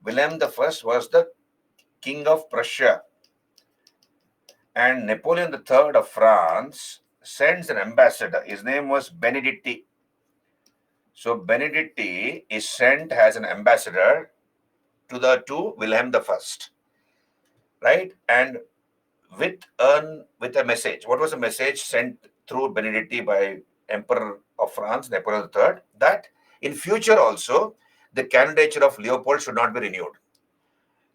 Wilhelm I was the king of Prussia. And Napoleon III of France sends an ambassador. His name was Benedetti. So Benedetti is sent as an ambassador to Wilhelm I, right? And with a message. What was the message sent through Benedetti by Emperor of France, Napoleon III? That in future also the candidature of Leopold should not be renewed.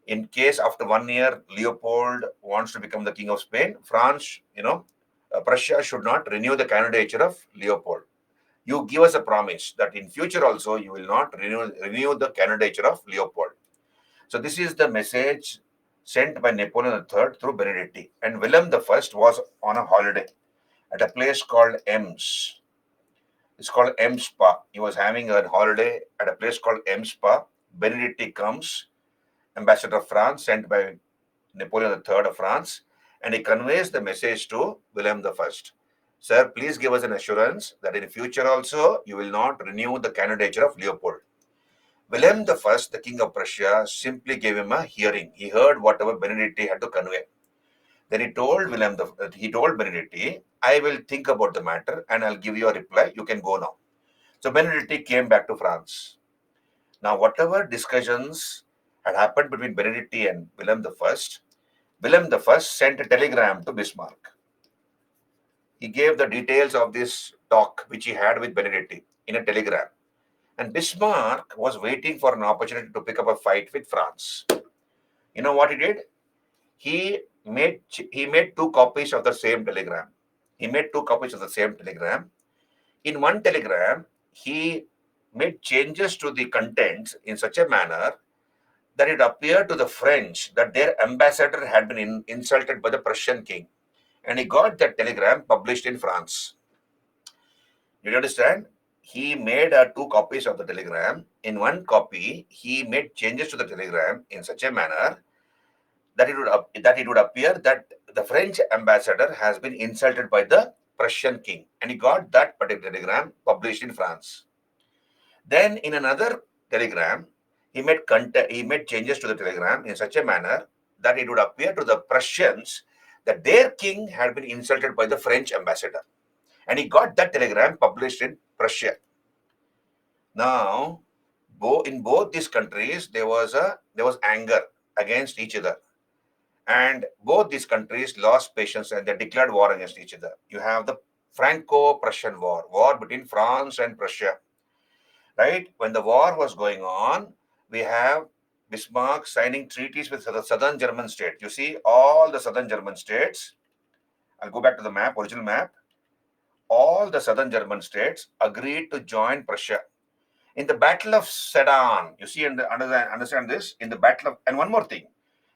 In case after 1 year Leopold wants to become the king of Spain, France, Prussia should not renew the candidature of Leopold. You give us a promise that in future also you will not renew the candidature of Leopold. So this is the message sent by Napoleon III through Benedetti. And Wilhelm I was on a holiday at a place called Ems. It's called Ems Spa. He was having a holiday at a place called Ems Spa. Benedetti comes, ambassador of France, sent by Napoleon III of France, and he conveys the message to Wilhelm I. Sir, please give us an assurance that in future also you will not renew the candidature of Leopold. Wilhelm I, the king of Prussia, simply gave him a hearing. He heard whatever Benedetti had to convey. Then he told Benedetti, I will think about the matter and I'll give you a reply. You can go now. So Benedetti came back to France. Now, whatever discussions had happened between Benedetti and Wilhelm I. Wilhelm I sent a telegram to Bismarck. He gave the details of this talk which he had with Benedetti in a telegram. And Bismarck was waiting for an opportunity to pick up a fight with France. You know what he did? He made two copies of the same telegram. He made two copies of the same telegram. In one telegram, he made changes to the contents in such a manner that it appeared to the French that their ambassador had been insulted by the Prussian king. And he got that telegram published in France. You understand? He made two copies of the telegram. In one copy, he made changes to the telegram in such a manner that it would appear that the French ambassador has been insulted by the Prussian king, and he got that particular telegram published in France. Then, in another telegram, he made changes to the telegram in such a manner that it would appear to the Prussians that their king had been insulted by the French ambassador, and he got that telegram published in Prussia. Now, in both these countries, there was anger against each other, and both these countries lost patience and they declared war against each other. You have the Franco-Prussian war between France and Prussia. Right? When the war was going on, we have Bismarck signing treaties with the southern German states. You see, all the southern German states, I'll go back to the map, original map. All the southern German states agreed to join Prussia. In the Battle of Sedan, you see, understand this, in the Battle of, and one more thing,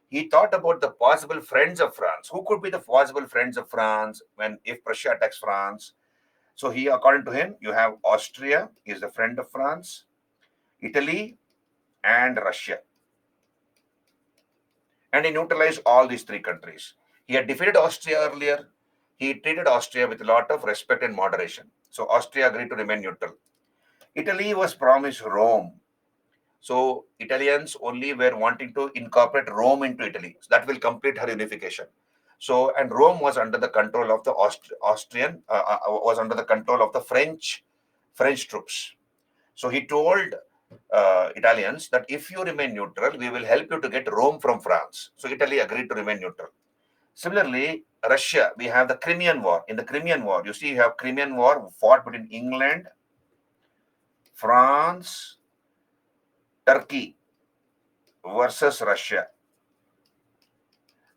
he thought about the possible friends of France. Who could be the possible friends of France if Prussia attacks France? So he, according to him, you have Austria is the friend of France, Italy, and Russia. And he neutralized all these three countries. He had defeated Austria earlier. He treated Austria with a lot of respect and moderation. So Austria agreed to remain neutral. Italy was promised Rome. So Italians only were wanting to incorporate Rome into Italy. So that will complete her unification. So, and Rome was under the control of the was under the control of the French troops. So he told Italians that if you remain neutral, we will help you to get Rome from France. So Italy agreed to remain neutral. Similarly, Russia, we have the Crimean War. In the Crimean War, you see, you have Crimean War fought between England, France, Turkey versus Russia.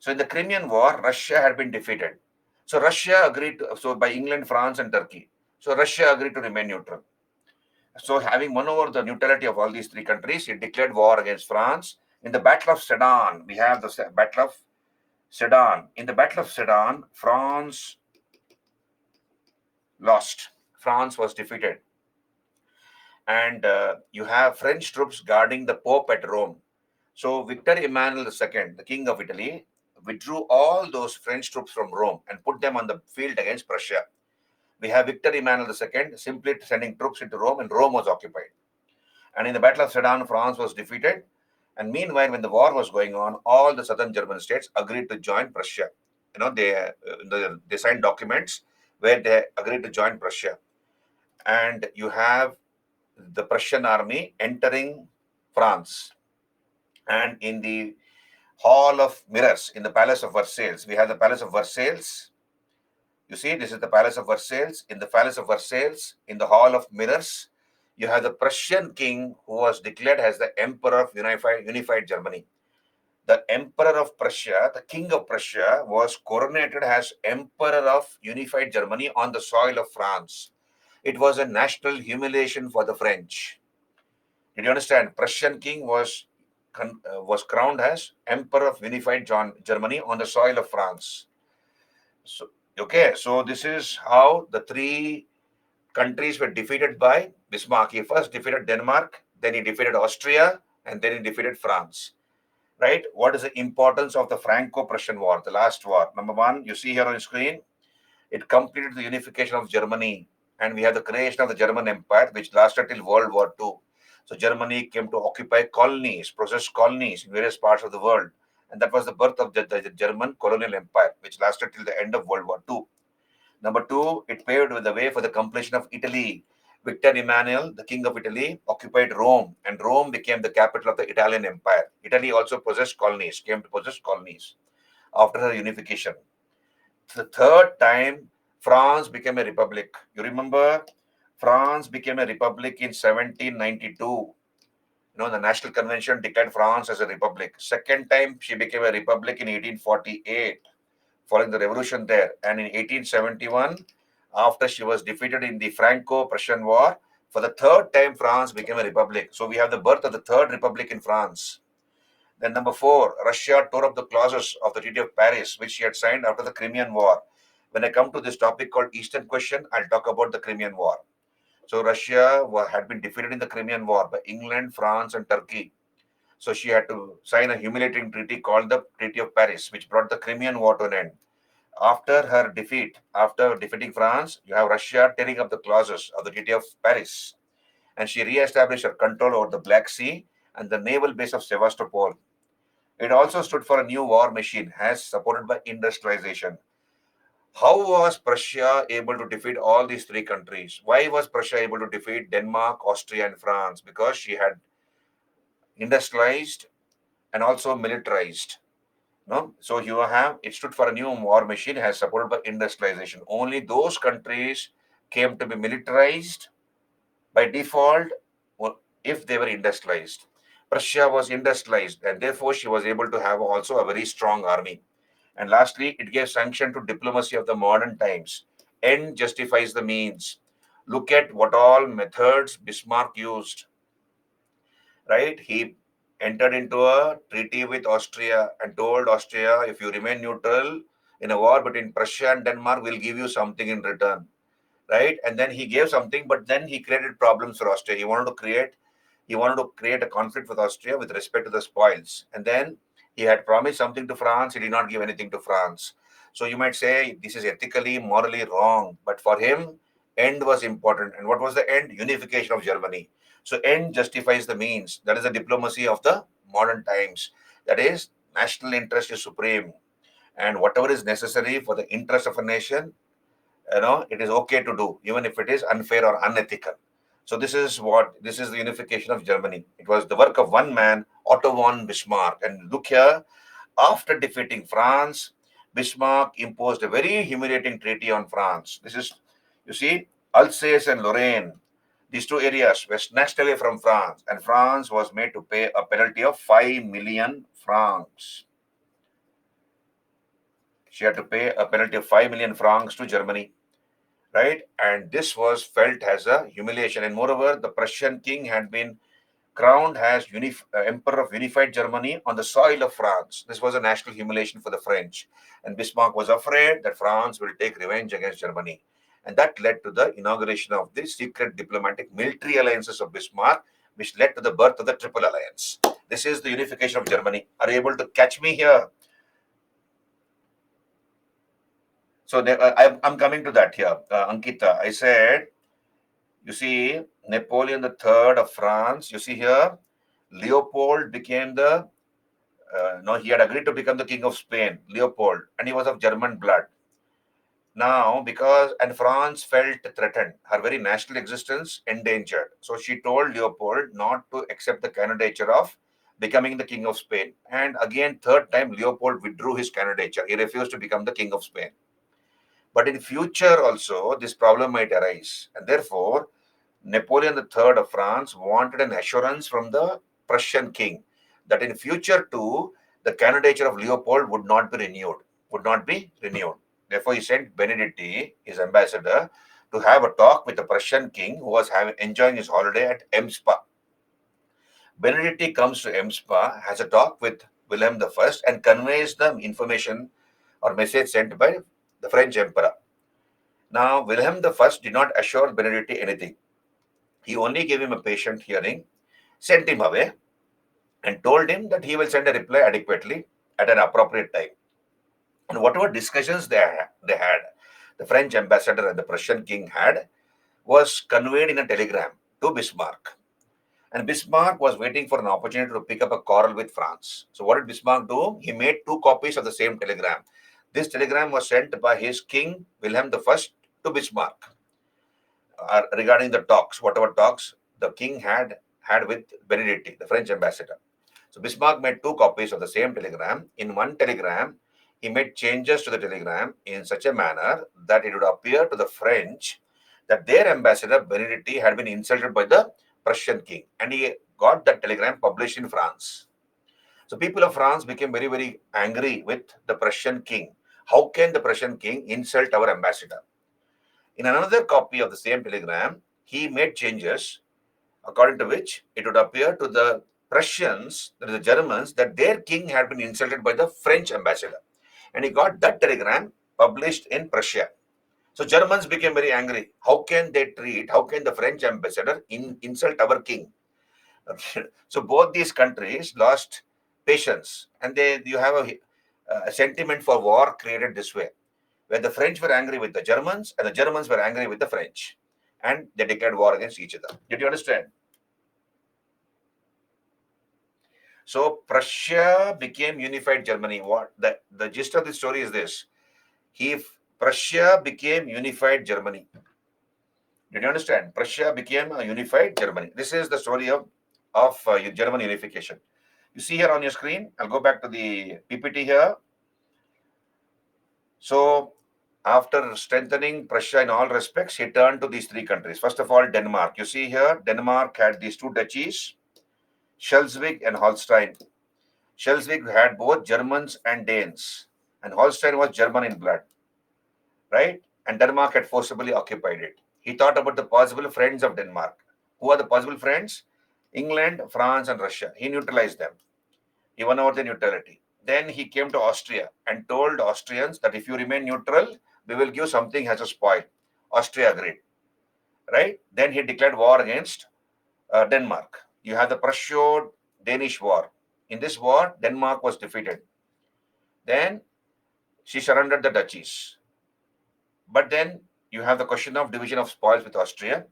So in the Crimean War, Russia had been defeated. So Russia agreed by England, France, and Turkey. So Russia agreed to remain neutral. So having won over the neutrality of all these three countries, it declared war against France. In the Battle of Sedan, we have the Battle of Sedan. In the Battle of Sedan, France lost. France was defeated. And you have French troops guarding the Pope at Rome. So Victor Emmanuel II, the King of Italy, withdrew all those French troops from Rome and put them on the field against Prussia. We have Victor Emmanuel II simply sending troops into Rome, and Rome was occupied. And in the Battle of Sedan, France was defeated. And meanwhile, when the war was going on, all the southern German states agreed to join Prussia. You know, they signed documents where they agreed to join Prussia. And you have the Prussian army entering France. And in the Hall of Mirrors, in the Palace of Versailles, we have the Palace of Versailles. You see, this is the Palace of Versailles. In the Palace of Versailles, in the Hall of Mirrors, you have the Prussian king who was declared as the Emperor of unified Germany. The Emperor of Prussia, the King of Prussia, was coronated as Emperor of unified Germany on the soil of France. It was a national humiliation for the French. Did you understand? Prussian king was crowned as Emperor of unified Germany on the soil of France. So, okay, so this is how the three countries were defeated by Bismarck. He first defeated Denmark, then he defeated Austria, and then he defeated France. Right? What is the importance of the Franco-Prussian War, the last war? Number one, you see here on the screen, it completed the unification of Germany, and we have the creation of the German Empire, which lasted till World War II. So Germany came to occupy colonies, possess colonies in various parts of the world. And that was the birth of the German colonial empire, which lasted till the end of World War II. Number two, it paved the way for the completion of Italy. Victor Emmanuel, the king of Italy, occupied Rome, and Rome became the capital of the Italian Empire. Italy also possessed colonies, came to possess colonies after her unification. The third time, France became a republic. You remember, France became a republic in 1792. The National Convention declared France as a republic. Second time, she became a republic in 1848, following the revolution there. And in 1871, after she was defeated in the Franco-Prussian War, for the third time, France became a republic. So we have the birth of the third republic in France. Then number four, Russia tore up the clauses of the Treaty of Paris, which she had signed after the Crimean War. When I come to this topic called Eastern Question, I'll talk about the Crimean War. So Russia had been defeated in the Crimean War by England, France, and Turkey. So she had to sign a humiliating treaty called the Treaty of Paris, which brought the Crimean War to an end. After her defeat, after defeating France, you have Russia tearing up the clauses of the Treaty of Paris. And she re-established her control over the Black Sea and the naval base of Sevastopol. It also stood for a new war machine, as supported by industrialization. How was Prussia able to defeat all these three countries? Why was Prussia able to defeat Denmark, Austria, and France? Because she had industrialized and also militarized. No? So you have, it stood for a new war machine, as supported by industrialization. Only those countries came to be militarized by default if they were industrialized. Prussia was industrialized, and therefore she was able to have also a very strong army. And lastly, it gave sanction to diplomacy of the modern times. End justifies the means. Look at what all methods Bismarck used, right? He entered into a treaty with Austria and told Austria, if you remain neutral in a war between Prussia and Denmark, we'll give you something in return, right? And then he gave something, but then he created problems for Austria. He wanted to create a conflict with Austria with respect to the spoils. And then he had promised something to France. He did not give anything to France. So you might say this is ethically, morally wrong. But for him, end was important. And what was the end? Unification of Germany. So end justifies the means. That is the diplomacy of the modern times. That is, national interest is supreme. And whatever is necessary for the interest of a nation, it is okay to do, even if it is unfair or unethical. So this is the unification of Germany. It was the work of one man, Otto von Bismarck. And look here, after defeating France, Bismarck imposed a very humiliating treaty on France. This is, you see, Alsace and Lorraine. These two areas were snatched away from France, and France was made to pay a penalty of 5 million francs. She had to pay a penalty of 5 million francs to Germany, right? And this was felt as a humiliation. And moreover, the Prussian king had been crowned as Emperor of Unified Germany on the soil of France. This was a national humiliation for the French. And Bismarck was afraid that France will take revenge against Germany. And that led to the inauguration of the secret diplomatic military alliances of Bismarck, which led to the birth of the Triple Alliance. This is the unification of Germany. Are you able to catch me here? So I'm coming to that here, Ankita. I said, you see, Napoleon III of France, you see here, Leopold became he had agreed to become the king of Spain, Leopold, and he was of German blood. Now, and France felt threatened, her very national existence endangered. So she told Leopold not to accept the candidature of becoming the king of Spain. And again, third time, Leopold withdrew his candidature. He refused to become the king of Spain. But in future also, this problem might arise. And therefore, Napoleon III of France wanted an assurance from the Prussian king that in future too, the candidature of Leopold would not be renewed. Therefore, he sent Benedetti, his ambassador, to have a talk with the Prussian king who was enjoying his holiday at Emspa. Benedetti comes to Emspa, has a talk with Wilhelm I, and conveys the information or message sent by the French emperor. Now, Wilhelm I did not assure Benedetti anything. He only gave him a patient hearing, sent him away, and told him that he will send a reply adequately at an appropriate time. And whatever discussions they had, the French ambassador and the Prussian king had, was conveyed in a telegram to Bismarck. And Bismarck was waiting for an opportunity to pick up a quarrel with France. So what did Bismarck do? He made 2 copies of the same telegram. This telegram was sent by his king, Wilhelm I, to Bismarck. regarding the talks, whatever talks the king had with Benedetti, the French ambassador. So Bismarck made two copies of the same telegram. In one telegram, he made changes to the telegram in such a manner that it would appear to the French that their ambassador Benedetti had been insulted by the Prussian king, and he got that telegram published in France. So people of France became very, very angry with the Prussian king. How can the Prussian king insult our ambassador? In another copy of the same telegram, he made changes according to which it would appear to the Prussians, that is the Germans, that their king had been insulted by the French ambassador. And he got that telegram published in Prussia. So Germans became very angry. How can the French ambassador insult our king? So both these countries lost patience, and you have a sentiment for war created this way, where the French were angry with the Germans and the Germans were angry with the French, and they declared war against each other. Did you understand? So Prussia became unified Germany. What the gist of the story is this: Prussia became unified Germany. Did you understand? Prussia became a unified Germany. This is the story of German unification. You see here on your screen. I'll go back to the PPT here. So after strengthening Prussia in all respects, he turned to these three countries. First of all, Denmark. You see here, Denmark had these two duchies, Schleswig and Holstein. Schleswig had both Germans and Danes, and Holstein was German in blood, right? And Denmark had forcibly occupied it. He thought about the possible friends of Denmark. Who are the possible friends? England, France, and Russia. He neutralized them. He won over the neutrality. Then he came to Austria and told Austrians that if you remain neutral, we will give something as a spoil. Austria agreed, right? Then he declared war against Denmark. You have the Prusso-Danish War. In this war, Denmark was defeated. Then she surrendered the duchies. But then you have the question of division of spoils with Austria.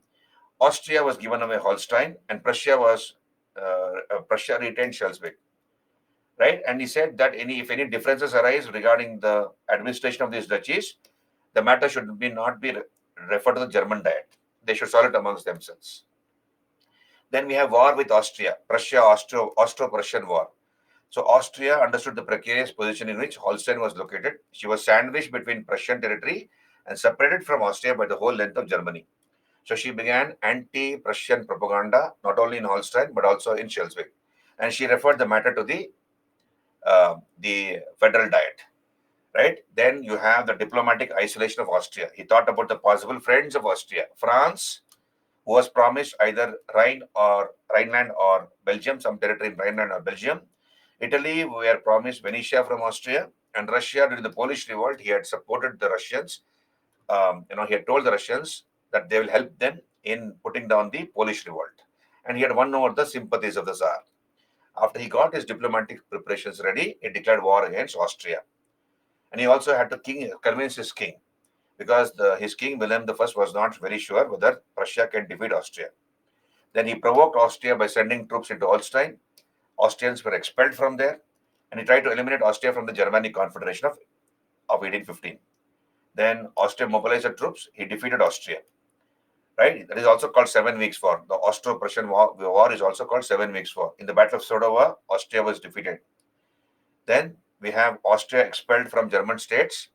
Austria was given away Holstein, and Prussia retained Schleswig, right? And he said that if any differences arise regarding the administration of these duchies, the matter should not be referred to the German Diet. They should solve it amongst themselves. Then we have war with Austria, Austro-Prussian War. So Austria understood the precarious position in which Holstein was located. She was sandwiched between Prussian territory and separated from Austria by the whole length of Germany. So she began anti-Prussian propaganda, not only in Holstein, but also in Schleswig. And she referred the matter to the Federal Diet, right? Then you have the diplomatic isolation of Austria. He thought about the possible friends of Austria. France, who was promised either Rhineland or Belgium, some territory in Rhineland or Belgium. Italy, we were promised Venetia from Austria. And Russia, during the Polish revolt, he had supported the Russians. He had told the Russians that they will help them in putting down the Polish revolt. And he had won over the sympathies of the Tsar. After he got his diplomatic preparations ready, he declared war against Austria. And he also had to convince his king, because his king, William I, was not very sure whether Prussia can defeat Austria. Then he provoked Austria by sending troops into Holstein. Austrians were expelled from there, and he tried to eliminate Austria from the Germanic Confederation of 1815. Then Austria mobilized the troops. He defeated Austria, right? That is also called 7 Weeks War. The Austro-Prussian war is also called 7 Weeks War. In the Battle of Sadowa, Austria was defeated. Then we have Austria expelled from German states.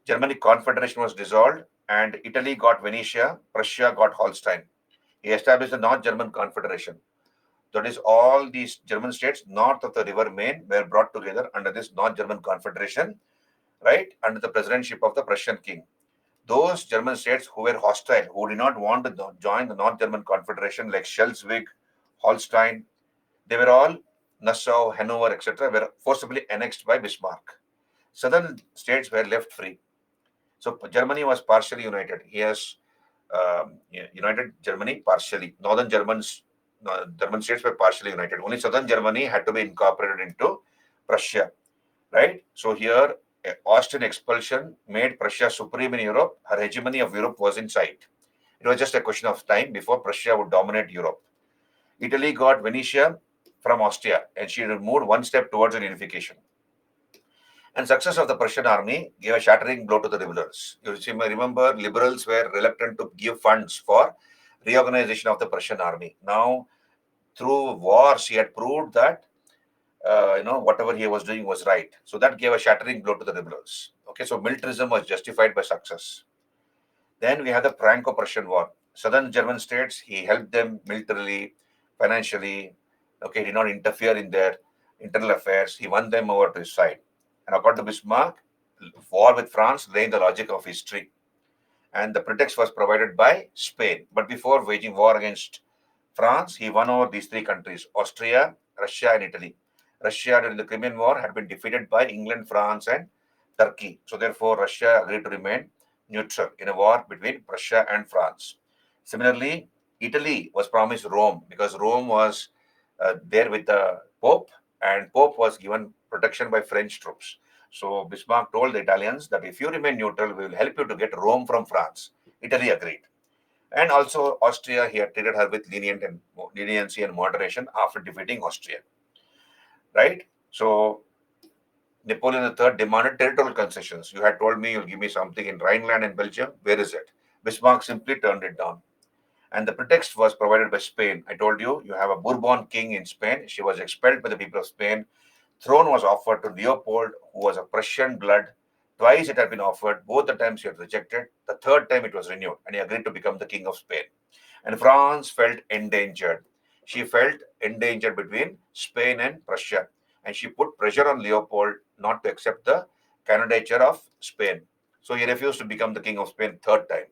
Germanic Confederation was dissolved, and Italy got Venetia, Prussia got Holstein. He established the North German Confederation. That is, all these German states north of the River Main were brought together under this North German Confederation, right, under the presidentship of the Prussian king. Those German states who were hostile, who did not want to join the North German Confederation, like Schleswig, Holstein, they were all, Nassau, Hanover, etc., were forcibly annexed by Bismarck. Southern states were left free. So Germany was partially united. He has united Germany partially. German states were partially united. Only southern Germany had to be incorporated into Prussia, right? So here, Austrian expulsion made Prussia supreme in Europe. Her hegemony of Europe was in sight. It was just a question of time before Prussia would dominate Europe. Italy got Venetia from Austria, and she moved one step towards an unification. And success of the Prussian army gave a shattering blow to the liberals. You may remember liberals were reluctant to give funds for reorganization of the Prussian army. Now, through wars, he had proved that whatever he was doing was right. So that gave a shattering blow to the liberals. Okay, so militarism was justified by success. Then we have the Franco-Prussian War. Southern German states, he helped them militarily, financially. Okay, he did not interfere in their internal affairs. He won them over to his side. And according to Bismarck, war with France lay in the logic of history. And the pretext was provided by Spain. But before waging war against France, he won over these three countries: Austria, Russia, and Italy. Russia during the Crimean War had been defeated by England, France, and Turkey. So therefore, Russia agreed to remain neutral in a war between Prussia and France. Similarly, Italy was promised Rome because Rome was there with the Pope, and Pope was given protection by French troops. So Bismarck told the Italians that if you remain neutral, we will help you to get Rome from France. Italy agreed. And also Austria, he had treated her with leniency and moderation after defeating Austria. Right? So Napoleon III demanded territorial concessions. You had told me you'll give me something in Rhineland and Belgium. Where is it? Bismarck simply turned it down. And the pretext was provided by Spain. I told you, you have a Bourbon king in Spain. She was expelled by the people of Spain. Throne was offered to Leopold, who was a Prussian blood. Twice it had been offered. Both the times he had rejected. The third time it was renewed, and he agreed to become the king of Spain. And France felt endangered. She felt endangered between Spain and Prussia, and she put pressure on Leopold not to accept the candidature of Spain. So he refused to become the king of Spain third time.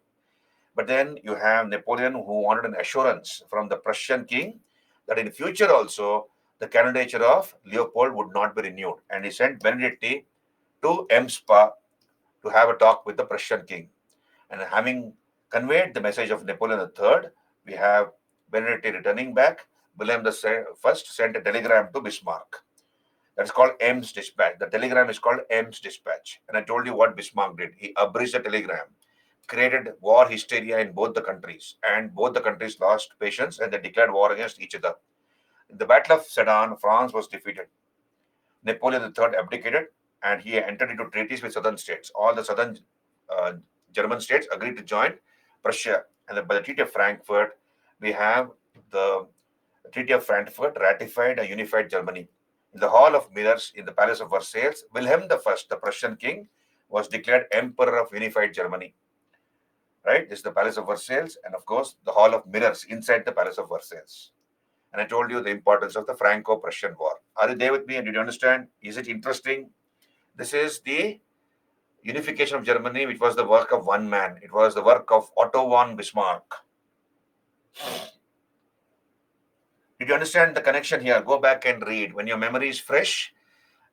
But then you have Napoleon, who wanted an assurance from the Prussian king that in future also the candidature of Leopold would not be renewed. And he sent Benedetti to Emspa to have a talk with the Prussian king. And having conveyed the message of Napoleon III, we have Benedetti returning back. William I sent a telegram to Bismarck. That's called Ems Dispatch. The telegram is called Ems Dispatch. And I told you what Bismarck did. He abridged the telegram, created war hysteria in both the countries, and both the countries lost patience and they declared war against each other. In the Battle of Sedan, France was defeated. Napoleon III abdicated and he entered into treaties with southern states. All the southern uh, German states agreed to join Prussia. And by the Treaty of Frankfurt, we have the Treaty of Frankfurt ratified a unified Germany. In the Hall of Mirrors in the Palace of Versailles, Wilhelm I, the Prussian king, was declared Emperor of Unified Germany. Right? This is the Palace of Versailles, and of course, the Hall of Mirrors inside the Palace of Versailles. And I told you the importance of the Franco-Prussian War. Are you there with me? And did you understand? Is it interesting? This is the unification of Germany, which was the work of one man. It was the work of Otto von Bismarck. Did you understand the connection here? Go back and read. When your memory is fresh,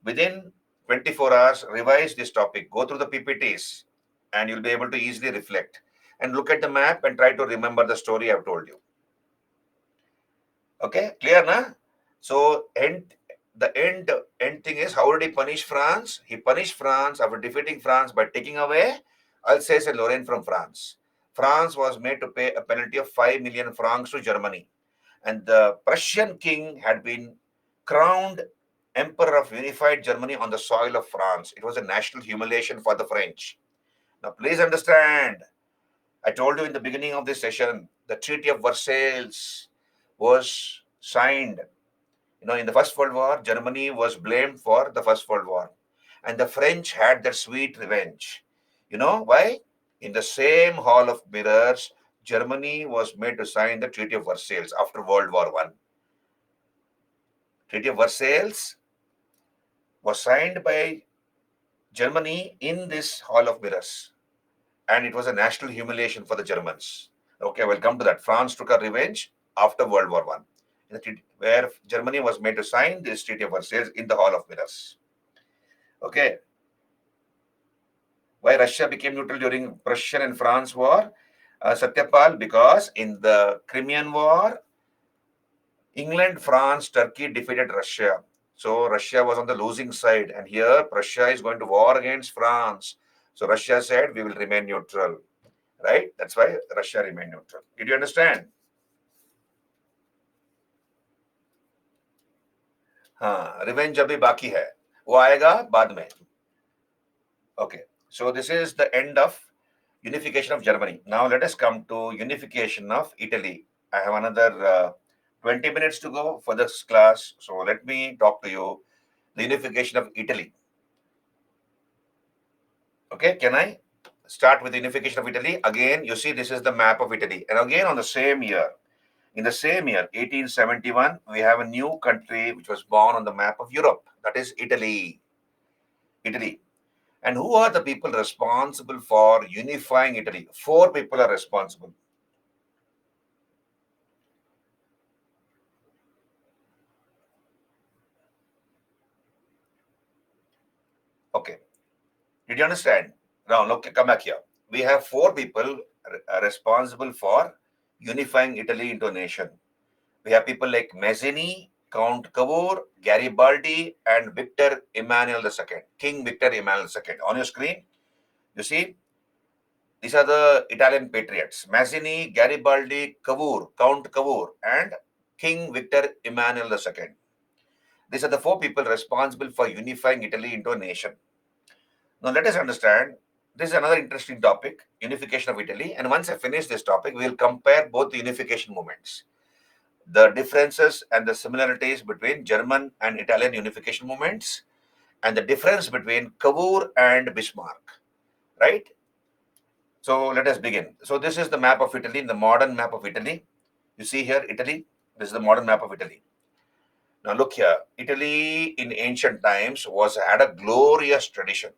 within 24 hours, revise this topic. Go through the PPTs, and you'll be able to easily reflect. And look at the map and try to remember the story I've told you. Okay, clear, na? So, the end thing is, how did he punish France? He punished France after defeating France by taking away Alsace and Lorraine from France. France was made to pay a penalty of 5 million francs to Germany. And the Prussian king had been crowned Emperor of Unified Germany on the soil of France. It was a national humiliation for the French. Now, please understand, I told you in the beginning of this session, the Treaty of Versailles was signed. In the First World War, Germany was blamed for the First World War. And the French had their sweet revenge. You know why? In the same Hall of Mirrors, Germany was made to sign the Treaty of Versailles after World War I. Treaty of Versailles was signed by Germany in this Hall of Mirrors. And it was a national humiliation for the Germans. Okay, we'll come to that. France took a revenge after World War I, where Germany was made to sign this Treaty of Versailles in the Hall of Mirrors. Okay. Why Russia became neutral during Prussian and France war? Satyapal, because in the Crimean War, England, France, Turkey defeated Russia. So Russia was on the losing side. And here Prussia is going to war against France. So Russia said, we will remain neutral. Right? That's why Russia remained neutral. Did you understand? हाँ, revenge अभी बाकी है, वो आएगा बाद में. Okay, so this is the end of unification of Germany. Now let us come to unification of Italy. I have another 20 minutes to go for this class. So let me talk to you the unification of Italy. Okay, can I start with the unification of Italy? Again, you see this is the map of Italy. And again on the same year, in the same year, 1871, we have a new country which was born on the map of Europe. That is Italy. Italy. And who are the people responsible for unifying Italy? Four people are responsible. Okay. Did you understand? Now, look, come back here. We have four people responsible for unifying Italy into a nation. We have people like Mazzini, Count Cavour, Garibaldi, and Victor Emmanuel II, King Victor Emmanuel II. On your screen, you see, these are the Italian patriots. Mazzini, Garibaldi, Cavour, Count Cavour, and King Victor Emmanuel II. These are the four people responsible for unifying Italy into a nation. Now, let us understand this is another interesting topic, unification of Italy. And once I finish this topic, we will compare both the unification movements, the differences and the similarities between German and Italian unification movements, and the difference between Cavour and Bismarck, right? So let us begin. So this is the map of Italy, the modern map of Italy. You see here, Italy. This is the modern map of Italy. Now look here. Italy in ancient times had a glorious tradition.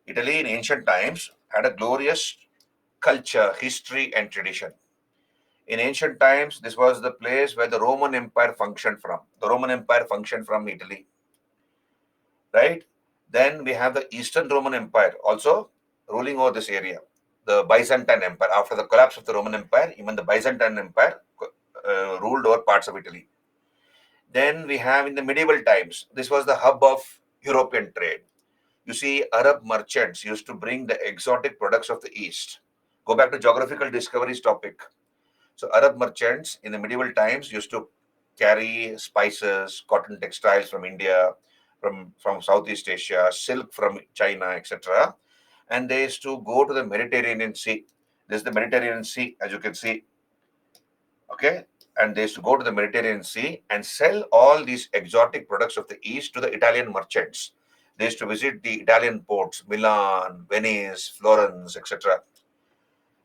Italy in ancient times had a glorious culture, history, and tradition. In ancient times, this was the place where the Roman Empire functioned from. The Roman Empire functioned from Italy, right? Then we have the Eastern Roman Empire also ruling over this area. The Byzantine Empire, after the collapse of the Roman Empire, even the Byzantine Empire ruled over parts of Italy. Then we have in the medieval times, this was the hub of European trade. You see, Arab merchants used to bring the exotic products of the East. Go back to geographical discoveries topic. So Arab merchants in the medieval times used to carry spices, cotton textiles from India, from Southeast Asia, silk from China, etc. And they used to go to the Mediterranean Sea. This is the Mediterranean Sea, as you can see. Okay. And they used to go to the Mediterranean Sea and sell all these exotic products of the East to the Italian merchants. They used to visit the Italian ports, Milan, Venice, Florence, etc.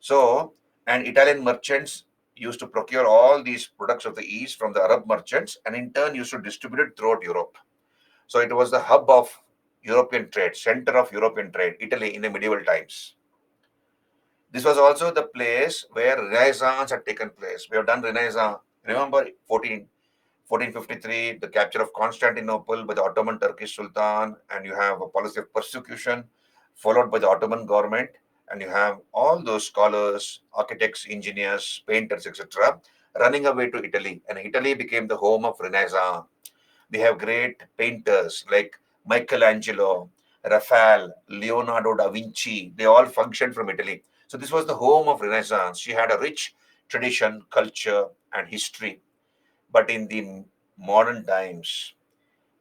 So, and Italian merchants used to procure all these products of the East from the Arab merchants and in turn used to distribute it throughout Europe. So, it was the hub of European trade, center of European trade, Italy in the medieval times. This was also the place where Renaissance had taken place. We have done Renaissance. Remember 1453, the capture of Constantinople by the Ottoman Turkish Sultan, and you have a policy of persecution followed by the Ottoman government, and you have all those scholars, architects, engineers, painters, etc., running away to Italy, and Italy became the home of Renaissance. We have great painters like Michelangelo, Raphael, Leonardo da Vinci. They all functioned from Italy. So this was the home of Renaissance. She had a rich tradition, culture, and history. But in the modern times,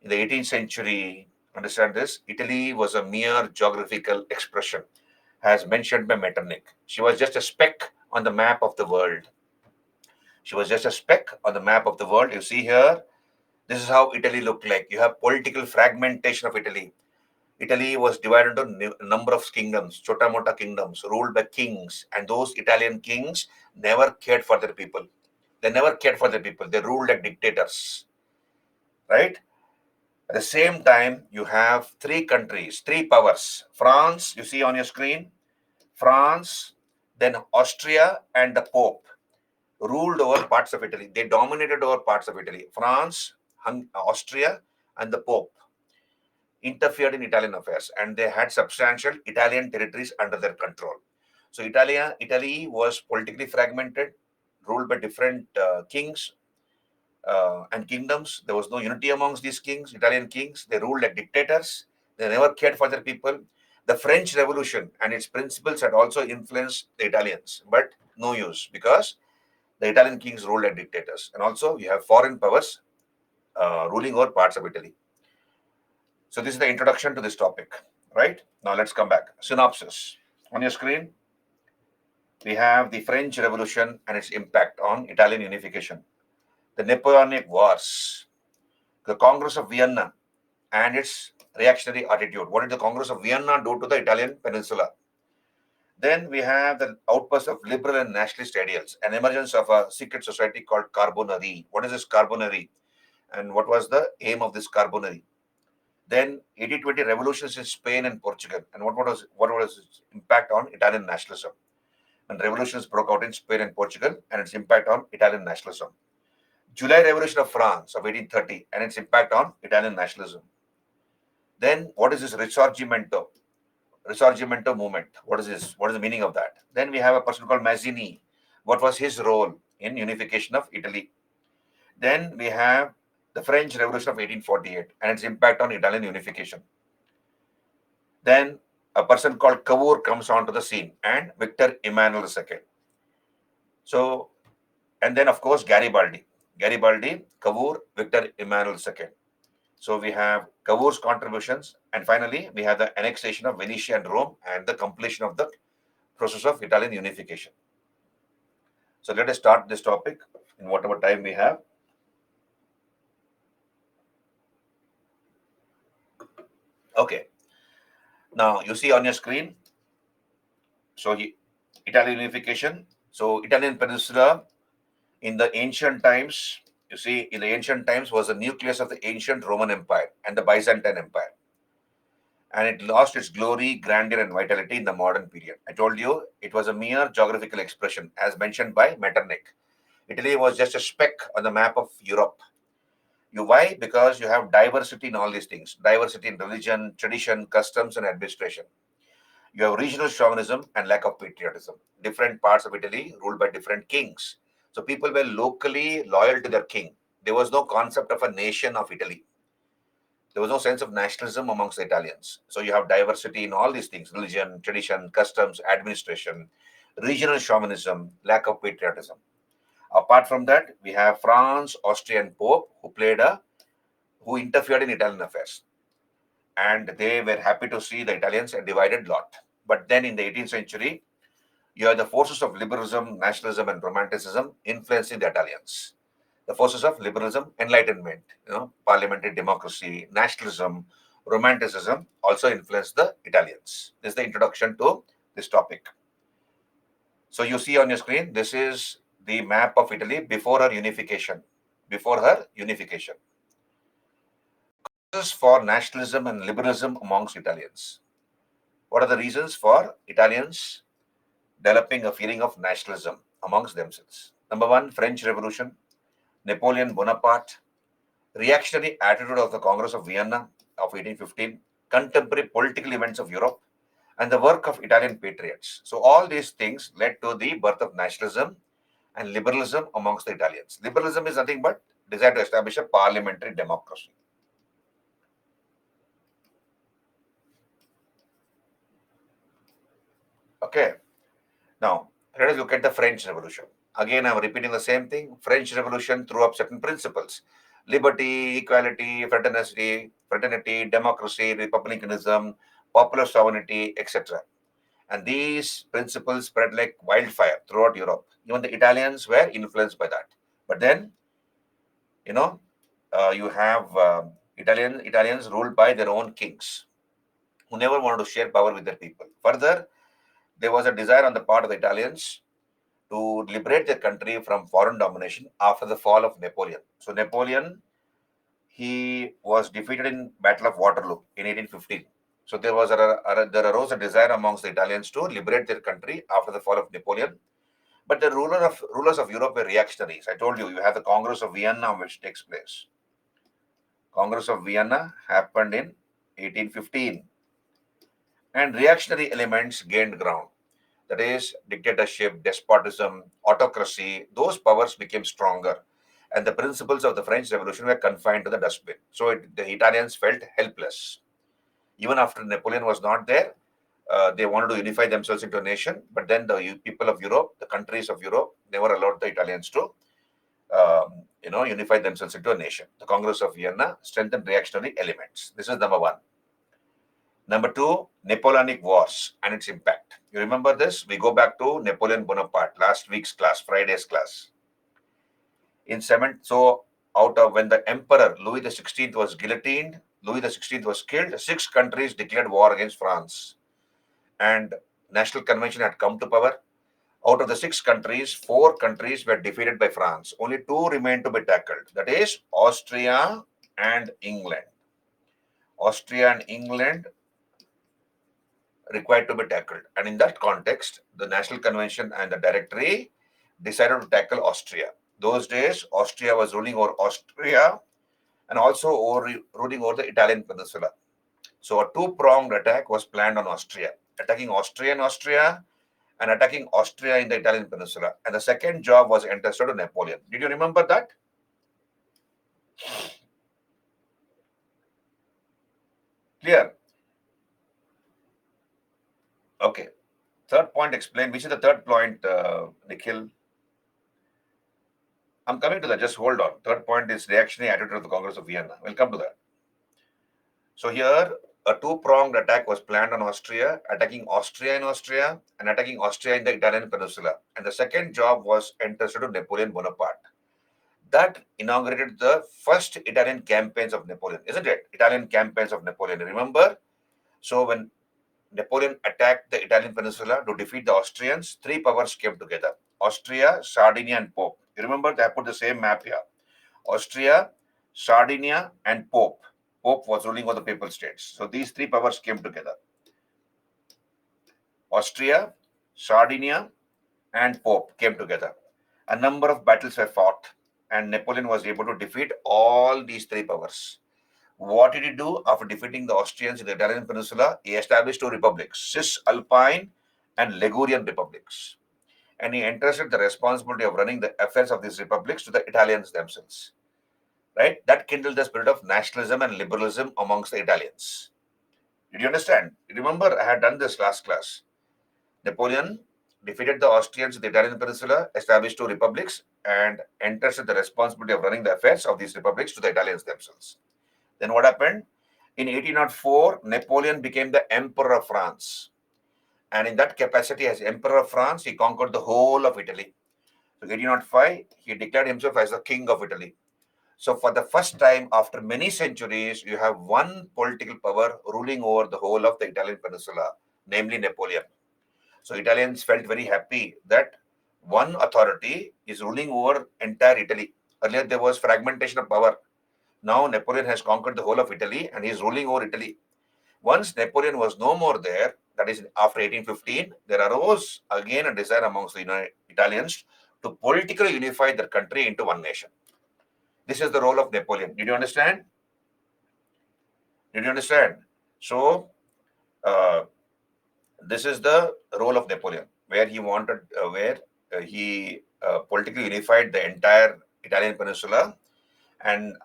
in the 18th century, understand this, Italy was a mere geographical expression, as mentioned by Metternich. She was just a speck on the map of the world. She was just a speck on the map of the world. You see here, this is how Italy looked like. You have political fragmentation of Italy. Italy was divided into a number of kingdoms, chota mota kingdoms, ruled by kings. And those Italian kings never cared for their people. They never cared for their people. They ruled like dictators, right? At the same time, you have three countries, three powers. France, you see on your screen, France, then Austria, and the Pope ruled over parts of Italy. They dominated over parts of Italy. France, Austria, and the Pope interfered in Italian affairs, and they had substantial Italian territories under their control. So Italy was politically fragmented, ruled by different kings and kingdoms. There was no unity amongst these kings, Italian kings. They ruled like dictators. They never cared for their people. The French Revolution and its principles had also influenced the Italians, but no use because the Italian kings ruled like dictators. And also, you have foreign powers ruling over parts of Italy. So, this is the introduction to this topic. right? Now let's come back. Synopsis. On your screen, we have the French Revolution and its impact on Italian unification, the Napoleonic Wars, the Congress of Vienna and its reactionary attitude. What did the Congress of Vienna do to the Italian peninsula? Then we have the outburst of liberal and nationalist ideals, an emergence of a secret society called Carbonari. What is this Carbonari? And what was the aim of this Carbonari? Then 80-20 revolutions in Spain and Portugal. And what was its impact on Italian nationalism? And revolutions broke out in Spain and Portugal and its impact on Italian nationalism. July Revolution of France of 1830 and its impact on Italian nationalism. Then what is this Risorgimento? Risorgimento movement. What is this? What is the meaning of that? Then we have a person called Mazzini. What was his role in unification of Italy? Then we have the French Revolution of 1848 and its impact on Italian unification. Then a person called Cavour comes onto the scene and Victor Emmanuel II. So, and then of course Garibaldi. Garibaldi, Cavour, Victor Emmanuel II. So we have Cavour's contributions, and finally we have the annexation of Venetia and Rome and the completion of the process of Italian unification. So let us start this topic in whatever time we have. Okay. Now you see on your screen. So Italian unification. So Italian peninsula in the ancient times, you see, in the ancient times was the nucleus of the ancient Roman Empire and the Byzantine Empire. And it lost its glory, grandeur, and vitality in the modern period. I told you it was a mere geographical expression, as mentioned by Metternich. Italy was just a speck on the map of Europe. Why? Because you have diversity in all these things, diversity in religion, tradition, customs, and administration. You have regional chauvinism and lack of patriotism. Different parts of Italy ruled by different kings. So people were locally loyal to their king. There was no concept of a nation of Italy. There was no sense of nationalism amongst the Italians. So you have diversity in all these things: religion, tradition, customs, administration, regional chauvinism, lack of patriotism. Apart from that, we have France, Austrian Pope, who interfered in Italian affairs. And they were happy to see the Italians a divided lot. But then in the 18th century, you have the forces of liberalism, nationalism, and romanticism influencing the Italians. The forces of liberalism, enlightenment, parliamentary democracy, nationalism, romanticism also influenced the Italians. This is the introduction to this topic. So you see on your screen, this is the map of Italy before her unification. Before her unification. Causes for nationalism and liberalism amongst Italians. What are the reasons for Italians developing a feeling of nationalism amongst themselves? Number one, French Revolution, Napoleon Bonaparte, reactionary attitude of the Congress of Vienna of 1815, contemporary political events of Europe, and the work of Italian patriots. So all these things led to the birth of nationalism and liberalism amongst the Italians. Liberalism is nothing but desire to establish a parliamentary democracy. Okay. Now, let us look at the French Revolution. Again, I'm repeating the same thing. French Revolution threw up certain principles: liberty, equality, fraternity, democracy, republicanism, popular sovereignty, etc. And these principles spread like wildfire throughout Europe. Even the Italians were influenced by that. But then, you have Italians ruled by their own kings who never wanted to share power with their people. Further, there was a desire on the part of the Italians to liberate their country from foreign domination after the fall of Napoleon. So Napoleon, he was defeated in Battle of Waterloo in 1815. So there arose a desire amongst the Italians to liberate their country after the fall of Napoleon. But the rulers of Europe were reactionaries. I told you, you have the Congress of Vienna, which takes place. Congress of Vienna happened in 1815. And reactionary elements gained ground. That is, dictatorship, despotism, autocracy, those powers became stronger. And the principles of the French Revolution were confined to the dustbin. So the Italians felt helpless. Even after Napoleon was not there, they wanted to unify themselves into a nation. But then the people of Europe, the countries of Europe, never allowed the Italians to unify themselves into a nation. The Congress of Vienna strengthened reactionary elements. This is number one. Number two, Napoleonic Wars and its impact. You remember this? We go back to Napoleon Bonaparte, last week's class, Friday's class. In so out of when the Emperor Louis XVI was guillotined, Louis XVI was killed, 6 countries declared war against France. And National Convention had come to power. Out of the 6 countries, 4 countries were defeated by France. Only 2 remained to be tackled. That is Austria and England. Austria and England required to be tackled. And in that context, the National Convention and the Directory decided to tackle Austria. Those days, Austria was ruling over Austria and also ruling over the Italian peninsula. So a two-pronged attack was planned on Austria, attacking Austria in Austria and attacking Austria in the Italian peninsula. And the second job was entrusted to Napoleon. Did you remember that? Clear? Okay. Third point explain. Which is the third point, Nikhil? I'm coming to that. Just hold on. Third point is reactionary attitude of the Congress of Vienna. We'll come to that. So here, a two-pronged attack was planned on Austria, attacking Austria in Austria and attacking Austria in the Italian peninsula. And the second job was entrusted to Napoleon Bonaparte. That inaugurated the first Italian campaigns of Napoleon, isn't it? Italian campaigns of Napoleon. Remember? So when Napoleon attacked the Italian peninsula to defeat the Austrians, 3 powers came together. Austria, Sardinia, and Pope. You remember, I put the same map here. Austria, Sardinia, and Pope. Pope was ruling over the Papal States. So these 3 powers came together. Austria, Sardinia, and Pope came together. A number of battles were fought, and Napoleon was able to defeat all these 3 powers. What did he do after defeating the Austrians in the Italian peninsula? He established 2 republics, Cisalpine and Ligurian republics. And he entrusted the responsibility of running the affairs of these republics to the Italians themselves. Right? That kindled the spirit of nationalism and liberalism amongst the Italians. Did you understand? Remember, I had done this last class. Napoleon defeated the Austrians in the Italian peninsula, established 2 republics, and entrusted the responsibility of running the affairs of these republics to the Italians themselves. Then what happened? In 1804, Napoleon became the Emperor of France. And in that capacity as Emperor of France, he conquered the whole of Italy. So 1805, he declared himself as the King of Italy. So for the first time after many centuries, you have one political power ruling over the whole of the Italian peninsula, namely Napoleon. So Italians felt very happy that one authority is ruling over entire Italy. Earlier there was fragmentation of power. Now Napoleon has conquered the whole of Italy and he is ruling over Italy. Once Napoleon was no more there, that is after 1815, there arose again a desire amongst the Italians to politically unify their country into one nation. This is the role of Napoleon. Did you understand? Did you understand? So, this is the role of Napoleon, where he wanted, he politically unified the entire Italian peninsula, and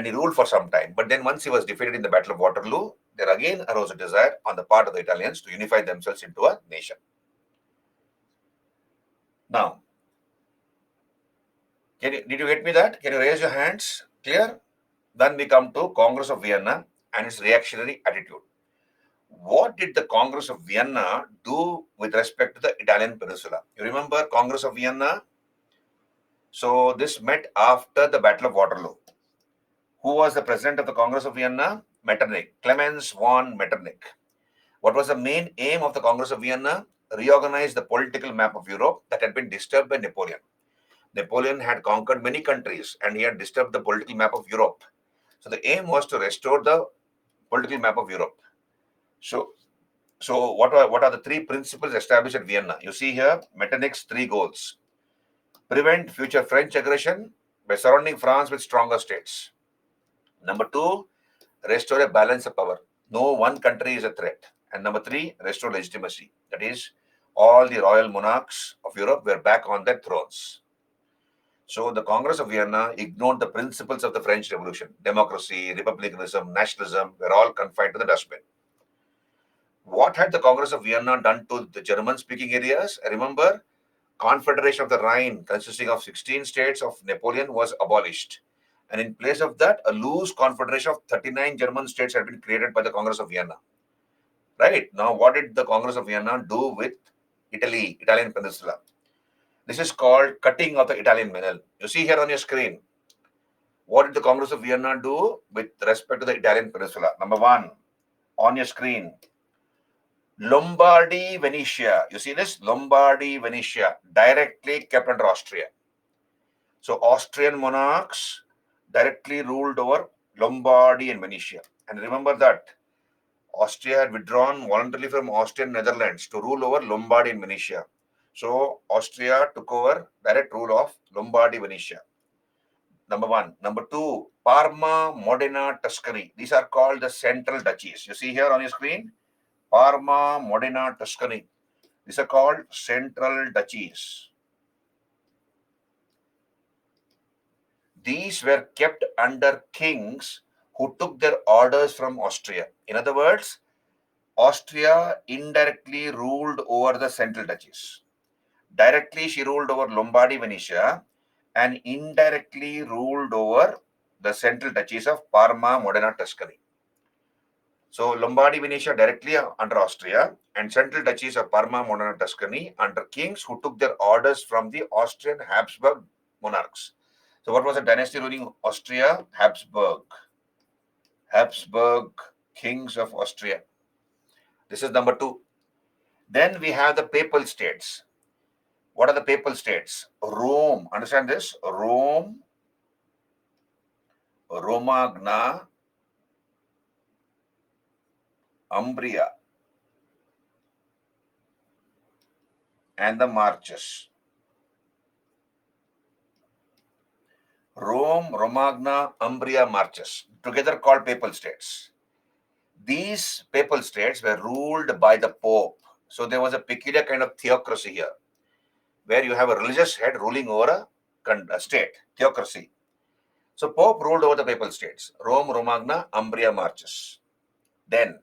he ruled for some time. But then once he was defeated in the Battle of Waterloo, there again arose a desire on the part of the Italians to unify themselves into a nation. Now, did you get me that? Can you raise your hands? Clear? Then we come to Congress of Vienna and its reactionary attitude. What did the Congress of Vienna do with respect to the Italian peninsula? You remember Congress of Vienna? So this met after the Battle of Waterloo. Who was the president of the Congress of Vienna? Metternich, Clemens von Metternich. What was the main aim of the Congress of Vienna? Reorganize the political map of Europe that had been disturbed by Napoleon. Napoleon had conquered many countries and he had disturbed the political map of Europe. So the aim was to restore the political map of Europe. So what are the 3 principles established at Vienna? You see here, Metternich's 3 goals. Prevent future French aggression by surrounding France with stronger states. Number 2, restore a balance of power. No one country is a threat. And number 3, restore legitimacy. That is, all the royal monarchs of Europe were back on their thrones. So the Congress of Vienna ignored the principles of the French Revolution. Democracy, republicanism, nationalism were all confined to the dustbin. What had the Congress of Vienna done to the German-speaking areas? Remember, Confederation of the Rhine, consisting of 16 states of Napoleon, was abolished. And in place of that, a loose confederation of 39 German states had been created by the Congress of Vienna. Right? Now, what did the Congress of Vienna do with Italy, Italian peninsula? This is called cutting of the Italian melon. You see here on your screen, what did the Congress of Vienna do with respect to the Italian peninsula? Number one, on your screen, Lombardy, Venetia. You see this? Lombardy, Venetia, directly kept under Austria. So Austrian monarchs directly ruled over Lombardy and Venetia. And remember that Austria had withdrawn voluntarily from Austrian Netherlands to rule over Lombardy and Venetia. So Austria took over direct rule of Lombardy, Venetia. Number one. Number two, Parma, Modena, Tuscany. These are called the central duchies. You see here on your screen, Parma, Modena, Tuscany. These are called central duchies. These were kept under kings who took their orders from Austria. In other words, Austria indirectly ruled over the central duchies. Directly, she ruled over Lombardy, Venetia, and indirectly ruled over the central duchies of Parma, Modena, Tuscany. So Lombardy, Venetia directly under Austria, and central duchies of Parma, Modena, Tuscany under kings who took their orders from the Austrian Habsburg monarchs. So what was the dynasty ruling Austria? Habsburg. Habsburg kings of Austria. This is number two. Then we have the papal states. What are the papal states? Rome. Understand this? Rome, Romagna, Umbria, and the Marches. Rome, Romagna, Umbria, Marches, together called papal states. These papal states were ruled by the Pope. So there was a peculiar kind of theocracy here, where you have a religious head ruling over a state, theocracy. So Pope ruled over the papal states, Rome, Romagna, Umbria, Marches. Then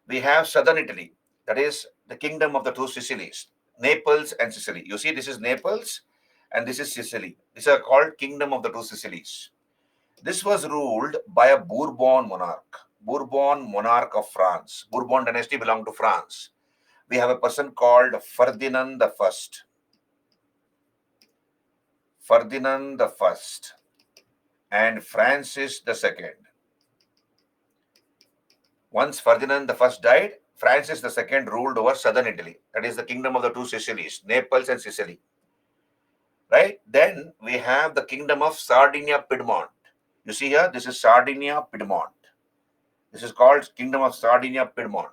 we have southern Italy, that is the kingdom of the two Sicilies, Naples and Sicily. You see, this is Naples and this is Sicily. These are called kingdom of the two Sicilies. This was ruled by a Bourbon monarch of France. Bourbon dynasty belonged to France. We have a person called Ferdinand the First. Ferdinand the First and Francis the Second. Once Ferdinand the First died, Francis the Second ruled over southern Italy. That is the kingdom of the two Sicilies, Naples and Sicily. Right? Then we have the kingdom of Sardinia, Piedmont. You see here, this is Sardinia, Piedmont. This is called kingdom of Sardinia, Piedmont.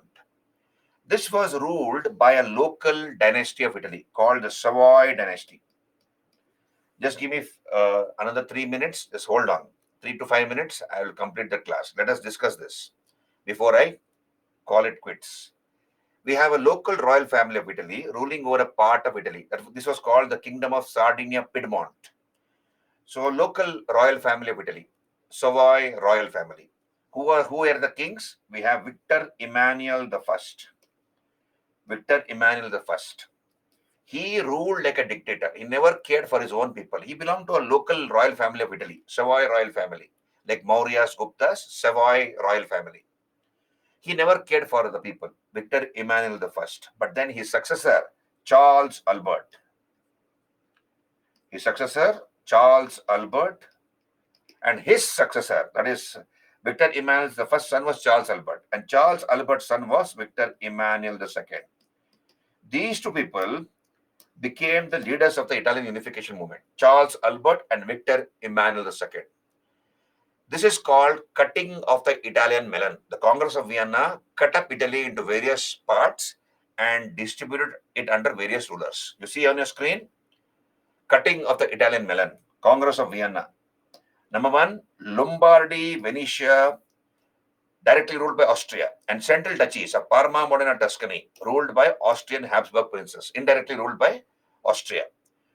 This was ruled by a local dynasty of Italy called the Savoy dynasty. Just give me another 3 minutes. Just hold on. 3 to 5 minutes. I will complete the class. Let us discuss this before I call it quits. We have a local royal family of Italy ruling over a part of Italy. This was called the Kingdom of Sardinia, Piedmont. So, local royal family of Italy, Savoy royal family. Who are the kings? We have Victor Emmanuel the First. Victor Emmanuel the First. He ruled like a dictator. He never cared for his own people. He belonged to a local royal family of Italy, Savoy royal family, like Maurya's, Gupta's, Savoy royal family. He never cared for the people, Victor Emmanuel the First. But then his successor, Charles Albert. And his successor, that is Victor Emmanuel the First son was Charles Albert, and Charles Albert's son was Victor Emmanuel the Second. These two people became the leaders of the Italian unification movement, Charles Albert and Victor Emmanuel II. This is called cutting of the Italian melon. The Congress of Vienna cut up Italy into various parts and distributed it under various rulers. You see on your screen, cutting of the Italian melon, Congress of Vienna. Number one, Lombardy, Venetia, directly ruled by Austria, and central duchies of Parma, Modena, Tuscany, ruled by Austrian Habsburg princes, indirectly ruled by Austria.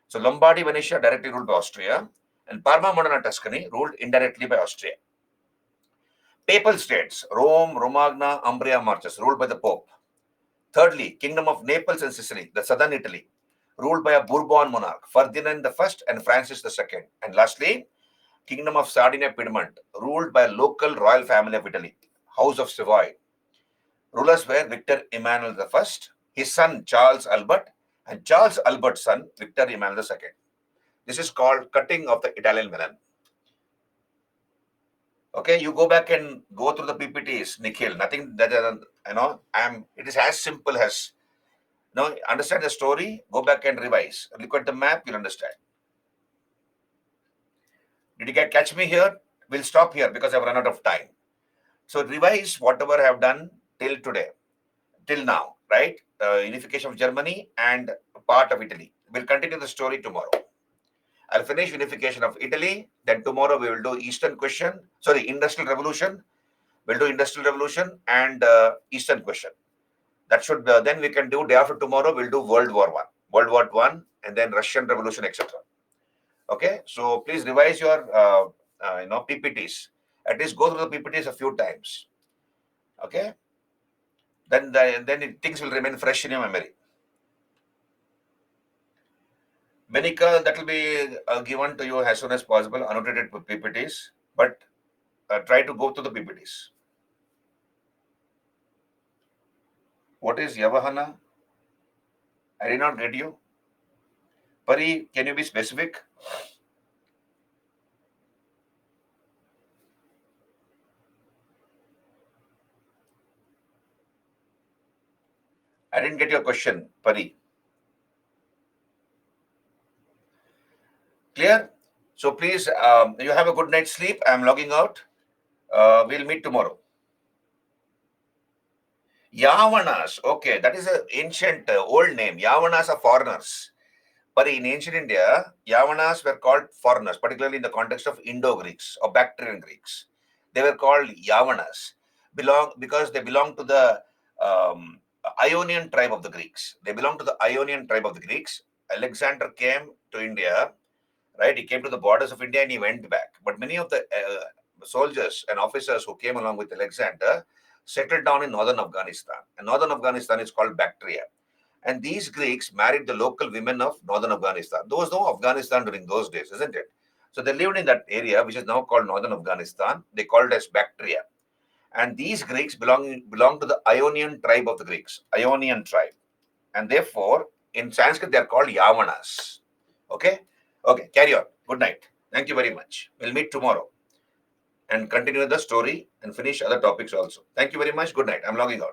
So Lombardy, Venetia, directly ruled by Austria, and Parma, Modena, Tuscany, ruled indirectly by Austria. Papal states, Rome, Romagna, Umbria, Marches, ruled by the Pope. Thirdly, Kingdom of Naples and Sicily, the southern Italy, ruled by a Bourbon monarch, Ferdinand the First and Francis the Second. And lastly, Kingdom of Sardinia Piedmont, ruled by a local royal family of Italy, House of Savoy. Rulers were Victor Emmanuel I, his son Charles Albert, and Charles Albert's son Victor Emmanuel II. This is called cutting of the Italian melon. Okay, you go back and go through the PPTs, Nikhil. Nothing that it is as simple as understand the story, go back and revise. Look at the map, you'll understand. Did you catch me here? We'll stop here because I've run out of time. So revise whatever I have done till today, till now, right? Unification of Germany and part of Italy. We'll continue the story tomorrow. I'll finish unification of Italy. Then tomorrow we will do Industrial Revolution. We'll do Industrial Revolution and Eastern question. That should then we can do day after tomorrow. We'll do World War I, and then Russian Revolution, etc. Okay, so please revise your PPTs. At least go through the PPTs a few times. Okay, then things will remain fresh in your memory. Benika, that will be given to you as soon as possible, annotated PPTs, but try to go through the PPTs. What is Yavahana? I did not get you. Pari, can you be specific? I didn't get your question, Pari. Clear? So please, you have a good night's sleep. I'm logging out. We'll meet tomorrow. Yavanas. Okay, that is an ancient old name. Yavanas are foreigners. But in ancient India, Yavanas were called foreigners, particularly in the context of Indo-Greeks or Bactrian Greeks. They were called Yavanas because they belong to the Ionian tribe of the Greeks. They belong to the Ionian tribe of the Greeks. Alexander came to India, right? He came to the borders of India and he went back. But many of the soldiers and officers who came along with Alexander settled down in northern Afghanistan. And northern Afghanistan is called Bactria. And these Greeks married the local women of northern Afghanistan. There was no Afghanistan during those days, isn't it? So they lived in that area, which is now called northern Afghanistan. They called it as Bactria. And these Greeks belong to the Ionian tribe of the Greeks, Ionian tribe. And therefore, in Sanskrit, they are called Yavanas. Okay? Okay, carry on. Good night. Thank you very much. We'll meet tomorrow and continue the story and finish other topics also. Thank you very much. Good night. I'm logging out.